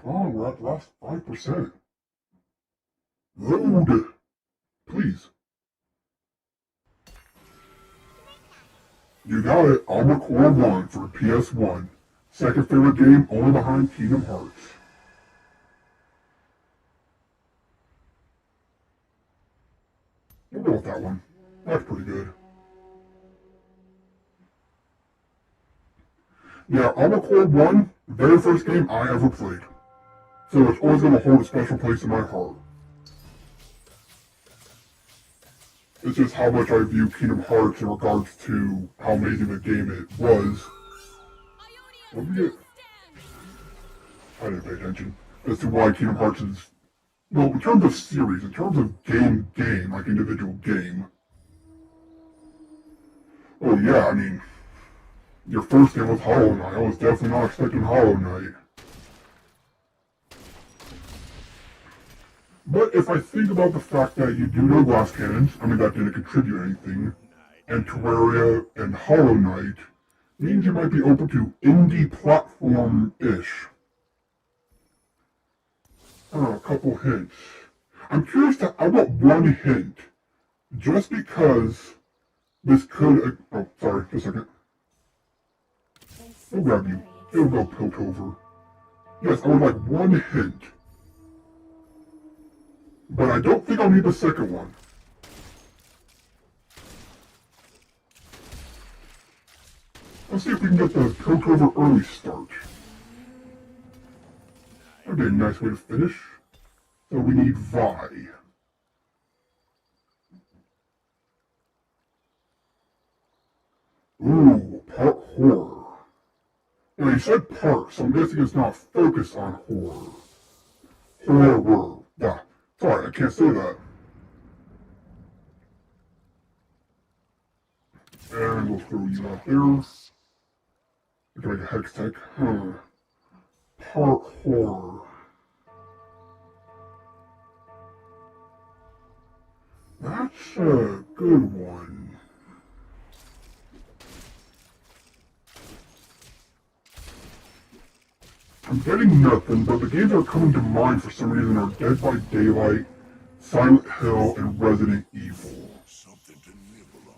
Come on, we're at the last 5%. Load! Please. You got it. Armor Core 1 for PS1. Second favorite game, only behind Kingdom Hearts. We'll go with that one. That's pretty good. Yeah, Armor Core 1, very first game I ever played. So it's always going to hold a special place in my heart. It's just how much I view Kingdom Hearts in regards to how amazing the game it was. What did you get? I didn't pay attention. As to why Kingdom Hearts is... Well, in terms of series, in terms of game, like individual game. Oh yeah, I mean... Your first game was Hollow Knight. I was definitely not expecting Hollow Knight. But if I think about the fact that you do know Glass Cannons, I mean that didn't contribute anything, and Terraria and Hollow Knight, means you might be open to indie platform-ish. A couple hints. I'm curious to, I want one hint, just because this could, oh, sorry, just a second. I'll grab you. It'll go Piltover. Yes, I would like one hint. But I don't think I'll need the second one. Let's see if we can get the Piltover early start. be a nice way to finish. So we need Vi. Ooh, part horror. Now, you said part, so I'm guessing it's not focused on horror. Horror. Yeah, sorry, I can't say that. And we'll throw you out there. We can make a hex tech. Part horror. That's a good one. I'm getting nothing, but the games that are coming to mind for some reason are Dead by Daylight, Silent Hill, and Resident Evil. Something to nibble on.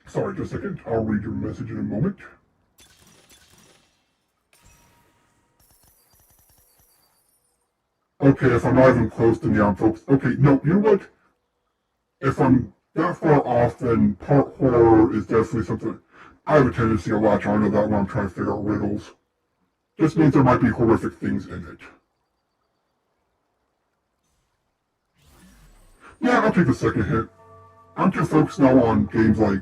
Sorry, just a second. I'll read your message in a moment. Okay, if I'm not even close, then yeah, I'm focused. Okay, no, you know what? If I'm that far off, then part horror is definitely something. I have a tendency to latch onto that when I'm trying to figure out riddles. Just means there might be horrific things in it. Yeah, I'll take the second hit. I'm too focused now on games like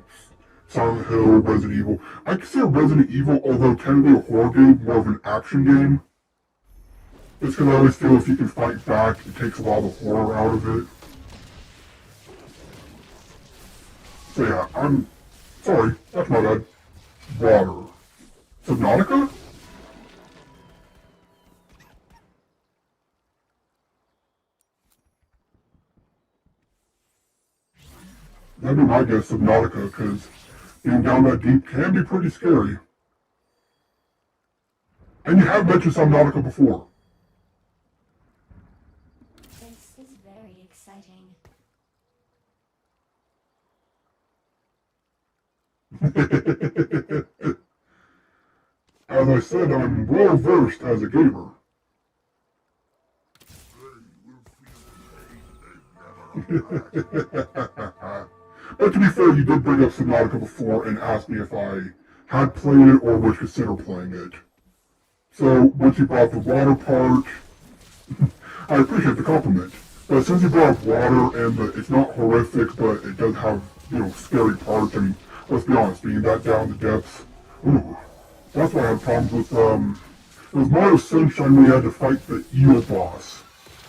Silent Hill, Resident Evil. I consider Resident Evil, although technically a horror game, more of an action game. Just because I always feel if you can fight back, it takes a lot of the horror out of it. So yeah, I'm sorry, that's my bad. Water. Subnautica? That'd be my guess, Subnautica, because being down that deep can be pretty scary. And you have mentioned Subnautica before. This is very exciting. As I said, I'm well versed as a gamer. But to be fair, you did bring up Subnautica before and asked me if I had played it or would consider playing it. So, once you brought the water part, I appreciate the compliment. But since you brought up water and it's not horrific, but it does have, scary parts, I mean, let's be honest, being that down the depths, ooh, that's why I had problems with, it was Mario Sunshine when you had to fight the eel boss.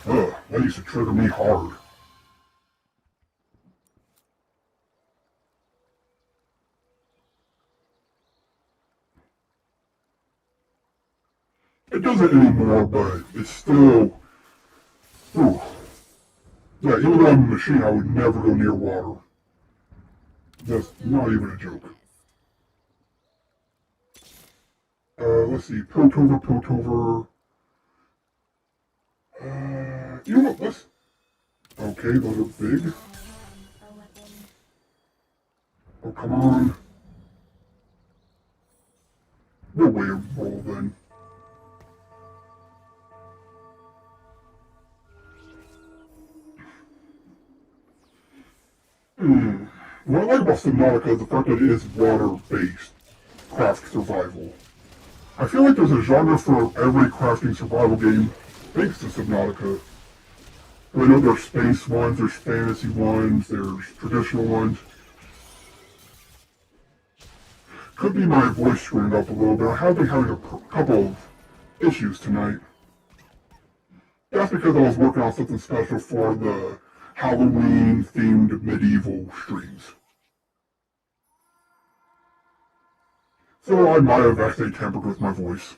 Ugh, that used to trigger me hard. It doesn't anymore, but it's still... Ooh. Yeah, even though I'm a machine, I would never go near water. That's not even a joke. Let's see, Piltover. You know what, let's... Okay, those are big. Oh, come on. We'll wait a roll then. What I like about Subnautica is the fact that it is water-based craft survival. I feel like there's a genre for every crafting survival game thanks to Subnautica. I know there's space ones, there's fantasy ones, there's traditional ones. Could be my voice screwing up a little bit. I have been having a couple of issues tonight. That's because I was working on something special for the Halloween-themed medieval streams. So I might have actually tampered with my voice.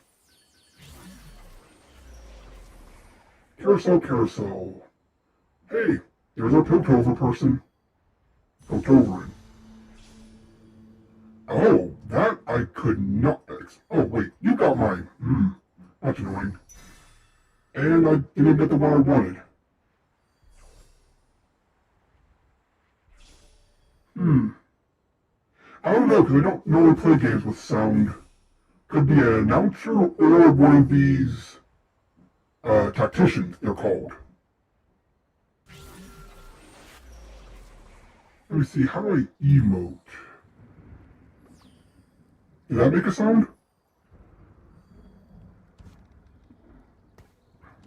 Carousel. Hey, there's our Piltover person. Piltovering. Oh, that I could not... Oh, wait, you got mine. That's annoying. And I didn't get the one I wanted. I don't know, because I don't normally play games with sound Could be an announcer or one of these tacticians, they're called. Let me see, how do I emote? Did that make a sound?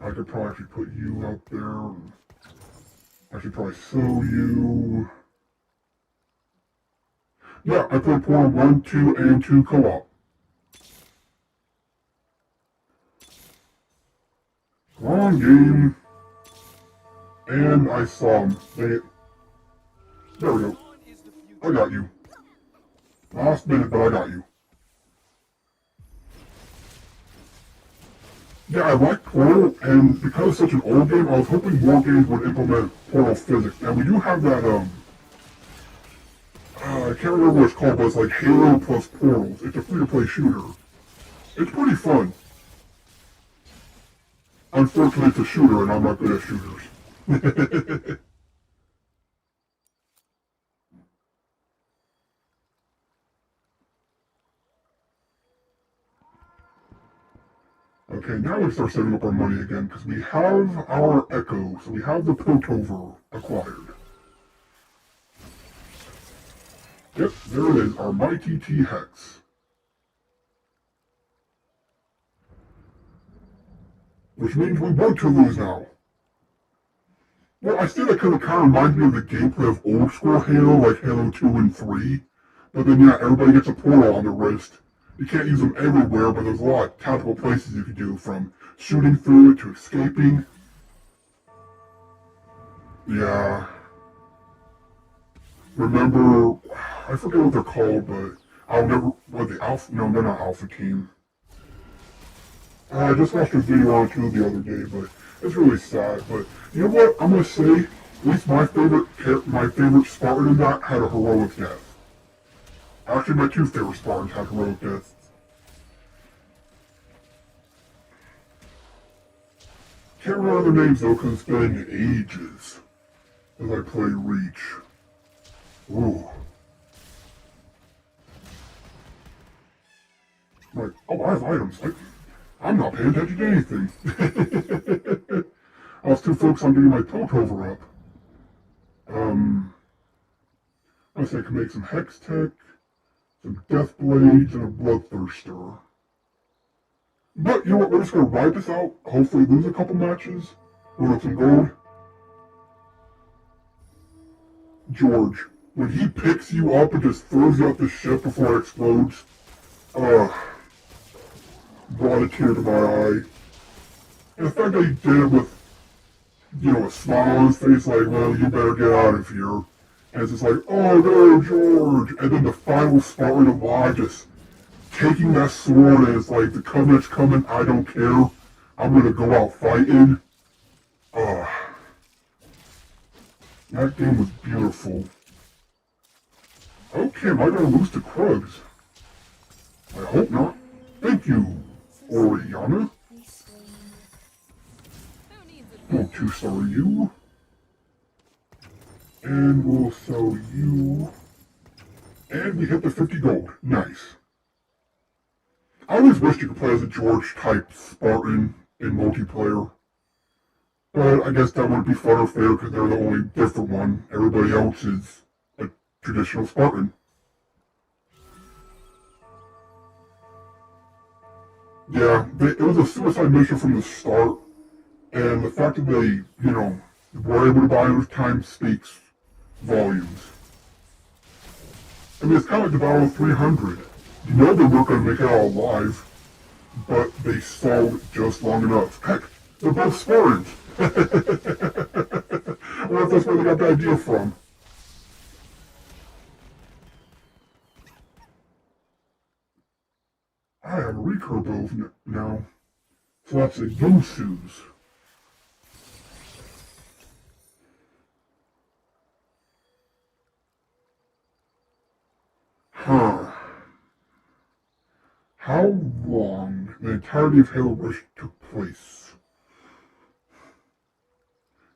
I could probably actually put you out there. I should probably sew you. Yeah, I put Portal 1, 2, and 2 co-op. Come on, game. And I saw him. There we go. I got you. Last minute, but I got you. Yeah, I like Portal, and because it's such an old game, I was hoping more games would implement Portal physics. And we do have that, I can't remember what it's called, but it's like Halo plus Portals. It's a free-to-play shooter. It's pretty fun. Unfortunately, it's a shooter, and I'm not good at shooters. Okay, now we start saving up our money again, because we have our Echo, so we have the Piltover acquired. Yep, there it is, our Mighty T-Hex. Which means we want to lose now. Well, I say that because it kind of reminds me of the gameplay of old school Halo, like Halo 2 and 3. But then, yeah, everybody gets a portal on their wrist. You can't use them everywhere, but there's a lot of tactical places you can do, from shooting through it to escaping. Yeah. Remember, I forget what they're called, but I'll never, what, the Alpha, no, they're not Alpha Team. I just watched a video on YouTube the other day, but it's really sad. But you know what, I'm gonna say, at least my favorite Spartan in that had a heroic death. Actually, my two favorite Spartans had heroic deaths. Can't remember their names though, because it's been ages as I play Reach. Ooh. Like, oh, I have items. Like, I'm not paying attention to anything. I was too focused on getting my Piltover up. I say I can make some Hex Tech, some Death Blades, and a Bloodthirster. But, you know what, we're just gonna ride this out, hopefully lose a couple matches, win up some gold. George, when he picks you up and just throws you off the ship before it explodes, brought a tear to my eye. And the fact that he did it with, you know, a smile on his face, like, well, you better get out of here. And it's just like, oh no, George! And then the final Spartan alive just taking that sword and it's like, the Covenant's coming, I don't care. I'm gonna go out fighting. That game was beautiful. Okay, am I gonna lose to Krugs? I hope not. Thank you, Oriana. We'll 2-star you. And we'll sell you. And we hit the 50 gold. Nice. I always wished you could play as a George-type Spartan in multiplayer. But I guess that wouldn't be fun or fair because they're the only different one. Everybody else is a traditional Spartan. Yeah, it was a suicide mission from the start. And the fact that they, you know, were able to buy enough time speaks volumes. I mean, it's kind of like the Battle of 300. You know they weren't going to make it out alive, but they stalled just long enough. Heck, they're both Spartans. I wonder if that's where they got the idea from. I have a recurve bow now. So that's a Yunsu's. Huh. How long the entirety of Halo Rush took place?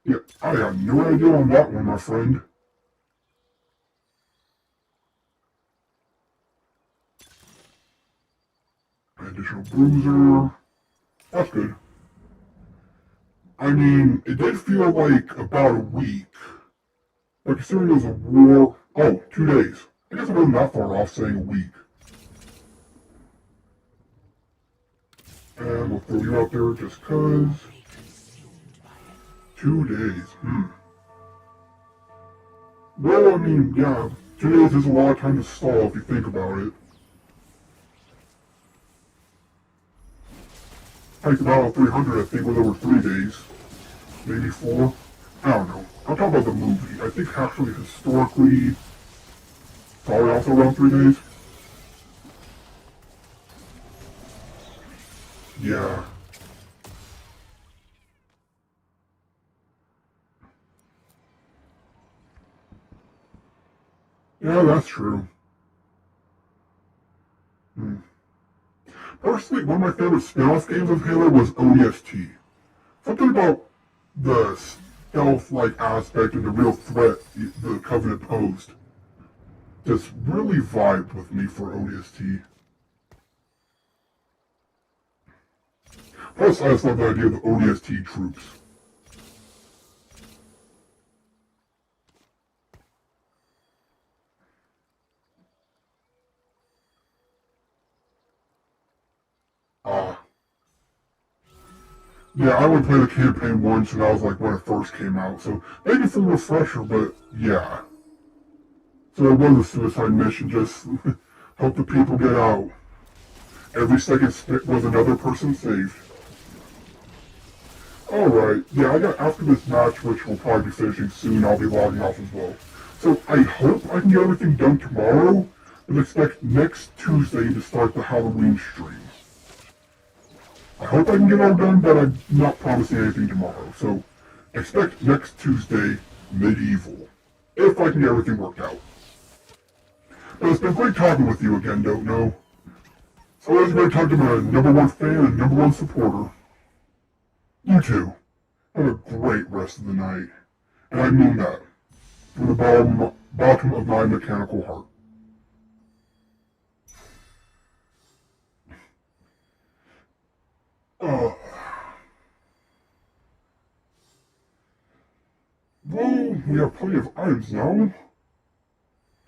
Yeah, I have no idea on that one, my friend. additional bruiser. That's good. I mean, it did feel like about a week. But considering it was a war... Oh, 2 days. I guess it wasn't that far off saying a week. And we'll throw you out there just cause. 2 days, Well, I mean, yeah, 2 days is a lot of time to stall if you think about it. Takes about 300, I think, with over 3 days. Maybe 4. I don't know. I'm talking about the movie. I think actually historically, probably also around 3 days. Yeah. Yeah, that's true. Personally, one of my favorite spin-off games of Halo was ODST. Something about the stealth-like aspect and the real threat the Covenant posed just really vibed with me for ODST. Plus, I just love the idea of the ODST troops. Yeah, I only played the campaign once, and that was like when it first came out, so maybe for a refresher, but yeah. So it was a suicide mission, just help the people get out. Every second spent was another person saved. Alright, yeah, after this match, which will probably be finishing soon, I'll be logging off as well. So I hope I can get everything done tomorrow, but expect next Tuesday to start the Halloween stream. I hope I can get it all done, but I'm not promising anything tomorrow, so expect next Tuesday, Medieval, if I can get everything worked out. But it's been great talking with you again, Don't Know. It's always great talking to my #1 fan and #1 supporter. You too. Have a great rest of the night. And I mean that. From the bottom of my mechanical heart. Well, we have plenty of items now.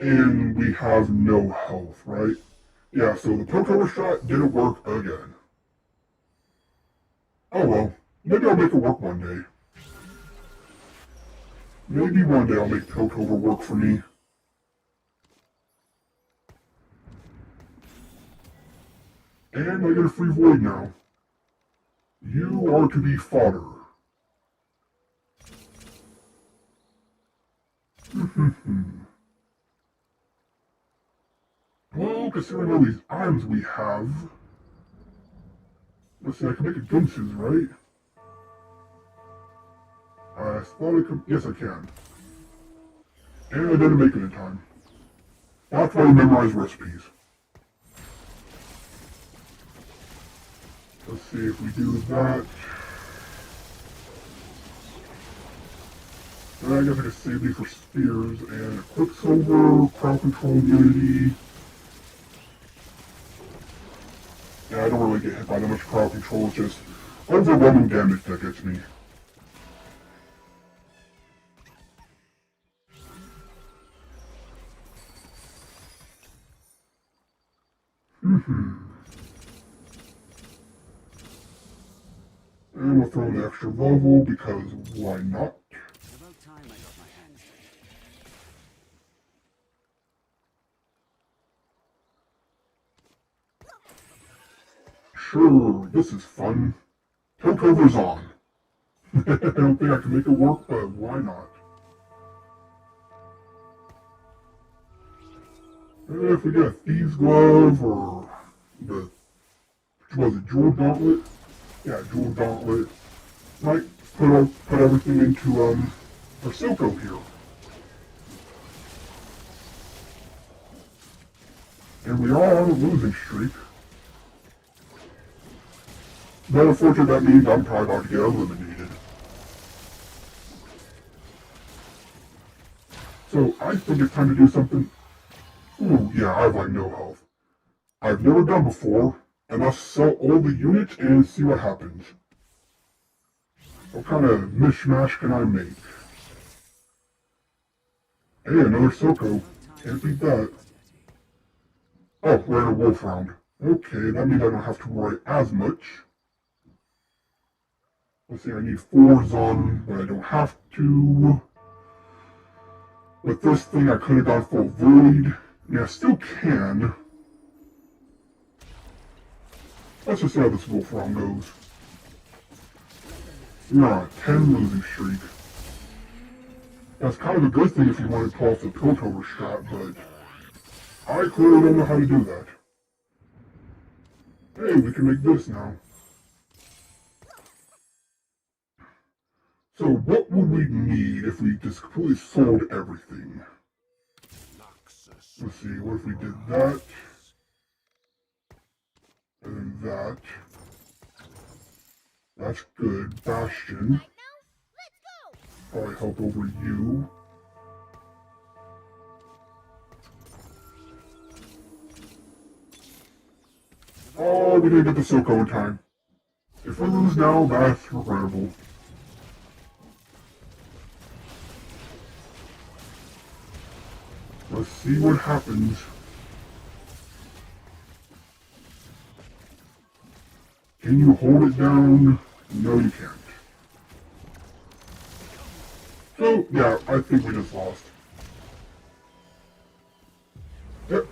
And we have no health, right? Yeah, so the poke shot didn't work again. Oh well, maybe I'll make it work one day. Maybe one day I'll make Piltover work for me. And I get a free void now. You are to be fodder. Well, considering all these items we have... Let's see, I can make a gunsuit, right? I thought I could... Yes, I can. And I didn't make it in time. That's why I memorize recipes. Let's see if we do that. And I guess I could save these for spears and Quicksilver, crowd control immunity. Yeah, I don't really get hit by that much crowd control, it's just overwhelming damage that gets me. And we'll throw in the extra level because why not? It's about time I got my hands dirty. Sure, this is fun. Piltover's on. I don't think I can make it work, but why not? And if we get a Thieves Glove or the... Was it Jewel Gauntlet? Yeah, Jewel Gauntlet. Might put everything into, for Silco here. And we are on a losing streak. But unfortunately that means I'm probably about to get eliminated. So I think it's time to do something... Ooh, yeah, I have like no health. I've never done before, I must sell all the units and see what happens. What kind of mishmash can I make? Hey, another Soko. Can't beat that. Oh, we're in a wolf round. Okay, that means I don't have to worry as much. Let's see, I need 4s on, but I don't have to. With this thing, I could have gone full void. I mean, I still can. Let's just see how this wolf round goes. We're on a 10 losing streak. That's kind of a good thing if you want to pull off the Piltover strat, but I clearly don't know how to do that. Hey, we can make this now. So what would we need if we just completely sold everything? Let's see, what if we did that? And then that. That's good. Bastion. Probably help over you. Oh, we didn't get the Silco in time. If we lose now, that's regrettable. Let's see what happens. Can you hold it down? No, you can't. So, yeah, I think we just lost. Yep.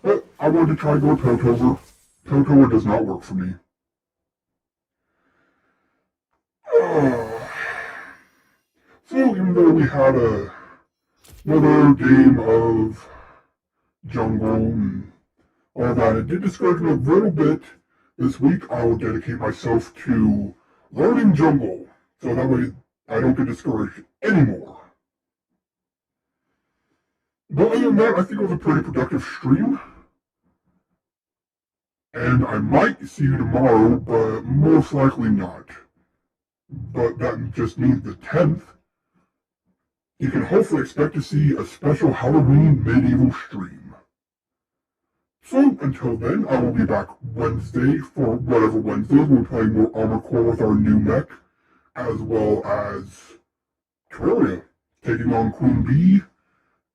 But I wanted to try to go Piltover. Piltover does not work for me. So, even though we had another game of jungle and all that, it did discourage me a little bit. This week, I will dedicate myself to learning jungle, so that way I don't get discouraged anymore. But other than that, I think it was a pretty productive stream. And I might see you tomorrow, but most likely not. But that just means the 10th. You can hopefully expect to see a special Halloween medieval stream. So, until then, I will be back Wednesday for whatever Wednesdays. We'll be playing more Armor Core with our new mech, as well as Terraria, taking on Queen Bee,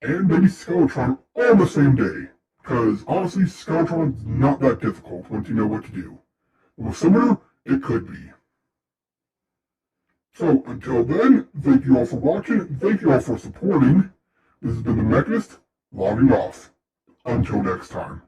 and maybe Skeletron all on the same day. Because, honestly, Skeletron's not that difficult once you know what to do. With Summoner, it could be. So, until then, thank you all for watching, thank you all for supporting. This has been the Mechanist, logging off. Until next time.